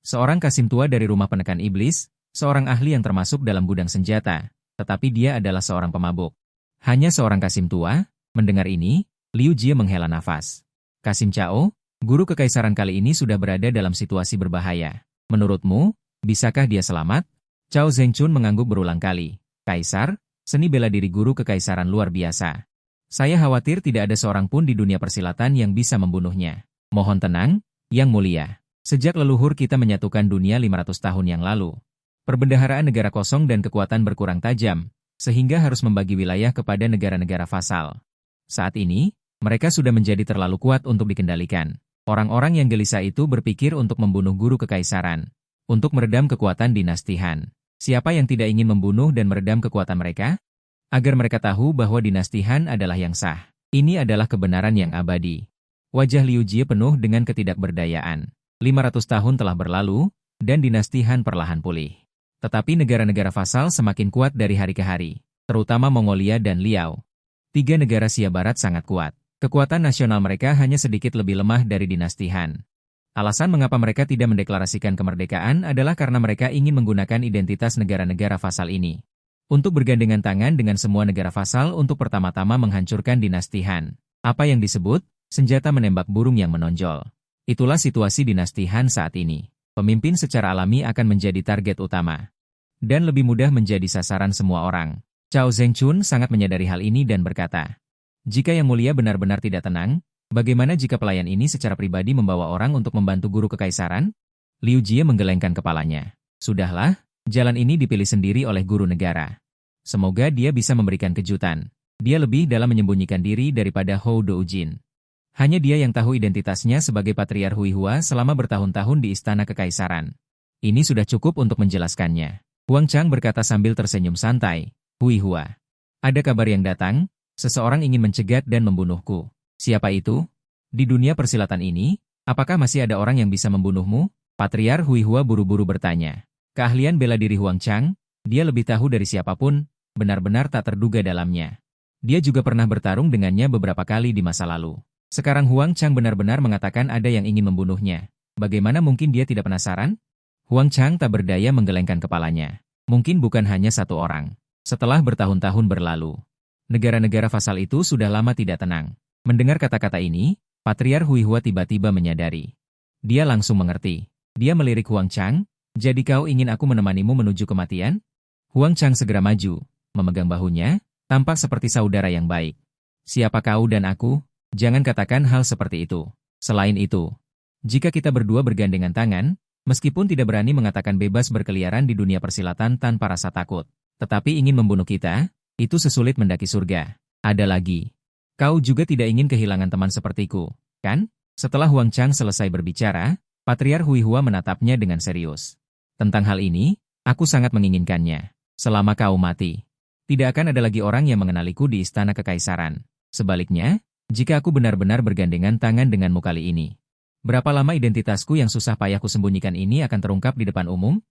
seorang kasim tua dari rumah penekan iblis, seorang ahli yang termasuk dalam gudang senjata, tetapi dia adalah seorang pemabuk. Hanya seorang kasim tua? Mendengar ini, Liu Jie menghela nafas. Kasim Cao, guru kekaisaran kali ini sudah berada dalam situasi berbahaya. Menurutmu, bisakah dia selamat? Cao Zhengchun mengangguk berulang kali. Kaisar, seni bela diri guru kekaisaran luar biasa. Saya khawatir tidak ada seorang pun di dunia persilatan yang bisa membunuhnya. Mohon tenang, Yang Mulia. Sejak leluhur kita menyatukan dunia 500 tahun yang lalu, perbendaharaan negara kosong dan kekuatan berkurang tajam, sehingga harus membagi wilayah kepada negara-negara vasal. Saat ini, mereka sudah menjadi terlalu kuat untuk dikendalikan. Orang-orang yang gelisah itu berpikir untuk membunuh guru kekaisaran, untuk meredam kekuatan dinasti Han. Siapa yang tidak ingin membunuh dan meredam kekuatan mereka? Agar mereka tahu bahwa dinasti Han adalah yang sah. Ini adalah kebenaran yang abadi. Wajah Liu Jie penuh dengan ketidakberdayaan. 500 tahun telah berlalu, dan dinasti Han perlahan pulih. Tetapi negara-negara vasal semakin kuat dari hari ke hari, terutama Mongolia dan Liao. 3 negara Asia Barat sangat kuat. Kekuatan nasional mereka hanya sedikit lebih lemah dari dinasti Han. Alasan mengapa mereka tidak mendeklarasikan kemerdekaan adalah karena mereka ingin menggunakan identitas negara-negara vasal ini untuk bergandengan tangan dengan semua negara vasal untuk pertama-tama menghancurkan dinasti Han. Apa yang disebut senjata menembak burung yang menonjol. Itulah situasi dinasti Han saat ini. Pemimpin secara alami akan menjadi target utama dan lebih mudah menjadi sasaran semua orang. Cao Zhengchun sangat menyadari hal ini dan berkata, jika Yang Mulia benar-benar tidak tenang, bagaimana jika pelayan ini secara pribadi membawa orang untuk membantu guru kekaisaran? Liu Jie menggelengkan kepalanya. Sudahlah, jalan ini dipilih sendiri oleh guru negara. Semoga dia bisa memberikan kejutan. Dia lebih dalam menyembunyikan diri daripada Hou Doujin. Hanya dia yang tahu identitasnya sebagai Patriark Huihua selama bertahun-tahun di Istana Kekaisaran. Ini sudah cukup untuk menjelaskannya. Huang Chang berkata sambil tersenyum santai. Hui Hua. Ada kabar yang datang, seseorang ingin mencegat dan membunuhku. Siapa itu? Di dunia persilatan ini, apakah masih ada orang yang bisa membunuhmu? Patriark Hui Hua buru-buru bertanya. Keahlian bela diri Huang Chang, dia lebih tahu dari siapapun, benar-benar tak terduga dalamnya. Dia juga pernah bertarung dengannya beberapa kali di masa lalu. Sekarang Huang Chang benar-benar mengatakan ada yang ingin membunuhnya. Bagaimana mungkin dia tidak penasaran? Huang Chang tak berdaya menggelengkan kepalanya. Mungkin bukan hanya satu orang. Setelah bertahun-tahun berlalu, negara-negara vasal itu sudah lama tidak tenang. Mendengar kata-kata ini, Patriark Hui Hua tiba-tiba menyadari. Dia langsung mengerti. Dia melirik Huang Chang, jadi kau ingin aku menemanimu menuju kematian? Huang Chang segera maju, memegang bahunya, tampak seperti saudara yang baik. Siapa kau dan aku? Jangan katakan hal seperti itu. Selain itu, jika kita berdua bergandengan tangan, meskipun tidak berani mengatakan bebas berkeliaran di dunia persilatan tanpa rasa takut, tetapi ingin membunuh kita, itu sesulit mendaki surga. Ada lagi. Kau juga tidak ingin kehilangan teman sepertiku, kan? Setelah Huang Chang selesai berbicara, Patriark Hui Hua menatapnya dengan serius. Tentang hal ini, aku sangat menginginkannya. Selama kau mati, tidak akan ada lagi orang yang mengenaliku di istana kekaisaran. Sebaliknya, jika aku benar-benar bergandengan tangan denganmu kali ini, berapa lama identitasku yang susah payah kusembunyikan ini akan terungkap di depan umum?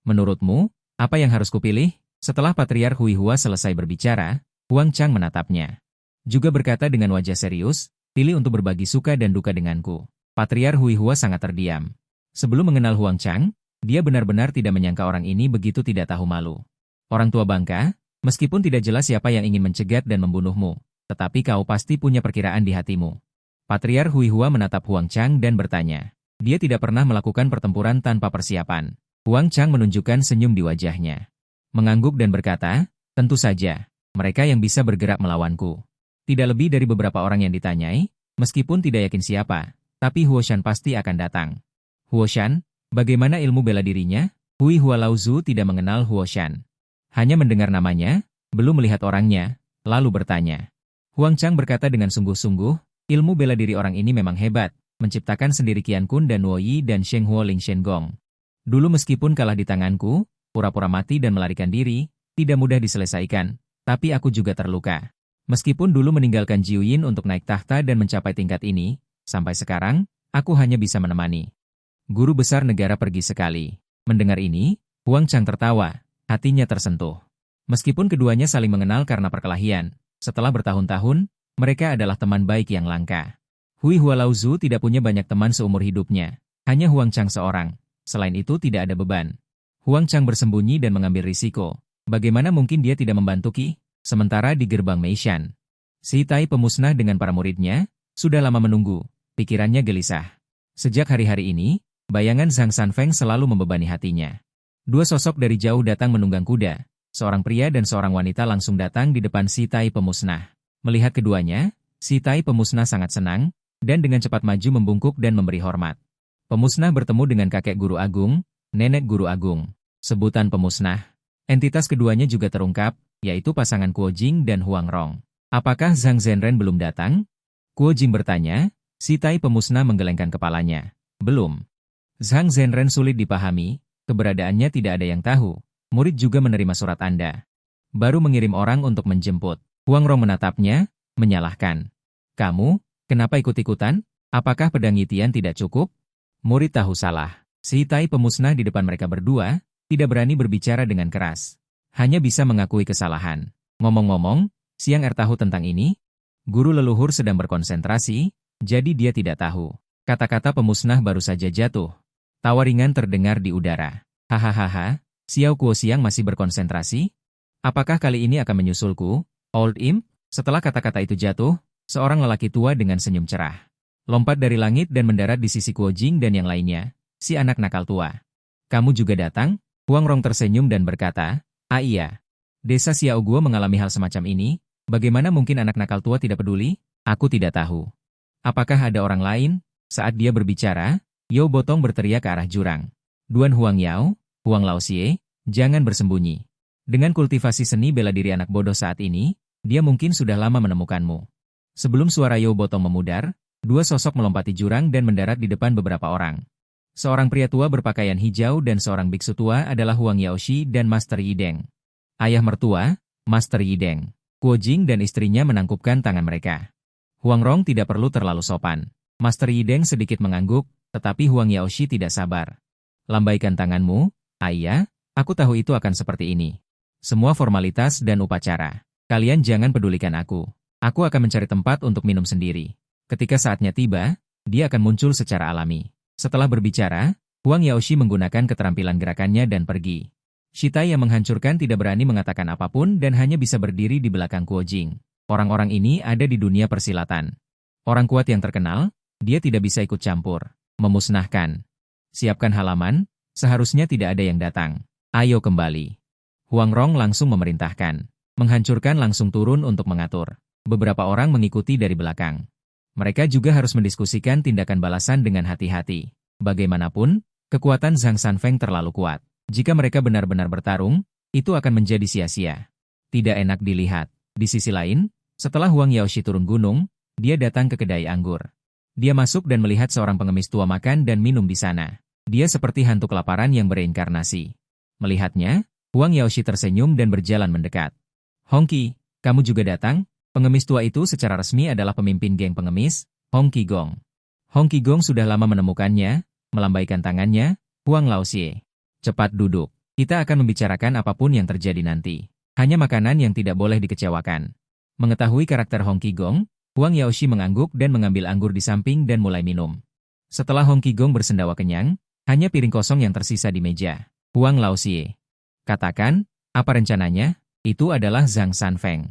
Menurutmu, apa yang harus kupilih? Setelah Patriark Hui Hua selesai berbicara, Huang Chang menatapnya. Juga berkata dengan wajah serius, pilih untuk berbagi suka dan duka denganku. Patriark Hui Hua sangat terdiam. Sebelum mengenal Huang Chang, dia benar-benar tidak menyangka orang ini begitu tidak tahu malu. Orang tua bangka, meskipun tidak jelas siapa yang ingin mencegat dan membunuhmu, tetapi kau pasti punya perkiraan di hatimu. Patriark Hui Hua menatap Huang Chang dan bertanya. Dia tidak pernah melakukan pertempuran tanpa persiapan. Huang Chang menunjukkan senyum di wajahnya. Mengangguk dan berkata, tentu saja, mereka yang bisa bergerak melawanku. Tidak lebih dari beberapa orang yang ditanyai, meskipun tidak yakin siapa, tapi Huoshan pasti akan datang. Huoshan, bagaimana ilmu bela dirinya? Hui Hua Laozu tidak mengenal Huoshan. Hanya mendengar namanya, belum melihat orangnya, lalu bertanya. Huang Chang berkata dengan sungguh-sungguh, ilmu bela diri orang ini memang hebat, menciptakan sendiri Qian Kun dan Nuo Yi dan Sheng Huo Ling Shen Gong. Dulu meskipun kalah di tanganku, pura-pura mati dan melarikan diri, tidak mudah diselesaikan, tapi aku juga terluka. Meskipun dulu meninggalkan Jiu Yin untuk naik tahta dan mencapai tingkat ini, sampai sekarang, aku hanya bisa menemani. Guru besar negara pergi sekali. Mendengar ini, Huang Chang tertawa, hatinya tersentuh. Meskipun keduanya saling mengenal karena perkelahian, setelah bertahun-tahun, mereka adalah teman baik yang langka. Hui Hua Laozu tidak punya banyak teman seumur hidupnya, hanya Huang Chang seorang. Selain itu tidak ada beban. Huang Chang bersembunyi dan mengambil risiko. Bagaimana mungkin dia tidak membantu Qi? Sementara di gerbang Meishan, Si Tai pemusnah dengan para muridnya, sudah lama menunggu, pikirannya gelisah. Sejak hari-hari ini, bayangan Zhang Sanfeng selalu membebani hatinya. Dua sosok dari jauh datang menunggang kuda, seorang pria dan seorang wanita langsung datang di depan Si Tai pemusnah. Melihat keduanya, Si Tai pemusnah sangat senang, dan dengan cepat maju membungkuk dan memberi hormat. Pemusnah bertemu dengan kakek guru agung, nenek guru agung. Sebutan pemusnah. Entitas keduanya juga terungkap, yaitu pasangan Kuo Jing dan Huang Rong. Apakah Zhang Zhenren belum datang? Kuo Jing bertanya, Si Tai pemusnah menggelengkan kepalanya. Belum. Zhang Zhenren sulit dipahami, keberadaannya tidak ada yang tahu. Murid juga menerima surat Anda. Baru mengirim orang untuk menjemput. Huang Rong menatapnya, menyalahkan. Kamu, kenapa ikut-ikutan? Apakah pedang Yitian tidak cukup? Murid tahu salah. Si Tai pemusnah di depan mereka berdua, tidak berani berbicara dengan keras. Hanya bisa mengakui kesalahan. Ngomong-ngomong, Siang tahu tentang ini? Guru leluhur sedang berkonsentrasi, jadi dia tidak tahu. Kata-kata pemusnah baru saja jatuh. Tawa ringan terdengar di udara. Hahaha, Xiao Kuo Siang masih berkonsentrasi? Apakah kali ini akan menyusulku, Old Imp? Setelah kata-kata itu jatuh, seorang lelaki tua dengan senyum cerah lompat dari langit dan mendarat di sisi Kuo Jing dan yang lainnya, si anak nakal tua. Kamu juga datang? Huang Rong tersenyum dan berkata, ah iya. Desa Xiao Guo mengalami hal semacam ini, bagaimana mungkin anak nakal tua tidak peduli? Aku tidak tahu. Apakah ada orang lain? Saat dia berbicara, Yao Botong berteriak ke arah jurang. Duan Huang Yao, Huang Laoxie, jangan bersembunyi. Dengan kultivasi seni bela diri anak bodoh saat ini, dia mungkin sudah lama menemukanmu. Sebelum suara Yao Botong memudar, dua sosok melompati jurang dan mendarat di depan beberapa orang. Seorang pria tua berpakaian hijau dan seorang biksu tua adalah Huang Yaoshi dan Master Yideng. Ayah mertua, Master Yideng. Kuo Jing dan istrinya menangkupkan tangan mereka. Huang Rong tidak perlu terlalu sopan. Master Yideng sedikit mengangguk, tetapi Huang Yaoshi tidak sabar. Lambaikan tanganmu, ayah, aku tahu itu akan seperti ini. Semua formalitas dan upacara. Kalian jangan pedulikan aku. Aku akan mencari tempat untuk minum sendiri. Ketika saatnya tiba, dia akan muncul secara alami. Setelah berbicara, Huang Yaoshi menggunakan keterampilan gerakannya dan pergi. Shitai yang menghancurkan tidak berani mengatakan apapun dan hanya bisa berdiri di belakang Kuo Jing. Orang-orang ini ada di dunia persilatan. Orang kuat yang terkenal, dia tidak bisa ikut campur. Memusnahkan. Siapkan halaman, seharusnya tidak ada yang datang. Ayo kembali. Huang Rong langsung memerintahkan. Menghancurkan langsung turun untuk mengatur. Beberapa orang mengikuti dari belakang. Mereka juga harus mendiskusikan tindakan balasan dengan hati-hati. Bagaimanapun, kekuatan Zhang Sanfeng terlalu kuat. Jika mereka benar-benar bertarung, itu akan menjadi sia-sia. Tidak enak dilihat. Di sisi lain, setelah Huang Yaoshi turun gunung, dia datang ke kedai anggur. Dia masuk dan melihat seorang pengemis tua makan dan minum di sana. Dia seperti hantu kelaparan yang bereinkarnasi. Melihatnya, Huang Yaoshi tersenyum dan berjalan mendekat. Hongqi, kamu juga datang? Pengemis tua itu secara resmi adalah pemimpin geng pengemis, Hong Qigong. Hong Qigong sudah lama menemukannya, melambaikan tangannya, Huang Laoxie. Cepat duduk, kita akan membicarakan apapun yang terjadi nanti. Hanya makanan yang tidak boleh dikecewakan. Mengetahui karakter Hong Qigong, Huang Yaoshi mengangguk dan mengambil anggur di samping dan mulai minum. Setelah Hong Qigong bersendawa kenyang, hanya piring kosong yang tersisa di meja. Huang Laoxie. Katakan, apa rencananya? Itu adalah Zhang Sanfeng.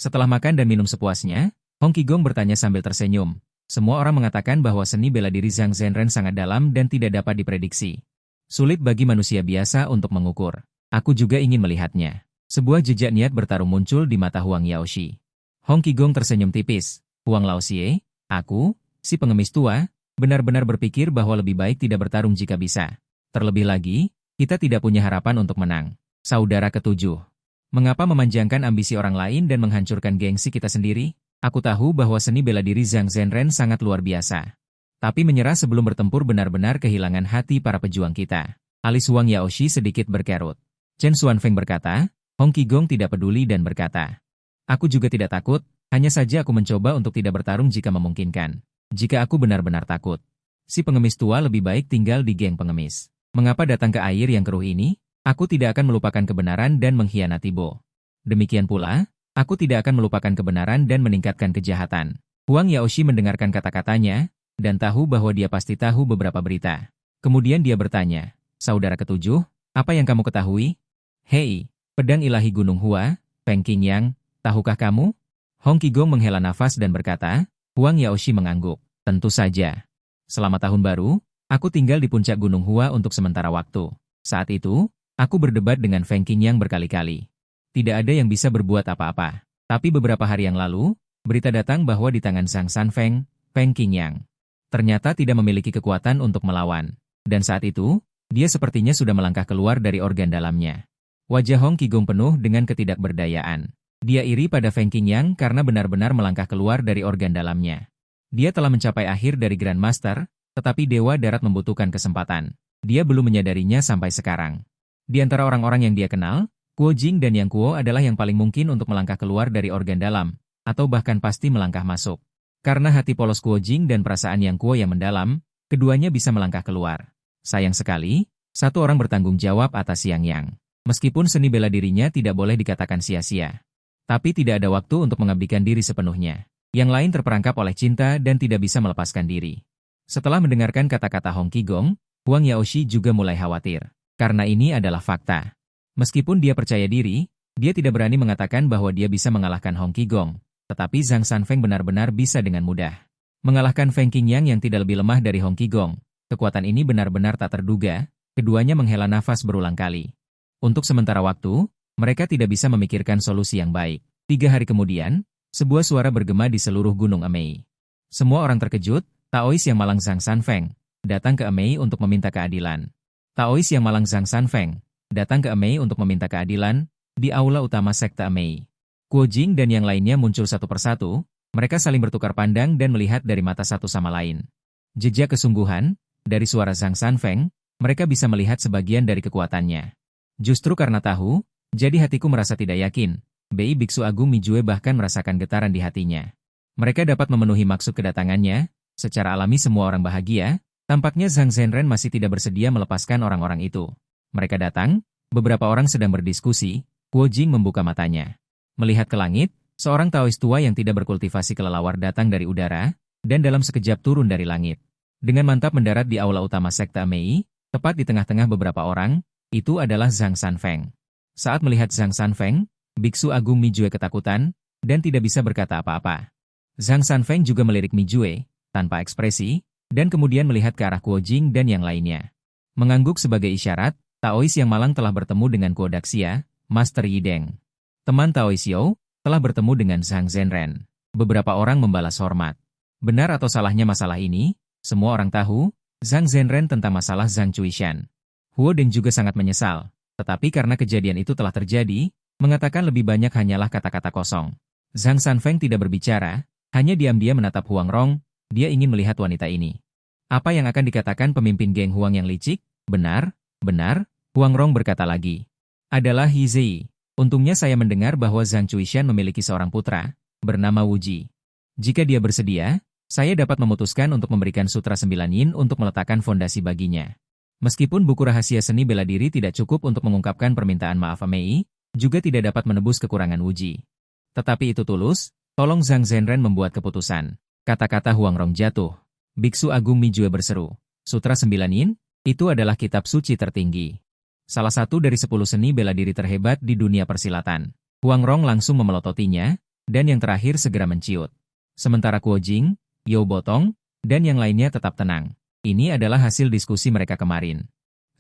Setelah makan dan minum sepuasnya, Hong Qigong bertanya sambil tersenyum. Semua orang mengatakan bahwa seni bela diri Zhang Zhenren sangat dalam dan tidak dapat diprediksi. Sulit bagi manusia biasa untuk mengukur. Aku juga ingin melihatnya. Sebuah jejak niat bertarung muncul di mata Huang Yaoshi. Hong Qigong tersenyum tipis. Huang Laoxie, aku, si pengemis tua, benar-benar berpikir bahwa lebih baik tidak bertarung jika bisa. Terlebih lagi, kita tidak punya harapan untuk menang. Saudara ketujuh. Mengapa memanjangkan ambisi orang lain dan menghancurkan gengsi kita sendiri? Aku tahu bahwa seni bela diri Zhang Zhenren sangat luar biasa. Tapi menyerah sebelum bertempur benar-benar kehilangan hati para pejuang kita. Alis Huang Yaoshi sedikit berkerut. Chen Xuanfeng berkata, Hong Qigong tidak peduli dan berkata, aku juga tidak takut, hanya saja aku mencoba untuk tidak bertarung jika memungkinkan. Jika aku benar-benar takut, si pengemis tua lebih baik tinggal di geng pengemis. Mengapa datang ke air yang keruh ini? Aku tidak akan melupakan kebenaran dan mengkhianati Bo. Demikian pula, aku tidak akan melupakan kebenaran dan meningkatkan kejahatan. Huang Yaoshi mendengarkan kata-katanya, dan tahu bahwa dia pasti tahu beberapa berita. Kemudian dia bertanya, saudara ketujuh, apa yang kamu ketahui? Hei, pedang ilahi Gunung Hua, Peng Qingyang, tahukah kamu? Hong Qigong menghela nafas dan berkata, Huang Yaoshi mengangguk, tentu saja. Selama tahun baru, aku tinggal di puncak Gunung Hua untuk sementara waktu. Saat itu, aku berdebat dengan Feng Qingyang berkali-kali. Tidak ada yang bisa berbuat apa-apa. Tapi beberapa hari yang lalu, berita datang bahwa di tangan Zhang Sanfeng, Feng Qingyang ternyata tidak memiliki kekuatan untuk melawan. Dan saat itu, dia sepertinya sudah melangkah keluar dari organ dalamnya. Wajah Hong Qigong penuh dengan ketidakberdayaan. Dia iri pada Feng Qingyang karena benar-benar melangkah keluar dari organ dalamnya. Dia telah mencapai akhir dari Grandmaster, tetapi Dewa Darat membutuhkan kesempatan. Dia belum menyadarinya sampai sekarang. Di antara orang-orang yang dia kenal, Kuo Jing dan Yang Kuo adalah yang paling mungkin untuk melangkah keluar dari organ dalam, atau bahkan pasti melangkah masuk. Karena hati polos Kuo Jing dan perasaan Yang Kuo yang mendalam, keduanya bisa melangkah keluar. Sayang sekali, satu orang bertanggung jawab atas Yang. Meskipun seni bela dirinya tidak boleh dikatakan sia-sia. Tapi tidak ada waktu untuk mengabdikan diri sepenuhnya. Yang lain terperangkap oleh cinta dan tidak bisa melepaskan diri. Setelah mendengarkan kata-kata Hong Qigong, Huang Yaoshi juga mulai khawatir. Karena ini adalah fakta. Meskipun dia percaya diri, dia tidak berani mengatakan bahwa dia bisa mengalahkan Hong Qigong. Tetapi Zhang Sanfeng benar-benar bisa dengan mudah. Mengalahkan Feng Qingyang yang tidak lebih lemah dari Hong Qigong. Kekuatan ini benar-benar tak terduga, keduanya menghela nafas berulang kali. Untuk sementara waktu, mereka tidak bisa memikirkan solusi yang baik. 3 hari kemudian, sebuah suara bergema di seluruh Gunung Emei. Semua orang terkejut, Taois yang malang Zhang Sanfeng datang ke Emei untuk meminta keadilan. Taois yang malang Zhang Sanfeng datang ke Emei untuk meminta keadilan di aula utama sekte Emei. Kuo Jing dan yang lainnya muncul satu persatu, mereka saling bertukar pandang dan melihat dari mata satu sama lain. Jejak kesungguhan, dari suara Zhang Sanfeng, mereka bisa melihat sebagian dari kekuatannya. Justru karena tahu, jadi hatiku merasa tidak yakin. Bei Biksu Agung Mijue bahkan merasakan getaran di hatinya. Mereka dapat memenuhi maksud kedatangannya, secara alami semua orang bahagia, tampaknya Zhang Zhenren masih tidak bersedia melepaskan orang-orang itu. Mereka datang, beberapa orang sedang berdiskusi, Kuo Jing membuka matanya. Melihat ke langit, seorang Taois tua yang tidak berkultivasi kelelawar datang dari udara, dan dalam sekejap turun dari langit. Dengan mantap mendarat di aula utama Sekte Mei, tepat di tengah-tengah beberapa orang, itu adalah Zhang Sanfeng. Saat melihat Zhang Sanfeng, Biksu Agung Mijue ketakutan, dan tidak bisa berkata apa-apa. Zhang Sanfeng juga melirik Mijue, tanpa ekspresi, dan kemudian melihat ke arah Kuo Jing dan yang lainnya. Mengangguk sebagai isyarat, Taois yang malang telah bertemu dengan Kuo Daxia, Master Yi Deng. Teman Taois Yo, telah bertemu dengan Zhang Zhenren. Beberapa orang membalas hormat. Benar atau salahnya masalah ini, semua orang tahu, Zhang Zhenren tentang masalah Zhang Chuishan. Huo Deng juga sangat menyesal, tetapi karena kejadian itu telah terjadi, mengatakan lebih banyak hanyalah kata-kata kosong. Zhang Sanfeng tidak berbicara, hanya diam-diam menatap Huang Rong, dia ingin melihat wanita ini. Apa yang akan dikatakan pemimpin geng Huang yang licik? Benar, Huang Rong berkata lagi. Adalah He Zei. Untungnya saya mendengar bahwa Zhang Chuishan memiliki seorang putra, bernama Wu Ji. Jika dia bersedia, saya dapat memutuskan untuk memberikan Sutra 9 Yin untuk meletakkan fondasi baginya. Meskipun buku rahasia seni bela diri tidak cukup untuk mengungkapkan permintaan maaf Mei, juga tidak dapat menebus kekurangan Wu Ji. Tetapi itu tulus, tolong Zhang Zhenren membuat keputusan. Kata-kata Huang Rong jatuh. Biksu Agung Mijue berseru. Sutra 9 Yin, itu adalah kitab suci tertinggi. Salah satu dari 10 seni bela diri terhebat di dunia persilatan. Huang Rong langsung memelototinya, dan yang terakhir segera menciut. Sementara Kuo Jing, Yo Botong, dan yang lainnya tetap tenang. Ini adalah hasil diskusi mereka kemarin.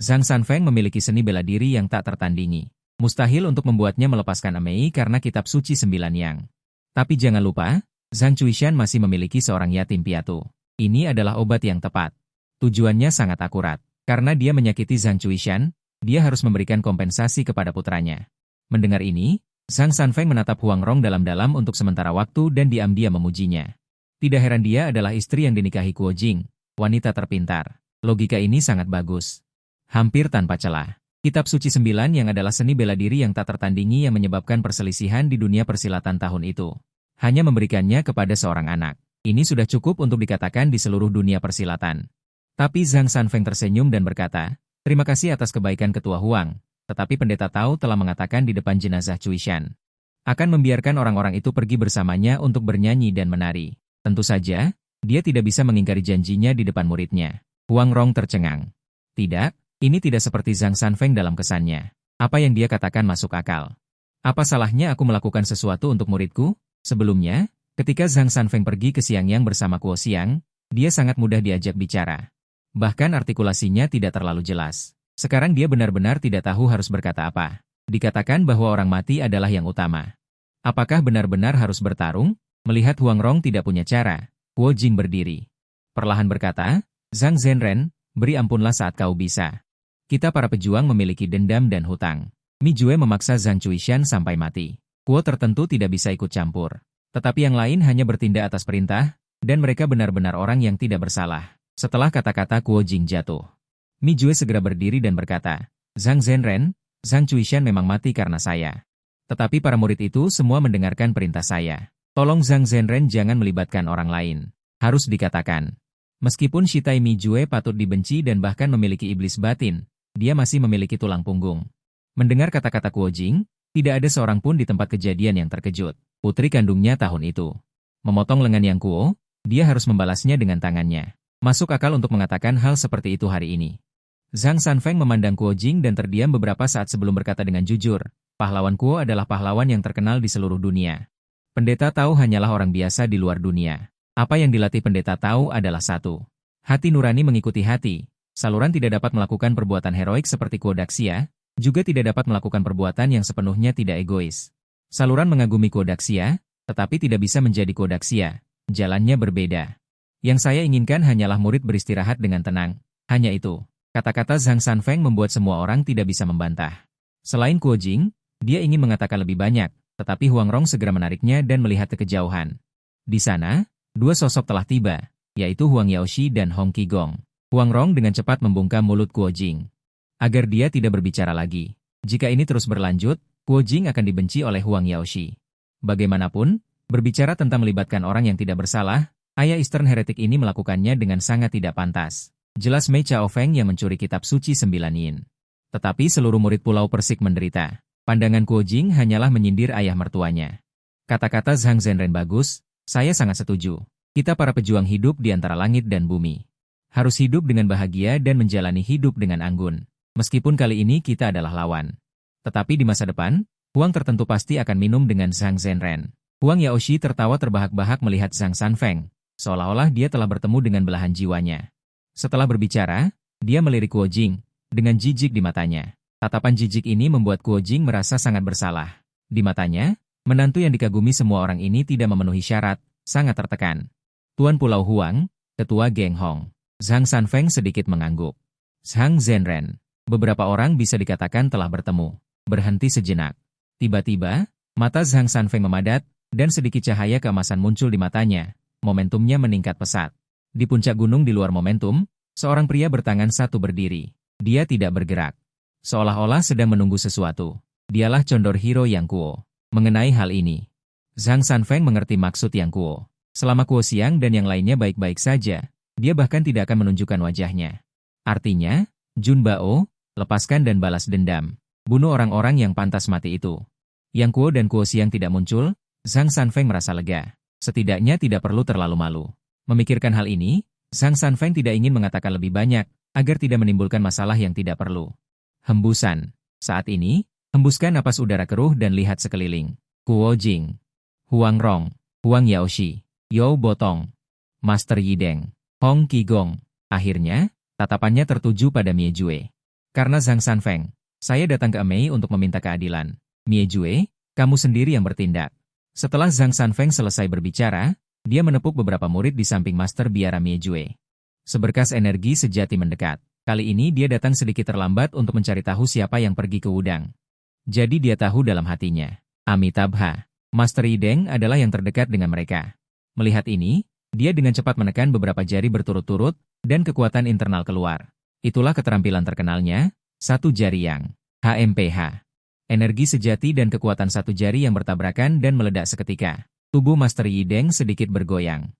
Zhang Sanfeng memiliki seni bela diri yang tak tertandingi. Mustahil untuk membuatnya melepaskan Mei karena kitab suci 9 Yang. Tapi jangan lupa, Zhang Chuishan masih memiliki seorang yatim piatu. Ini adalah obat yang tepat. Tujuannya sangat akurat. Karena dia menyakiti Zhang Chuishan, dia harus memberikan kompensasi kepada putranya. Mendengar ini, Zhang Sanfeng menatap Huang Rong dalam-dalam untuk sementara waktu dan diam-diam memujinya. Tidak heran dia adalah istri yang dinikahi Kuo Jing, wanita terpintar. Logika ini sangat bagus. Hampir tanpa celah. Kitab suci 9 yang adalah seni bela diri yang tak tertandingi yang menyebabkan perselisihan di dunia persilatan tahun itu. Hanya memberikannya kepada seorang anak. Ini sudah cukup untuk dikatakan di seluruh dunia persilatan. Tapi Zhang Sanfeng tersenyum dan berkata, terima kasih atas kebaikan Ketua Huang, tetapi Pendeta Tao telah mengatakan di depan jenazah Chuishan. Akan membiarkan orang-orang itu pergi bersamanya untuk bernyanyi dan menari. Tentu saja, dia tidak bisa mengingkari janjinya di depan muridnya. Huang Rong tercengang. Tidak, ini tidak seperti Zhang Sanfeng dalam kesannya. Apa yang dia katakan masuk akal. Apa salahnya aku melakukan sesuatu untuk muridku? Sebelumnya, ketika Zhang Sanfeng pergi ke Xiangyang bersama Kuo Xiang, dia sangat mudah diajak bicara. Bahkan artikulasinya tidak terlalu jelas. Sekarang dia benar-benar tidak tahu harus berkata apa. Dikatakan bahwa orang mati adalah yang utama. Apakah benar-benar harus bertarung? Melihat Huang Rong tidak punya cara, Kuo Jing berdiri. Perlahan berkata, Zhang Zhenren, beri ampunlah saat kau bisa. Kita para pejuang memiliki dendam dan hutang. Mijue memaksa Zhang Chuishan sampai mati. Kuo tertentu tidak bisa ikut campur. Tetapi yang lain hanya bertindak atas perintah, dan mereka benar-benar orang yang tidak bersalah. Setelah kata-kata Kuo Jing jatuh, Mijue segera berdiri dan berkata, Zhang Zhenren, Zhang Chuishan memang mati karena saya. Tetapi para murid itu semua mendengarkan perintah saya. Tolong Zhang Zhenren jangan melibatkan orang lain. Harus dikatakan. Meskipun Shitai Mijue patut dibenci dan bahkan memiliki iblis batin, dia masih memiliki tulang punggung. Mendengar kata-kata Kuo Jing, tidak ada seorang pun di tempat kejadian yang terkejut. Putri kandungnya tahun itu. Memotong lengan yang Kuo, dia harus membalasnya dengan tangannya. Masuk akal untuk mengatakan hal seperti itu hari ini. Zhang Sanfeng memandang Kuo Jing dan terdiam beberapa saat sebelum berkata dengan jujur, pahlawan Kuo adalah pahlawan yang terkenal di seluruh dunia. Pendeta Tao hanyalah orang biasa di luar dunia. Apa yang dilatih pendeta Tao adalah satu. Hati nurani mengikuti hati. Saluran tidak dapat melakukan perbuatan heroik seperti Kuo Daxia, juga tidak dapat melakukan perbuatan yang sepenuhnya tidak egois. Saluran mengagumi Kuo Daxia, tetapi tidak bisa menjadi Kuo Daxia. Jalannya berbeda. Yang saya inginkan hanyalah murid beristirahat dengan tenang. Hanya itu. Kata-kata Zhang Sanfeng membuat semua orang tidak bisa membantah. Selain Kuo Jing, dia ingin mengatakan lebih banyak. Tetapi Huang Rong segera menariknya dan melihat ke kejauhan. Di sana, dua sosok telah tiba, yaitu Huang Yaoshi dan Hong Qigong. Huang Rong dengan cepat membungkam mulut Kuo Jing, agar dia tidak berbicara lagi. Jika ini terus berlanjut, Kuo Jing akan dibenci oleh Huang Yaoshi. Bagaimanapun, berbicara tentang melibatkan orang yang tidak bersalah, ayah Eastern Heretic ini melakukannya dengan sangat tidak pantas. Jelas Mei Chao Feng yang mencuri kitab suci 9 yin. Tetapi seluruh murid Pulau Persik menderita. Pandangan Kuo Jing hanyalah menyindir ayah mertuanya. Kata-kata Zhang Zhenren bagus, saya sangat setuju. Kita para pejuang hidup di antara langit dan bumi. Harus hidup dengan bahagia dan menjalani hidup dengan anggun. Meskipun kali ini kita adalah lawan. Tetapi di masa depan, Huang tertentu pasti akan minum dengan Zhang Zhenren. Huang Yaoshi tertawa terbahak-bahak melihat Zhang Sanfeng, seolah-olah dia telah bertemu dengan belahan jiwanya. Setelah berbicara, dia melirik Kuo Jing, dengan jijik di matanya. Tatapan jijik ini membuat Kuo Jing merasa sangat bersalah. Di matanya, menantu yang dikagumi semua orang ini tidak memenuhi syarat, sangat tertekan. Tuan Pulau Huang, Ketua Geng Hong. Zhang Sanfeng sedikit mengangguk. Zhang Zhenren. Beberapa orang bisa dikatakan telah bertemu. Berhenti sejenak. Tiba-tiba, mata Zhang Sanfeng memadat, dan sedikit cahaya keemasan muncul di matanya. Momentumnya meningkat pesat. Di puncak gunung di luar momentum, seorang pria bertangan satu berdiri. Dia tidak bergerak. Seolah-olah sedang menunggu sesuatu. Dialah Condor Hero Yang Kuo. Mengenai hal ini, Zhang Sanfeng mengerti maksud Yang Kuo. Selama Kuo Xiang dan yang lainnya baik-baik saja, dia bahkan tidak akan menunjukkan wajahnya. Artinya, Jun Bao, lepaskan dan balas dendam. Bunuh orang-orang yang pantas mati itu. Yang Kuo dan Kuo Xiang tidak muncul, Zhang Sanfeng merasa lega. Setidaknya tidak perlu terlalu malu. Memikirkan hal ini, Zhang Sanfeng tidak ingin mengatakan lebih banyak, agar tidak menimbulkan masalah yang tidak perlu. Hembusan. Saat ini, hembuskan napas udara keruh dan lihat sekeliling. Kuo Jing, Huang Rong, Huang Yaoshi, You Botong, Master Yideng, Hong Qigong. Akhirnya, tatapannya tertuju pada Mie Jue. Karena Zhang Sanfeng, saya datang ke Mei untuk meminta keadilan. Mie Jue, kamu sendiri yang bertindak. Setelah Zhang Sanfeng selesai berbicara, dia menepuk beberapa murid di samping Master Biara Mie Jue. Seberkas energi sejati mendekat. Kali ini dia datang sedikit terlambat untuk mencari tahu siapa yang pergi ke Wudang. Jadi dia tahu dalam hatinya, Amitabha, Master Yideng adalah yang terdekat dengan mereka. Melihat ini, dia dengan cepat menekan beberapa jari berturut-turut, dan kekuatan internal keluar. Itulah keterampilan terkenalnya, satu jari yang HMPH. Energi sejati dan kekuatan satu jari yang bertabrakan dan meledak seketika. Tubuh Master Yideng sedikit bergoyang.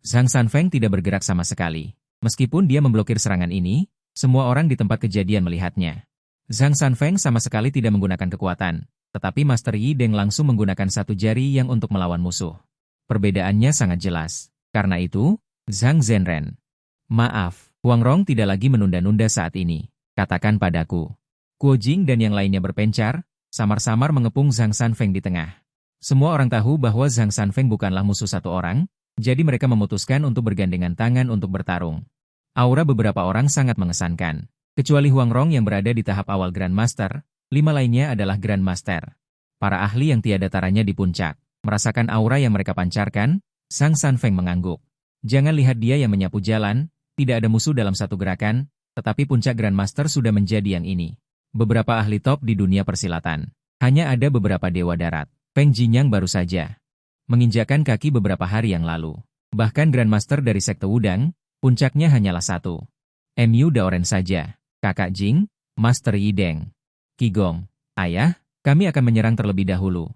Zhang Sanfeng tidak bergerak sama sekali. Meskipun dia memblokir serangan ini, semua orang di tempat kejadian melihatnya. Zhang Sanfeng sama sekali tidak menggunakan kekuatan, tetapi Master Yideng langsung menggunakan satu jari yang untuk melawan musuh. Perbedaannya sangat jelas. Karena itu, Zhang Zhenren. Maaf, Huang Rong tidak lagi menunda-nunda saat ini. Katakan padaku. Kuo Jing dan yang lainnya berpencar, samar-samar mengepung Zhang Sanfeng di tengah. Semua orang tahu bahwa Zhang Sanfeng bukanlah musuh satu orang, jadi mereka memutuskan untuk bergandengan tangan untuk bertarung. Aura beberapa orang sangat mengesankan. Kecuali Huang Rong yang berada di tahap awal Grandmaster, 5 lainnya adalah Grandmaster. Para ahli yang tiada taranya di puncak. Merasakan aura yang mereka pancarkan, Zhang Sanfeng mengangguk. Jangan lihat dia yang menyapu jalan, tidak ada musuh dalam satu gerakan, tetapi puncak Grandmaster sudah menjadi yang ini. Beberapa ahli top di dunia persilatan. Hanya ada beberapa dewa darat. Peng Jinyang baru saja menginjakan kaki beberapa hari yang lalu. Bahkan Grandmaster dari Sekte Wudang, puncaknya hanyalah satu. Mu Daoren saja. Kakak Jing, Master Yideng. Qigong, ayah, kami akan menyerang terlebih dahulu.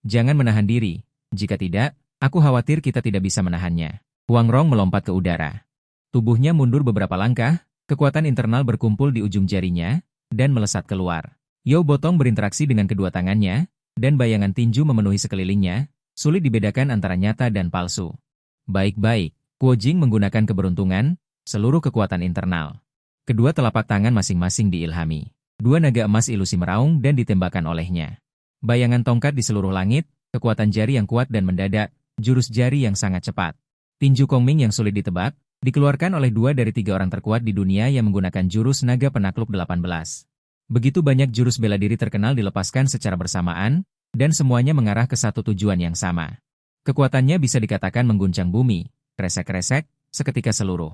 Jangan menahan diri, jika tidak, aku khawatir kita tidak bisa menahannya. Huang Rong melompat ke udara. Tubuhnya mundur beberapa langkah, kekuatan internal berkumpul di ujung jarinya, dan melesat keluar. You Botong berinteraksi dengan kedua tangannya, dan bayangan tinju memenuhi sekelilingnya, sulit dibedakan antara nyata dan palsu. Baik-baik, Kuo Jing menggunakan keberuntungan, seluruh kekuatan internal. Kedua telapak tangan masing-masing diilhami. 2 naga emas ilusi meraung dan ditembakkan olehnya. Bayangan tongkat di seluruh langit, kekuatan jari yang kuat dan mendadak, jurus jari yang sangat cepat. Tinju Kongming yang sulit ditebak, dikeluarkan oleh 2 dari 3 orang terkuat di dunia yang menggunakan jurus naga penakluk 18. Begitu banyak jurus bela diri terkenal dilepaskan secara bersamaan, dan semuanya mengarah ke satu tujuan yang sama. Kekuatannya bisa dikatakan mengguncang bumi, kresek-kresek, seketika seluruh.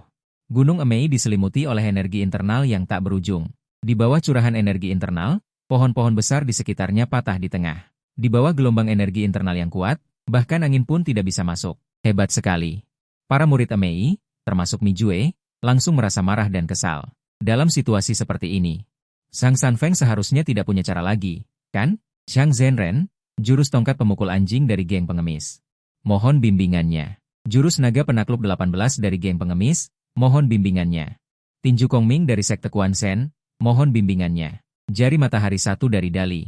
Gunung Emei diselimuti oleh energi internal yang tak berujung. Di bawah curahan energi internal, pohon-pohon besar di sekitarnya patah di tengah. Di bawah gelombang energi internal yang kuat, bahkan angin pun tidak bisa masuk. Hebat sekali. Para murid Emei, termasuk Mi Jue, langsung merasa marah dan kesal. Dalam situasi seperti ini, Sang Sanfeng seharusnya tidak punya cara lagi, kan? Zhang Zhenren, jurus tongkat pemukul anjing dari geng pengemis. Mohon bimbingannya. Jurus naga penakluk 18 dari geng pengemis, mohon bimbingannya. Tinju Kongming dari sekte Quan Shen, mohon bimbingannya. Jari matahari 1 dari Dali.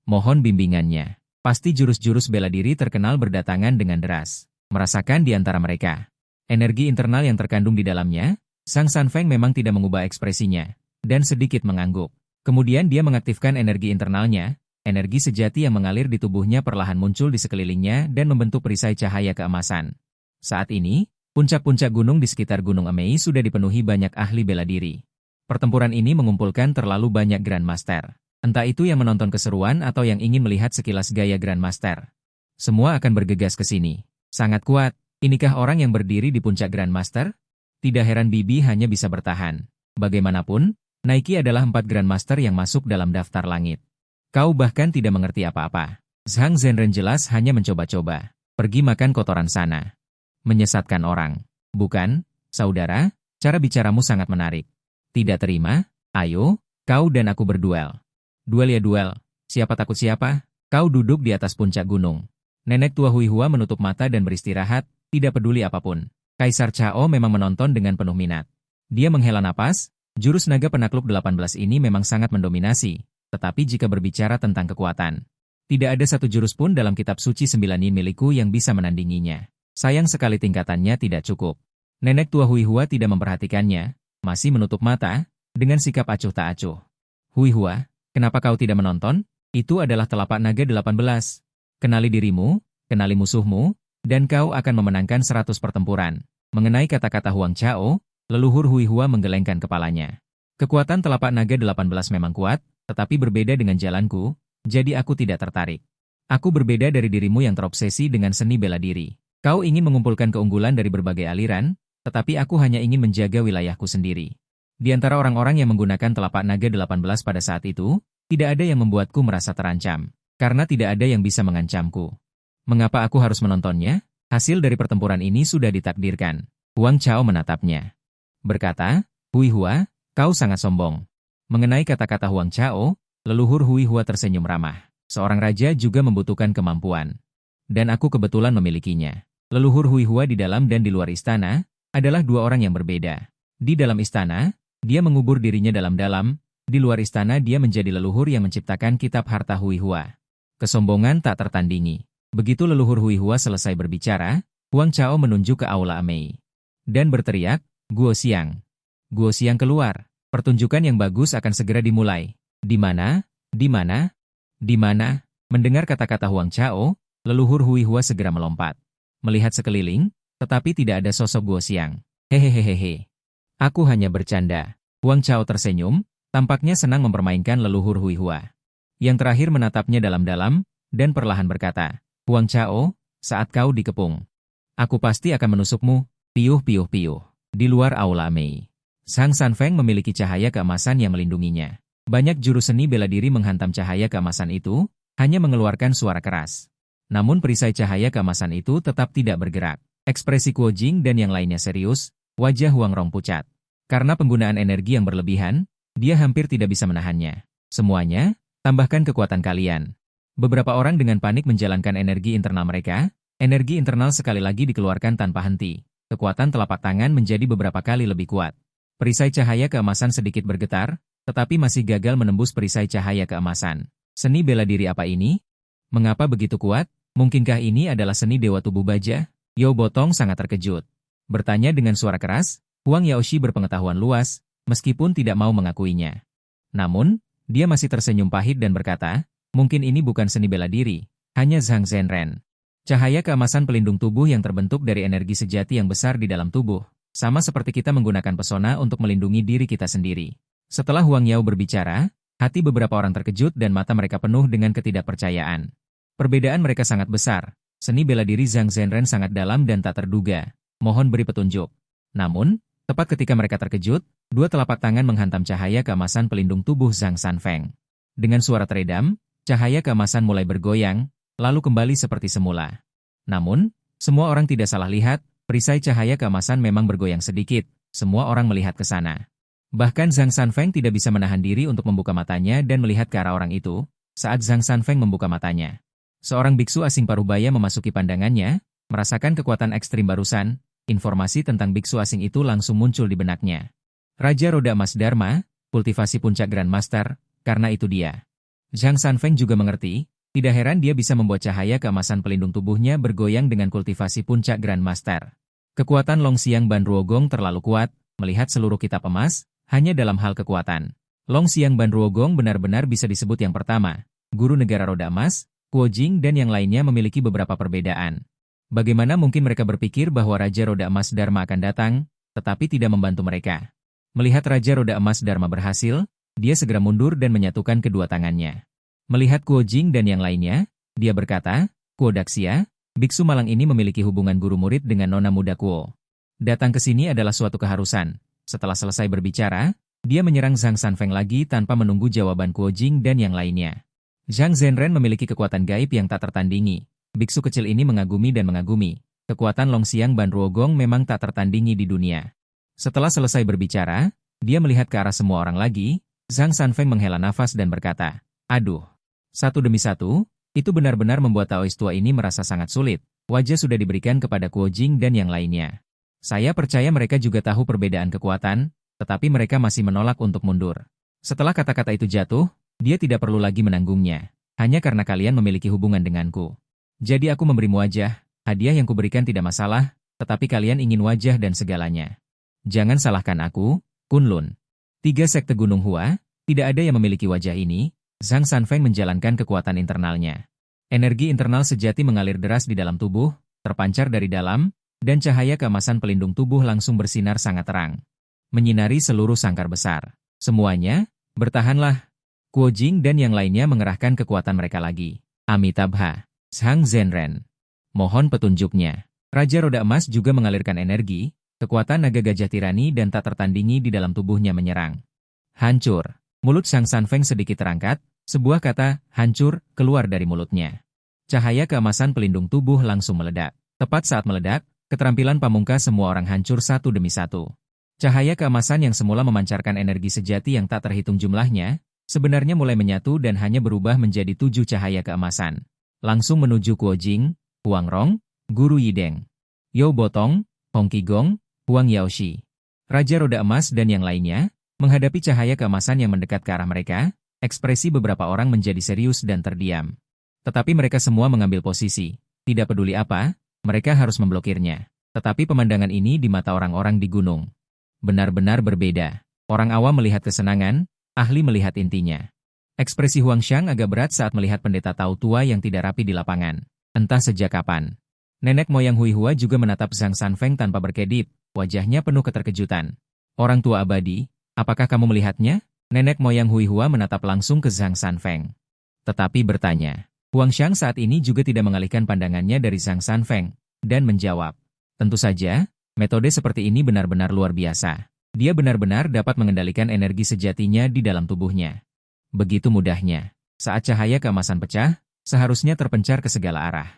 Mohon bimbingannya. Pasti jurus-jurus bela diri terkenal berdatangan dengan deras. Merasakan di antara mereka energi internal yang terkandung di dalamnya, Sang Sanfeng memang tidak mengubah ekspresinya, dan sedikit mengangguk. Kemudian dia mengaktifkan energi internalnya, energi sejati yang mengalir di tubuhnya perlahan muncul di sekelilingnya dan membentuk perisai cahaya keemasan. Saat ini, puncak-puncak gunung di sekitar Gunung Emei sudah dipenuhi banyak ahli bela diri. Pertempuran ini mengumpulkan terlalu banyak Grandmaster. Entah itu yang menonton keseruan atau yang ingin melihat sekilas gaya Grandmaster. Semua akan bergegas ke sini. Sangat kuat, inikah orang yang berdiri di puncak Grandmaster? Tidak heran Bibi hanya bisa bertahan. Bagaimanapun, Nike adalah 4 Grandmaster yang masuk dalam daftar langit. Kau bahkan tidak mengerti apa-apa. Zhang Zhenren jelas hanya mencoba-coba. Pergi makan kotoran sana. Menyesatkan orang. Bukan, saudara, cara bicaramu sangat menarik. Tidak terima? Ayo, kau dan aku berduel. Duel ya duel. Siapa takut siapa? Kau duduk di atas puncak gunung. Nenek tua Huihua menutup mata dan beristirahat, tidak peduli apapun. Kaisar Chao memang menonton dengan penuh minat. Dia menghela napas, jurus naga penakluk 18 ini memang sangat mendominasi, tetapi jika berbicara tentang kekuatan, tidak ada satu jurus pun dalam kitab suci 9 yin milikku yang bisa menandinginya. Sayang sekali tingkatannya tidak cukup. Nenek tua Huihua tidak memperhatikannya, masih menutup mata, dengan sikap acuh tak acuh. Huihua, kenapa kau tidak menonton? Itu adalah telapak naga 18. Kenali dirimu, kenali musuhmu, dan kau akan memenangkan 100 pertempuran. Mengenai kata-kata Huang Chao, leluhur Huihua menggelengkan kepalanya. Kekuatan telapak naga 18 memang kuat, tetapi berbeda dengan jalanku, jadi aku tidak tertarik. Aku berbeda dari dirimu yang terobsesi dengan seni bela diri. Kau ingin mengumpulkan keunggulan dari berbagai aliran, tetapi aku hanya ingin menjaga wilayahku sendiri. Di antara orang-orang yang menggunakan telapak naga 18 pada saat itu, tidak ada yang membuatku merasa terancam, karena tidak ada yang bisa mengancamku. Mengapa aku harus menontonnya? Hasil dari pertempuran ini sudah ditakdirkan. Huang Chao menatapnya. Berkata, Huihua, kau sangat sombong. Mengenai kata-kata Huang Chao, leluhur Huihua tersenyum ramah. Seorang raja juga membutuhkan kemampuan. Dan aku kebetulan memilikinya. Leluhur Huihua di dalam dan di luar istana adalah 2 orang yang berbeda. Di dalam istana, dia mengubur dirinya dalam-dalam. Di luar istana dia menjadi leluhur yang menciptakan kitab harta Huihua. Kesombongan tak tertandingi. Begitu leluhur Huihua selesai berbicara, Huang Chao menunjuk ke aula Amei. Dan berteriak, Guo Xiang. Guo Xiang keluar. Pertunjukan yang bagus akan segera dimulai. Di mana? Di mana? Di mana? Mendengar kata-kata Huang Chao, leluhur Huihua segera melompat. Melihat sekeliling, tetapi tidak ada sosok Guo Xiang. Hehehehe. Aku hanya bercanda. Huang Chao tersenyum, tampaknya senang mempermainkan leluhur Huihua. Yang terakhir menatapnya dalam-dalam, dan perlahan berkata, Huang Chao, saat kau dikepung, aku pasti akan menusukmu, piuh-piuh-piuh. Di luar aula Mei, Sang Sanfeng memiliki cahaya keemasan yang melindunginya. Banyak juru seni bela diri menghantam cahaya keemasan itu, hanya mengeluarkan suara keras. Namun perisai cahaya keemasan itu tetap tidak bergerak. Ekspresi Kuo Jing dan yang lainnya serius, wajah Huang Rong pucat. Karena penggunaan energi yang berlebihan, dia hampir tidak bisa menahannya. Semuanya, tambahkan kekuatan kalian. Beberapa orang dengan panik menjalankan energi internal mereka. Energi internal sekali lagi dikeluarkan tanpa henti. Kekuatan telapak tangan menjadi beberapa kali lebih kuat. Perisai cahaya keemasan sedikit bergetar, tetapi masih gagal menembus perisai cahaya keemasan. Seni bela diri apa ini? Mengapa begitu kuat? Mungkinkah ini adalah seni Dewa Tubuh Baja? Yao Botong sangat terkejut. Bertanya dengan suara keras, Huang Yaoshi berpengetahuan luas, meskipun tidak mau mengakuinya. Namun, dia masih tersenyum pahit dan berkata, mungkin ini bukan seni bela diri, hanya Zhang Zhenren. Cahaya keemasan pelindung tubuh yang terbentuk dari energi sejati yang besar di dalam tubuh, sama seperti kita menggunakan pesona untuk melindungi diri kita sendiri. Setelah Huang Yao berbicara, hati beberapa orang terkejut dan mata mereka penuh dengan ketidakpercayaan. Perbedaan mereka sangat besar. Seni bela diri Zhang Zhenren sangat dalam dan tak terduga. Mohon beri petunjuk. Namun, tepat ketika mereka terkejut, 2 telapak tangan menghantam cahaya keemasan pelindung tubuh Zhang Sanfeng. Dengan suara teredam, cahaya keemasan mulai bergoyang, lalu kembali seperti semula. Namun, semua orang tidak salah lihat, perisai cahaya keemasan memang bergoyang sedikit, Semua orang melihat ke sana. Bahkan Zhang Sanfeng tidak bisa menahan diri untuk membuka matanya dan melihat ke arah orang itu, saat Zhang Sanfeng membuka matanya. Seorang biksu asing parubaya memasuki pandangannya, merasakan kekuatan ekstrim barusan, informasi tentang biksu asing itu langsung muncul di benaknya. Raja Roda Emas Dharma, kultivasi puncak Grandmaster, karena itu dia. Zhang Sanfeng juga mengerti, tidak heran dia bisa membuat cahaya keemasan pelindung tubuhnya bergoyang dengan kultivasi puncak Grandmaster. Kekuatan Longxiang Ban Ruogong terlalu kuat, melihat seluruh kitab emas, hanya dalam hal kekuatan. Longxiang Ban Ruogong benar-benar bisa disebut yang pertama. Guru negara roda emas, Kuo Jing dan yang lainnya memiliki beberapa perbedaan. Bagaimana mungkin mereka berpikir bahwa Raja Roda Emas Dharma akan datang, tetapi tidak membantu mereka. Melihat Raja Roda Emas Dharma berhasil, dia segera mundur dan menyatukan kedua tangannya. Melihat Kuo Jing dan yang lainnya, dia berkata, Kuo Daxia, biksu malang ini memiliki hubungan guru murid dengan nona muda Kuo. Datang ke sini adalah suatu keharusan. Setelah selesai berbicara, dia menyerang Zhang Sanfeng lagi tanpa menunggu jawaban Kuo Jing dan yang lainnya. Zhang Zhenren memiliki kekuatan gaib yang tak tertandingi. Biksu kecil ini mengagumi dan mengagumi. Kekuatan Longxiang Ban Ruogong memang tak tertandingi di dunia. Setelah selesai berbicara, dia melihat ke arah semua orang lagi. Zhang Sanfeng menghela nafas dan berkata, aduh. Satu demi satu, itu benar-benar membuat Taois tua ini merasa sangat sulit. Wajah sudah diberikan kepada Kuo Jing dan yang lainnya. Saya percaya mereka juga tahu perbedaan kekuatan, tetapi mereka masih menolak untuk mundur. Setelah kata-kata itu jatuh, dia tidak perlu lagi menanggungnya. Hanya karena kalian memiliki hubungan denganku. Jadi aku memberimu wajah, hadiah yang kuberikan tidak masalah, tetapi kalian ingin wajah dan segalanya. Jangan salahkan aku, Kunlun. 3 sekte Gunung Hua, tidak ada yang memiliki wajah ini. Zhang Sanfeng menjalankan kekuatan internalnya. Energi internal sejati mengalir deras di dalam tubuh, terpancar dari dalam, dan cahaya keemasan pelindung tubuh langsung bersinar sangat terang. Menyinari seluruh sangkar besar. Semuanya, bertahanlah. Kuo Jing dan yang lainnya mengerahkan kekuatan mereka lagi. Amitabha. Zhang Zhenren. Mohon petunjuknya. Raja Roda Emas juga mengalirkan energi, kekuatan naga gajah tirani dan tak tertandingi di dalam tubuhnya menyerang. Hancur. Mulut Zhang Sanfeng sedikit terangkat, sebuah kata, hancur, keluar dari mulutnya. Cahaya keemasan pelindung tubuh langsung meledak. Tepat saat meledak, keterampilan pamungkas semua orang hancur satu demi satu. Cahaya keemasan yang semula memancarkan energi sejati yang tak terhitung jumlahnya, sebenarnya mulai menyatu dan hanya berubah menjadi 7 cahaya keemasan. Langsung menuju Kuo Jing, Huang Rong, Guru Yideng, You Botong, Hong Qigong, Huang Yaoshi. Raja Roda Emas dan yang lainnya, menghadapi cahaya keemasan yang mendekat ke arah mereka, ekspresi beberapa orang menjadi serius dan terdiam. Tetapi mereka semua mengambil posisi, tidak peduli apa, mereka harus memblokirnya. Tetapi pemandangan ini di mata orang-orang di gunung benar-benar berbeda. Orang awam melihat kesenangan, ahli melihat intinya. Ekspresi Huang Xiang agak berat saat melihat pendeta Tao tua yang tidak rapi di lapangan. Entah sejak kapan. Nenek moyang Hui Hua juga menatap Zhang Sanfeng tanpa berkedip, wajahnya penuh keterkejutan. Orang tua abadi, apakah kamu melihatnya? Nenek moyang Hui Hua menatap langsung ke Zhang Sanfeng. Tetapi bertanya. Huang Xiang saat ini juga tidak mengalihkan pandangannya dari Zhang Sanfeng, dan menjawab. Tentu saja, metode seperti ini benar-benar luar biasa. Dia benar-benar dapat mengendalikan energi sejatinya di dalam tubuhnya. Begitu mudahnya. Saat cahaya keemasan pecah, seharusnya terpencar ke segala arah.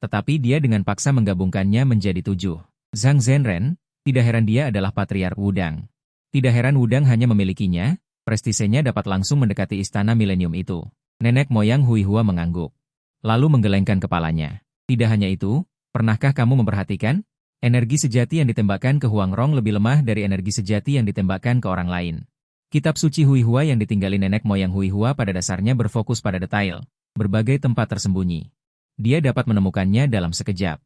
Tetapi dia dengan paksa menggabungkannya menjadi 7. Zhang Zhenren, tidak heran dia adalah Patriark Wudang. Tidak heran Wudang hanya memilikinya, prestisenya dapat langsung mendekati istana milenium itu. Nenek moyang Hui Hua mengangguk. Lalu menggelengkan kepalanya. Tidak hanya itu, pernahkah kamu memperhatikan? Energi sejati yang ditembakkan ke Huang Rong lebih lemah dari energi sejati yang ditembakkan ke orang lain. Kitab suci Hui Hua yang ditinggali nenek moyang Hui Hua pada dasarnya berfokus pada detail, berbagai tempat tersembunyi. Dia dapat menemukannya dalam sekejap.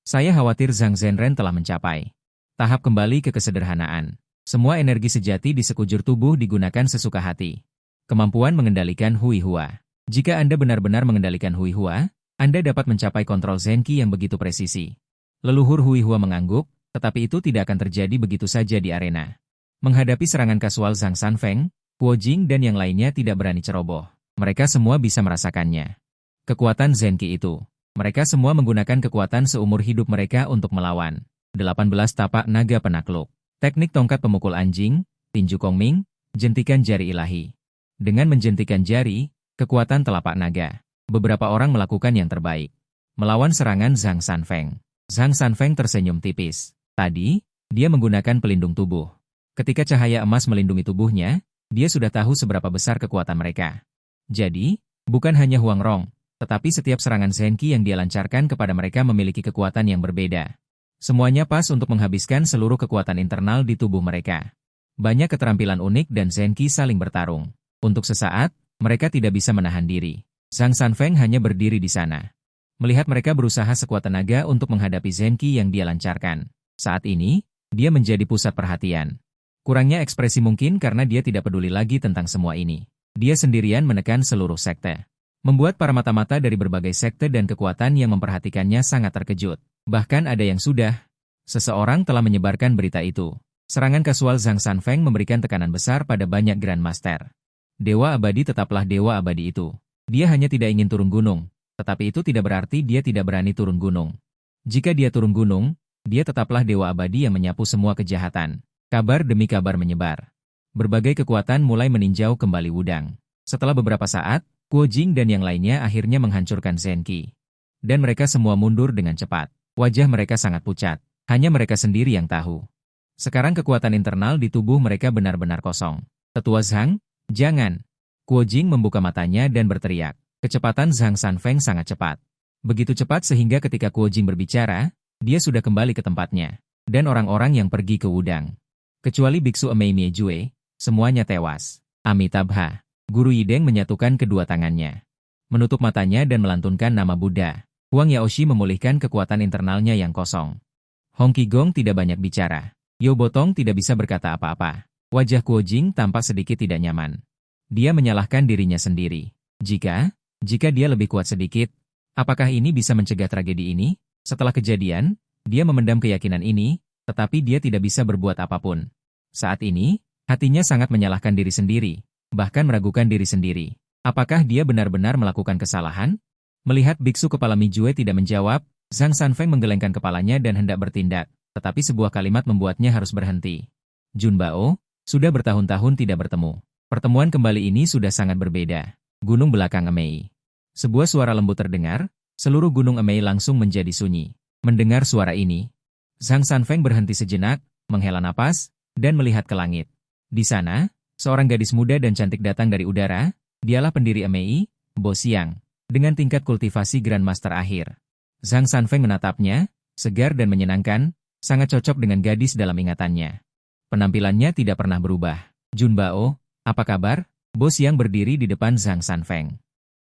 Saya khawatir Zhang Zhenren telah mencapai tahap kembali ke kesederhanaan. Semua energi sejati di sekujur tubuh digunakan sesuka hati. Kemampuan mengendalikan Hui Hua. Jika Anda benar-benar mengendalikan Hui Hua, Anda dapat mencapai kontrol Zenqi yang begitu presisi. Leluhur Hui Hua mengangguk, tetapi itu tidak akan terjadi begitu saja di arena. Menghadapi serangan kasual Zhang Sanfeng, Kuo Jing dan yang lainnya tidak berani ceroboh. Mereka semua bisa merasakannya. Kekuatan Zenqi itu. Mereka semua menggunakan kekuatan seumur hidup mereka untuk melawan. 18 tapak naga penakluk. Teknik tongkat pemukul anjing, tinju Kongming, jentikan jari ilahi. Dengan menjentikan jari, kekuatan telapak naga. Beberapa orang melakukan yang terbaik. Melawan serangan Zhang Sanfeng. Zhang Sanfeng tersenyum tipis. Tadi, Dia menggunakan pelindung tubuh. Ketika cahaya emas melindungi tubuhnya, dia sudah tahu seberapa besar kekuatan mereka. Jadi, bukan hanya Huang Rong, tetapi setiap serangan Zenki yang dia lancarkan kepada mereka memiliki kekuatan yang berbeda. Semuanya pas untuk menghabiskan seluruh kekuatan internal di tubuh mereka. Banyak keterampilan unik dan Zenki saling bertarung. Untuk sesaat, mereka tidak bisa menahan diri. Zhang Sanfeng hanya berdiri di sana. Melihat mereka berusaha sekuat tenaga untuk menghadapi Zenki yang dia lancarkan. Saat ini, dia menjadi pusat perhatian. Kurangnya ekspresi mungkin karena dia tidak peduli lagi tentang semua ini. Dia sendirian menekan seluruh sekte. Membuat para mata-mata dari berbagai sekte dan kekuatan yang memperhatikannya sangat terkejut. Bahkan ada yang sudah. Seseorang telah menyebarkan berita itu. Serangan kasual Zhang Sanfeng memberikan tekanan besar pada banyak Grandmaster. Dewa abadi tetaplah dewa abadi itu. Dia hanya tidak ingin turun gunung. Tetapi itu tidak berarti dia tidak berani turun gunung. Jika dia turun gunung, dia tetaplah dewa abadi yang menyapu semua kejahatan. Kabar demi kabar menyebar. Berbagai kekuatan mulai meninjau kembali Wudang. Setelah beberapa saat, Kuo Jing dan yang lainnya akhirnya menghancurkan Zenki. Dan mereka semua mundur dengan cepat. Wajah mereka sangat pucat. Hanya mereka sendiri yang tahu. Sekarang kekuatan internal di tubuh mereka benar-benar kosong. Tetua Zhang, jangan. Kuo Jing membuka matanya dan berteriak. Kecepatan Zhang Sanfeng sangat cepat. Begitu cepat sehingga ketika Kuo Jing berbicara, dia sudah kembali ke tempatnya. Dan orang-orang yang pergi ke Wudang. Kecuali Biksu Emei Miejue, semuanya tewas. Amitabha. Guru Yideng menyatukan kedua tangannya. Menutup matanya dan melantunkan nama Buddha. Huang Yaoshi memulihkan kekuatan internalnya yang kosong. Hong Qigong tidak banyak bicara. Yo Botong tidak bisa berkata apa-apa. Wajah Kuo Jing tampak sedikit tidak nyaman. Dia menyalahkan dirinya sendiri. Jika dia lebih kuat sedikit, apakah ini bisa mencegah tragedi ini? Setelah kejadian, dia memendam keyakinan ini, tetapi dia tidak bisa berbuat apapun. Saat ini, hatinya sangat menyalahkan diri sendiri, bahkan meragukan diri sendiri. Apakah dia benar-benar melakukan kesalahan? Melihat biksu kepala Mijue tidak menjawab, Zhang Sanfeng menggelengkan kepalanya dan hendak bertindak, tetapi sebuah kalimat membuatnya harus berhenti. Jun Bao, sudah bertahun-tahun tidak bertemu. Pertemuan kembali ini sudah sangat berbeda. Gunung belakang Emei. Sebuah suara lembut terdengar, seluruh gunung Emei langsung menjadi sunyi. Mendengar suara ini, Zhang Sanfeng berhenti sejenak, menghela napas, dan melihat ke langit. Di sana, seorang gadis muda dan cantik datang dari udara, dialah pendiri Emei, Bo Xiang, dengan tingkat kultivasi Grandmaster akhir. Zhang Sanfeng menatapnya, segar dan menyenangkan, sangat cocok dengan gadis dalam ingatannya. Penampilannya tidak pernah berubah. Jun Bao, apa kabar? Bo Xiang berdiri di depan Zhang Sanfeng.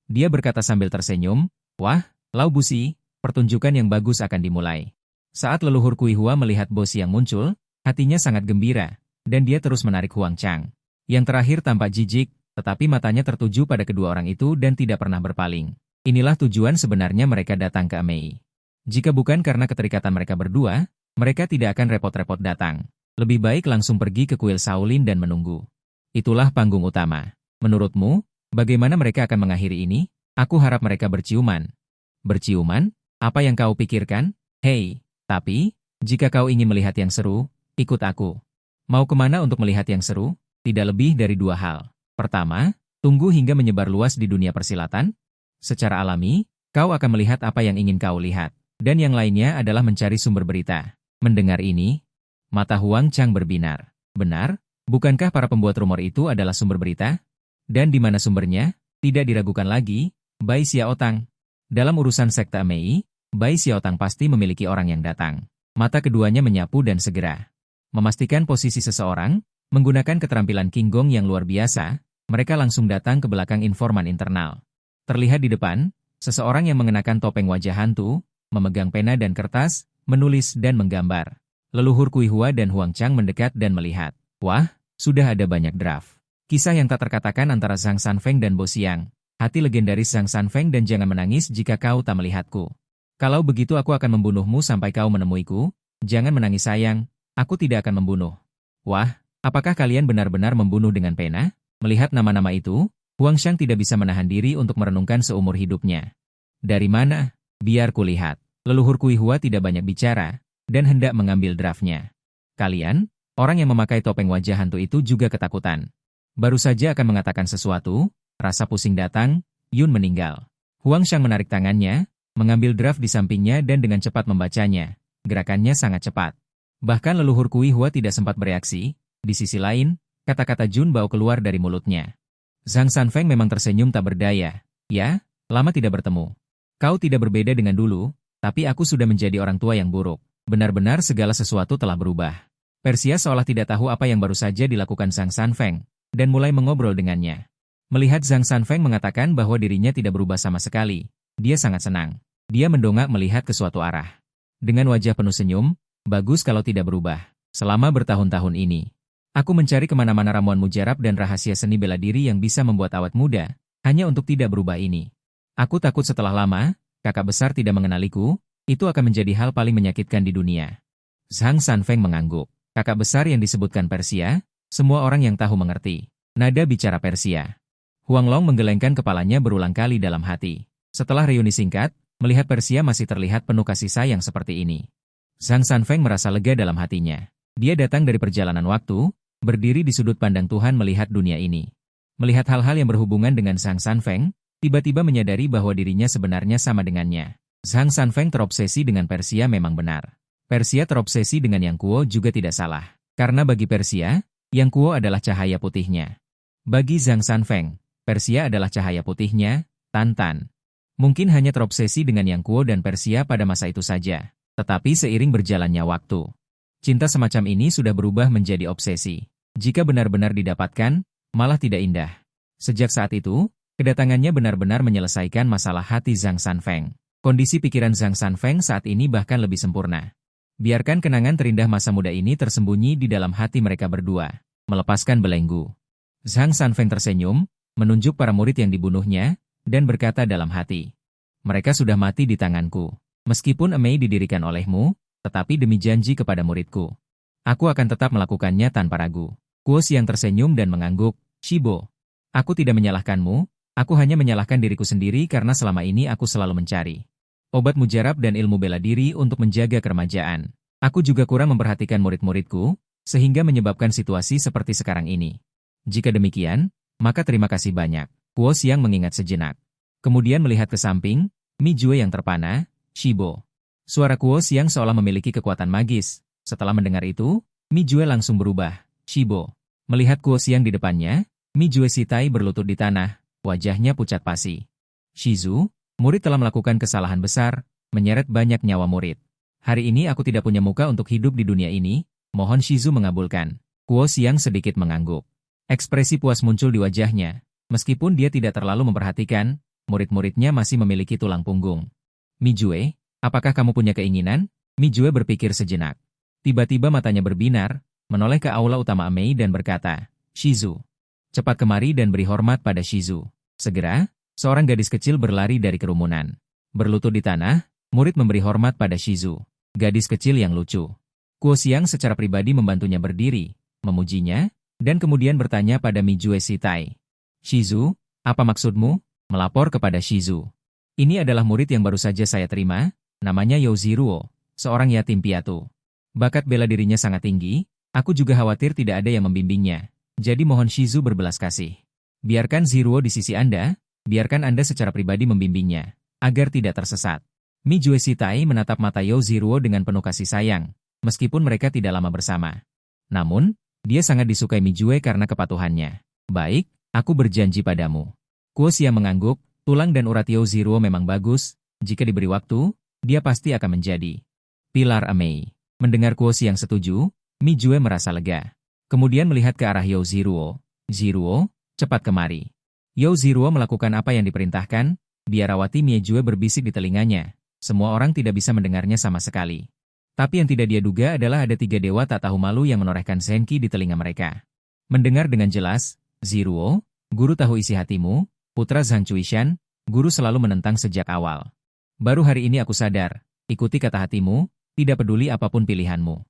Dia berkata sambil tersenyum, wah, Lau Busi, pertunjukan yang bagus akan dimulai. Saat leluhur Kui Hua melihat Bo Xiang muncul, hatinya sangat gembira, dan dia terus menarik Huang Chang. Yang terakhir tampak jijik, tetapi matanya tertuju pada kedua orang itu dan tidak pernah berpaling. Inilah tujuan sebenarnya mereka datang ke Emei. Jika bukan karena keterikatan mereka berdua, mereka tidak akan repot-repot datang. Lebih baik langsung pergi ke kuil Shaolin dan menunggu. Itulah panggung utama. Menurutmu, bagaimana mereka akan mengakhiri ini? Aku harap mereka berciuman. Berciuman? Apa yang kau pikirkan? Hei, tapi, jika kau ingin melihat yang seru, ikut aku. Mau kemana untuk melihat yang seru? Tidak lebih dari dua hal. Pertama, tunggu hingga menyebar luas di dunia persilatan. Secara alami, kau akan melihat apa yang ingin kau lihat. Dan yang lainnya adalah mencari sumber berita. Mendengar ini, mata Huang Chang berbinar. Benar? Bukankah para pembuat rumor itu adalah sumber berita? Dan di mana sumbernya? Tidak diragukan lagi, Bai Xiaotang. Dalam urusan sekte Mei, Bai Xiaotang pasti memiliki orang yang datang. Mata keduanya menyapu dan segera memastikan posisi seseorang, menggunakan keterampilan Qinggong yang luar biasa, mereka langsung datang ke belakang informan internal. Terlihat di depan, seseorang yang mengenakan topeng wajah hantu, memegang pena dan kertas, menulis dan menggambar. Leluhur Kui Hua dan Huang Chang mendekat dan melihat. Wah, sudah ada banyak draft. Kisah yang tak terkatakan antara Zhang Sanfeng dan Bo Xiang. Hati legendaris Zhang Sanfeng dan jangan menangis jika kau tak melihatku. Kalau begitu aku akan membunuhmu sampai kau menemuiku. Jangan menangis sayang, aku tidak akan membunuh. Wah, apakah kalian benar-benar membunuh dengan pena? Melihat nama-nama itu, Huang Xiang tidak bisa menahan diri untuk merenungkan seumur hidupnya. Dari mana? Biar kulihat. Leluhur Kui Hua tidak banyak bicara, dan hendak mengambil draftnya. Kalian, orang yang memakai topeng wajah hantu itu juga ketakutan. Baru saja akan mengatakan sesuatu, rasa pusing datang, Yun meninggal. Huang Xiang menarik tangannya, mengambil draft di sampingnya dan dengan cepat membacanya. Gerakannya sangat cepat. Bahkan leluhur Kui Hua tidak sempat bereaksi. Di sisi lain, kata-kata Jun Bao keluar dari mulutnya. Zhang Sanfeng memang tersenyum tak berdaya. Ya, lama tidak bertemu. Kau tidak berbeda dengan dulu, tapi aku sudah menjadi orang tua yang buruk. Benar-benar segala sesuatu telah berubah. Persia seolah tidak tahu apa yang baru saja dilakukan Zhang Sanfeng, dan mulai mengobrol dengannya. Melihat Zhang Sanfeng mengatakan bahwa dirinya tidak berubah sama sekali, dia sangat senang. Dia mendongak melihat ke suatu arah. Dengan wajah penuh senyum, bagus kalau tidak berubah. Selama bertahun-tahun ini, aku mencari kemana-mana ramuan mujarab dan rahasia seni bela diri yang bisa membuat awet muda, hanya untuk tidak berubah ini. Aku takut setelah lama, kakak besar tidak mengenaliku, itu akan menjadi hal paling menyakitkan di dunia. Zhang Sanfeng mengangguk. Kakak besar yang disebutkan Persia, semua orang yang tahu mengerti. Nada bicara Persia. Huang Long menggelengkan kepalanya berulang kali dalam hati. Setelah reuni singkat, melihat Persia masih terlihat penuh kasih sayang seperti ini. Zhang Sanfeng merasa lega dalam hatinya. Dia datang dari perjalanan waktu, berdiri di sudut pandang Tuhan melihat dunia ini. Melihat hal-hal yang berhubungan dengan Zhang Sanfeng, tiba-tiba menyadari bahwa dirinya sebenarnya sama dengannya. Zhang Sanfeng terobsesi dengan Persia memang benar. Persia terobsesi dengan Yang Kuo juga tidak salah. Karena bagi Persia, Yang Kuo adalah cahaya putihnya. Bagi Zhang Sanfeng, Persia adalah cahaya putihnya, Tan. Mungkin hanya terobsesi dengan Yang Kuo dan Persia pada masa itu saja. Tetapi seiring berjalannya waktu, cinta semacam ini sudah berubah menjadi obsesi. Jika benar-benar didapatkan, malah tidak indah. Sejak saat itu, kedatangannya benar-benar menyelesaikan masalah hati Zhang Sanfeng. Kondisi pikiran Zhang Sanfeng saat ini bahkan lebih sempurna. Biarkan kenangan terindah masa muda ini tersembunyi di dalam hati mereka berdua, melepaskan belenggu. Zhang Sanfeng tersenyum, menunjuk para murid yang dibunuhnya, dan berkata dalam hati. Mereka sudah mati di tanganku. Meskipun Emei didirikan olehmu, tetapi demi janji kepada muridku, aku akan tetap melakukannya tanpa ragu. Kuo Xiang tersenyum dan mengangguk, Shibo. Aku tidak menyalahkanmu, aku hanya menyalahkan diriku sendiri karena selama ini aku selalu mencari obat mujarab dan ilmu bela diri untuk menjaga keremajaan. Aku juga kurang memperhatikan murid-muridku, sehingga menyebabkan situasi seperti sekarang ini. Jika demikian, maka terima kasih banyak. Kuo Xiang mengingat sejenak. Kemudian melihat ke samping, Mi Jue yang terpana, Shibo. Suara Kuo Xiang seolah memiliki kekuatan magis. Setelah mendengar itu, Mi Jue langsung berubah. Shibo. Melihat Kuo Xiang di depannya, Mi Jue Sitai berlutut di tanah, wajahnya pucat pasi. Shizu, murid telah melakukan kesalahan besar, menyeret banyak nyawa murid. Hari ini aku tidak punya muka untuk hidup di dunia ini, mohon Shizu mengabulkan. Kuo Xiang sedikit mengangguk. Ekspresi puas muncul di wajahnya. Meskipun dia tidak terlalu memperhatikan, murid-muridnya masih memiliki tulang punggung. Mi Jue, apakah kamu punya keinginan? Mi Jue berpikir sejenak. Tiba-tiba matanya berbinar, menoleh ke aula utama Emei dan berkata, Shizu, cepat kemari dan beri hormat pada Shizu. Segera, seorang gadis kecil berlari dari kerumunan. Berlutut di tanah, murid memberi hormat pada Shizu. Gadis kecil yang lucu. Kuo Xiang secara pribadi membantunya berdiri, memujinya, dan kemudian bertanya pada Mi Jue Sitai. Shizu, apa maksudmu? Melapor kepada Shizu. Ini adalah murid yang baru saja saya terima, namanya You Ziruo, seorang yatim piatu. Bakat bela dirinya sangat tinggi, aku juga khawatir tidak ada yang membimbingnya. Jadi mohon Shizu berbelas kasih. Biarkan Ziruo di sisi Anda, biarkan Anda secara pribadi membimbingnya, agar tidak tersesat. Mi Jue Sitai menatap mata You Ziruo dengan penuh kasih sayang, meskipun mereka tidak lama bersama. Namun, dia sangat disukai Mi Jue karena kepatuhannya. Baik, aku berjanji padamu. Kuo Xiang mengangguk, tulang dan urat You Ziruo memang bagus, jika diberi waktu, dia pasti akan menjadi pilar Emei. Mendengar Kuo Xiang setuju, Mi Jue merasa lega. Kemudian melihat ke arah You Ziruo. Ziruo, cepat kemari. You Ziruo melakukan apa yang diperintahkan, biarawati Mi Jue berbisik di telinganya. Semua orang tidak bisa mendengarnya sama sekali. Tapi yang tidak dia duga adalah ada 3 dewa tak tahu malu yang menorehkan senki di telinga mereka. Mendengar dengan jelas, Ziruo, guru tahu isi hatimu, putra Zhang Chuishan, guru selalu menentang sejak awal. Baru hari ini aku sadar, ikuti kata hatimu, tidak peduli apapun pilihanmu.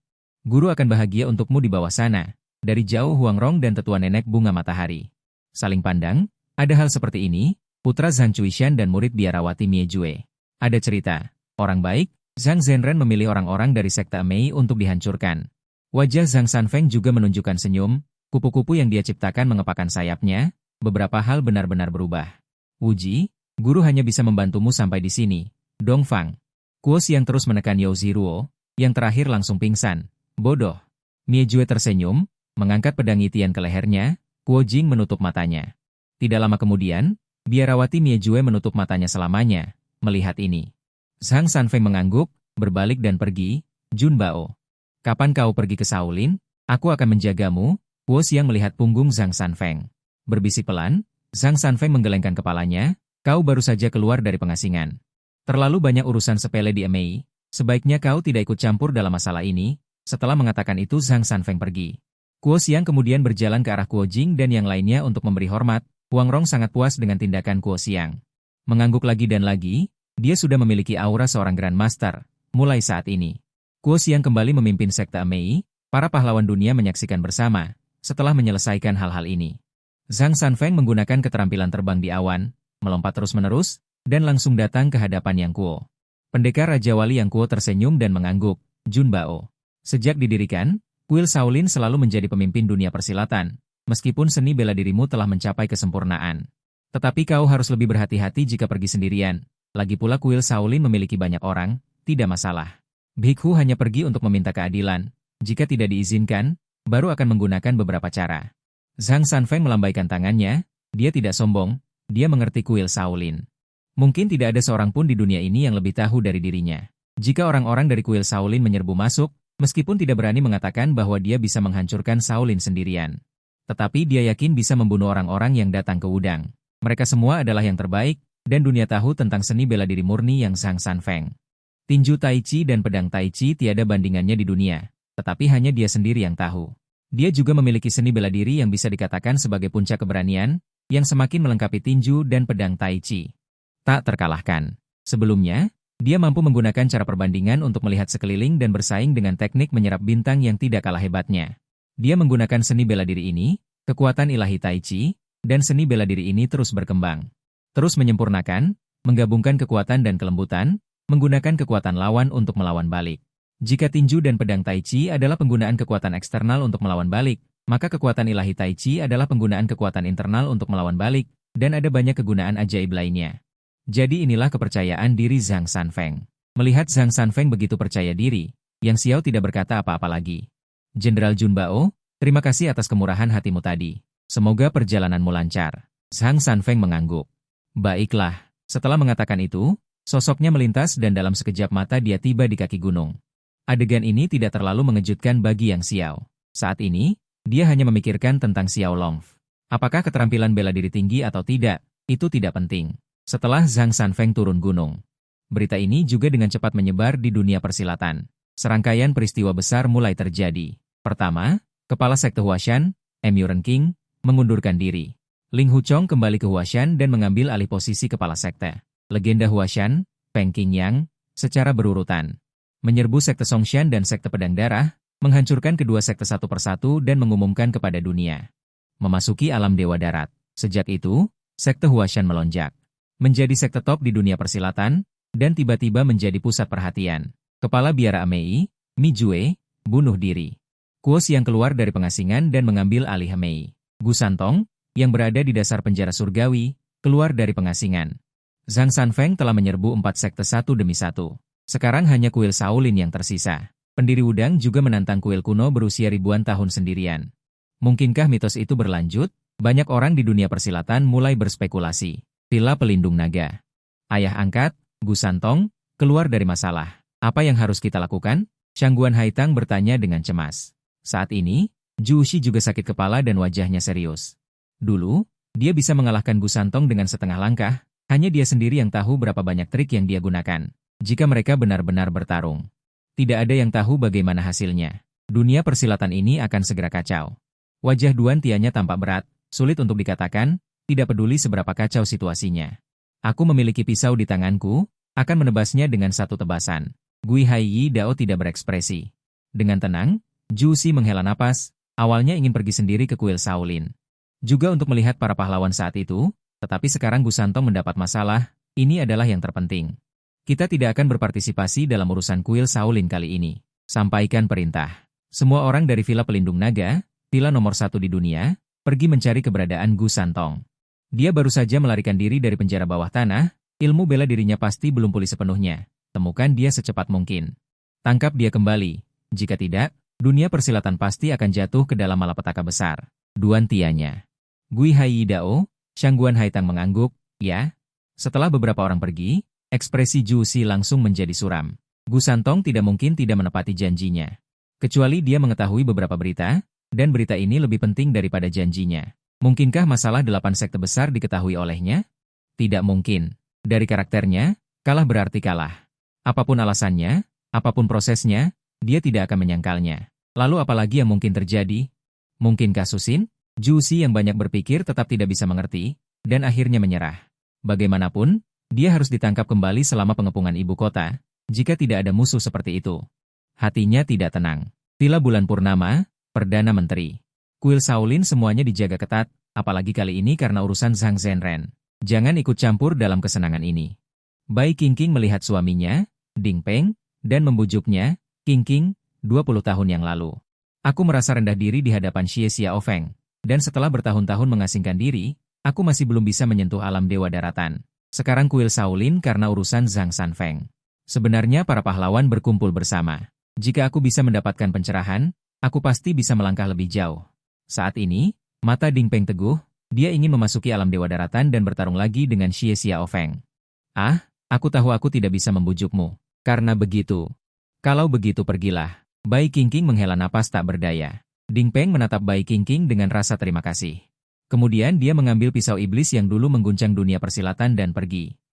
Guru akan bahagia untukmu di bawah sana, dari jauh Huangrong dan tetua nenek bunga matahari. Saling pandang, ada hal seperti ini, putra Zhang Chuishan dan murid biarawati Mi Jue. Ada cerita, orang baik, Zhang Zhenren memilih orang-orang dari sekte Emei untuk dihancurkan. Wajah Zhang Sanfeng juga menunjukkan senyum, kupu-kupu yang dia ciptakan mengepakkan sayapnya, beberapa hal benar-benar berubah. Wuji, guru hanya bisa membantumu sampai di sini. Dongfang. Kuo Xiang terus menekan You Ziruo, yang terakhir langsung pingsan. Bodoh. Miejue tersenyum, mengangkat pedang Itian ke lehernya. Kuo Jing menutup matanya. Tidak lama kemudian, biarawati Miejue menutup matanya selamanya, melihat ini. Zhang Sanfeng mengangguk, berbalik dan pergi. Jun Bao. Kapan kau pergi ke Shaolin? Aku akan menjagamu. Kuo Xiang melihat punggung Zhang Sanfeng. Berbisik pelan, Zhang Sanfeng menggelengkan kepalanya. Kau baru saja keluar dari pengasingan. Terlalu banyak urusan sepele di Emei. Sebaiknya kau tidak ikut campur dalam masalah ini. Setelah mengatakan itu Zhang Sanfeng pergi. Kuo Xiang kemudian berjalan ke arah Kuo Jing dan yang lainnya untuk memberi hormat. Huang Rong sangat puas dengan tindakan Kuo Xiang. Mengangguk lagi dan lagi, dia sudah memiliki aura seorang Grandmaster. Mulai saat ini, Kuo Xiang kembali memimpin sekte Emei. Para pahlawan dunia menyaksikan bersama. Setelah menyelesaikan hal-hal ini, Zhang Sanfeng menggunakan keterampilan terbang di awan, melompat terus-menerus, dan langsung datang ke hadapan Yang Kuo. Pendekar Raja Wali Yang Kuo tersenyum dan mengangguk. Jun Bao. Sejak didirikan, Kuil Shaolin selalu menjadi pemimpin dunia persilatan, meskipun seni bela dirimu telah mencapai kesempurnaan. Tetapi kau harus lebih berhati-hati jika pergi sendirian. Lagi pula Kuil Shaolin memiliki banyak orang, tidak masalah. Bhikkhu hanya pergi untuk meminta keadilan. Jika tidak diizinkan, baru akan menggunakan beberapa cara. Zhang Sanfeng melambaikan tangannya, dia tidak sombong, dia mengerti Kuil Shaolin. Mungkin tidak ada seorang pun di dunia ini yang lebih tahu dari dirinya. Jika orang-orang dari Kuil Shaolin menyerbu masuk, meskipun tidak berani mengatakan bahwa dia bisa menghancurkan Shaolin sendirian. Tetapi dia yakin bisa membunuh orang-orang yang datang ke Wudang. Mereka semua adalah yang terbaik, dan dunia tahu tentang seni bela diri murni yang Zhang Sanfeng. Tinju Tai Chi dan pedang Tai Chi tiada bandingannya di dunia, tetapi hanya dia sendiri yang tahu. Dia juga memiliki seni bela diri yang bisa dikatakan sebagai puncak keberanian, yang semakin melengkapi tinju dan pedang Tai Chi. Tak terkalahkan. Sebelumnya, dia mampu menggunakan cara perbandingan untuk melihat sekeliling dan bersaing dengan teknik menyerap bintang yang tidak kalah hebatnya. Dia menggunakan seni bela diri ini, kekuatan ilahi Tai Chi, dan seni bela diri ini terus berkembang. Terus menyempurnakan, menggabungkan kekuatan dan kelembutan, menggunakan kekuatan lawan untuk melawan balik. Jika tinju dan pedang Tai Chi adalah penggunaan kekuatan eksternal untuk melawan balik, maka kekuatan ilahi Tai Chi adalah penggunaan kekuatan internal untuk melawan balik, dan ada banyak kegunaan ajaib lainnya. Jadi inilah kepercayaan diri Zhang Sanfeng. Melihat Zhang Sanfeng begitu percaya diri, Yang Xiao tidak berkata apa-apa lagi. Jenderal Jun Bao, terima kasih atas kemurahan hatimu tadi. Semoga perjalananmu lancar. Zhang Sanfeng mengangguk. Baiklah, setelah mengatakan itu, sosoknya melintas dan dalam sekejap mata dia tiba di kaki gunung. Adegan ini tidak terlalu mengejutkan bagi Yang Xiao. Saat ini, dia hanya memikirkan tentang Xiao Long. Apakah keterampilan bela diri tinggi atau tidak, itu tidak penting. Setelah Zhang Sanfeng turun gunung, berita ini juga dengan cepat menyebar di dunia persilatan. Serangkaian peristiwa besar mulai terjadi. Pertama, Kepala Sekte Huashan, Emu Renking, mengundurkan diri. Ling Huchong kembali ke Huashan dan mengambil alih posisi Kepala Sekte. Legenda Huashan, Peng Qingyang, secara berurutan menyerbu Sekte Songshan dan Sekte Pedang Darah, menghancurkan kedua sekte satu persatu dan mengumumkan kepada dunia. Memasuki alam Dewa Darat. Sejak itu, Sekte Huashan melonjak. Menjadi sekte top di dunia persilatan, dan tiba-tiba menjadi pusat perhatian. Kepala Biara Emei, Mi Jue, bunuh diri. Kuo Xiang keluar dari pengasingan dan mengambil alih Emei. Gu Santong, yang berada di dasar penjara surgawi, keluar dari pengasingan. Zhang Sanfeng telah menyerbu 4 sekte satu demi satu. Sekarang hanya kuil Shaolin yang tersisa. Pendiri Wudang juga menantang kuil kuno berusia ribuan tahun sendirian. Mungkinkah mitos itu berlanjut? Banyak orang di dunia persilatan mulai berspekulasi. Villa Pelindung Naga. Ayah angkat, Gu Santong, keluar dari masalah. Apa yang harus kita lakukan? Shangguan Haitang bertanya dengan cemas. Saat ini, Zhu Shi juga sakit kepala dan wajahnya serius. Dulu, dia bisa mengalahkan Gu Santong dengan setengah langkah, hanya dia sendiri yang tahu berapa banyak trik yang dia gunakan. Jika mereka benar-benar bertarung, tidak ada yang tahu bagaimana hasilnya. Dunia persilatan ini akan segera kacau. Wajah Duan Tianya tampak berat, sulit untuk dikatakan, tidak peduli seberapa kacau situasinya. Aku memiliki pisau di tanganku, akan menebasnya dengan satu tebasan. Gui Haiyi Dao tidak berekspresi. Dengan tenang, Zhu Shi menghela napas, awalnya ingin pergi sendiri ke kuil Shaolin. Juga untuk melihat para pahlawan saat itu, tetapi sekarang Gu Santong mendapat masalah, ini adalah yang terpenting. Kita tidak akan berpartisipasi dalam urusan kuil Shaolin kali ini. Sampaikan perintah. Semua orang dari Villa Pelindung Naga, villa nomor 1 di dunia, pergi mencari keberadaan Gu Santong. Dia baru saja melarikan diri dari penjara bawah tanah, ilmu bela dirinya pasti belum pulih sepenuhnya. Temukan dia secepat mungkin. Tangkap dia kembali. Jika tidak, dunia persilatan pasti akan jatuh ke dalam malapetaka besar. Duan Tianya. Gui Hai Dao, Shangguan Haitang mengangguk, ya. Setelah beberapa orang pergi, ekspresi Zhu Si langsung menjadi suram. Gu Santong tidak mungkin tidak menepati janjinya. Kecuali dia mengetahui beberapa berita, dan berita ini lebih penting daripada janjinya. Mungkinkah masalah 8 sekte besar diketahui olehnya? Tidak mungkin. Dari karakternya, kalah berarti kalah. Apapun alasannya, apapun prosesnya, dia tidak akan menyangkalnya. Lalu apalagi yang mungkin terjadi? Mungkinkah Susin? Zhu Si yang banyak berpikir tetap tidak bisa mengerti, dan akhirnya menyerah. Bagaimanapun, dia harus ditangkap kembali selama pengepungan ibu kota, jika tidak ada musuh seperti itu. Hatinya tidak tenang. Villa Bulan Purnama, Perdana Menteri. Kuil Shaolin semuanya dijaga ketat, apalagi kali ini karena urusan Zhang Zhenren. Jangan ikut campur dalam kesenangan ini. Bai Qingqing melihat suaminya, Ding Peng, dan membujuknya, Qingqing, 20 tahun yang lalu. Aku merasa rendah diri di hadapan Xie Xiaofeng, dan setelah bertahun-tahun mengasingkan diri, aku masih belum bisa menyentuh alam Dewa Daratan. Sekarang kuil Shaolin karena urusan Zhang Sanfeng. Sebenarnya para pahlawan berkumpul bersama. Jika aku bisa mendapatkan pencerahan, aku pasti bisa melangkah lebih jauh. Saat ini, mata Ding Peng teguh, dia ingin memasuki alam Dewa Daratan dan bertarung lagi dengan Xie Xiaofeng. Ah, aku tahu aku tidak bisa membujukmu. Karena begitu. Kalau begitu pergilah. Bai Qingqing menghela napas tak berdaya. Ding Peng menatap Bai Qingqing dengan rasa terima kasih. Kemudian dia mengambil pisau iblis yang dulu mengguncang dunia persilatan dan pergi.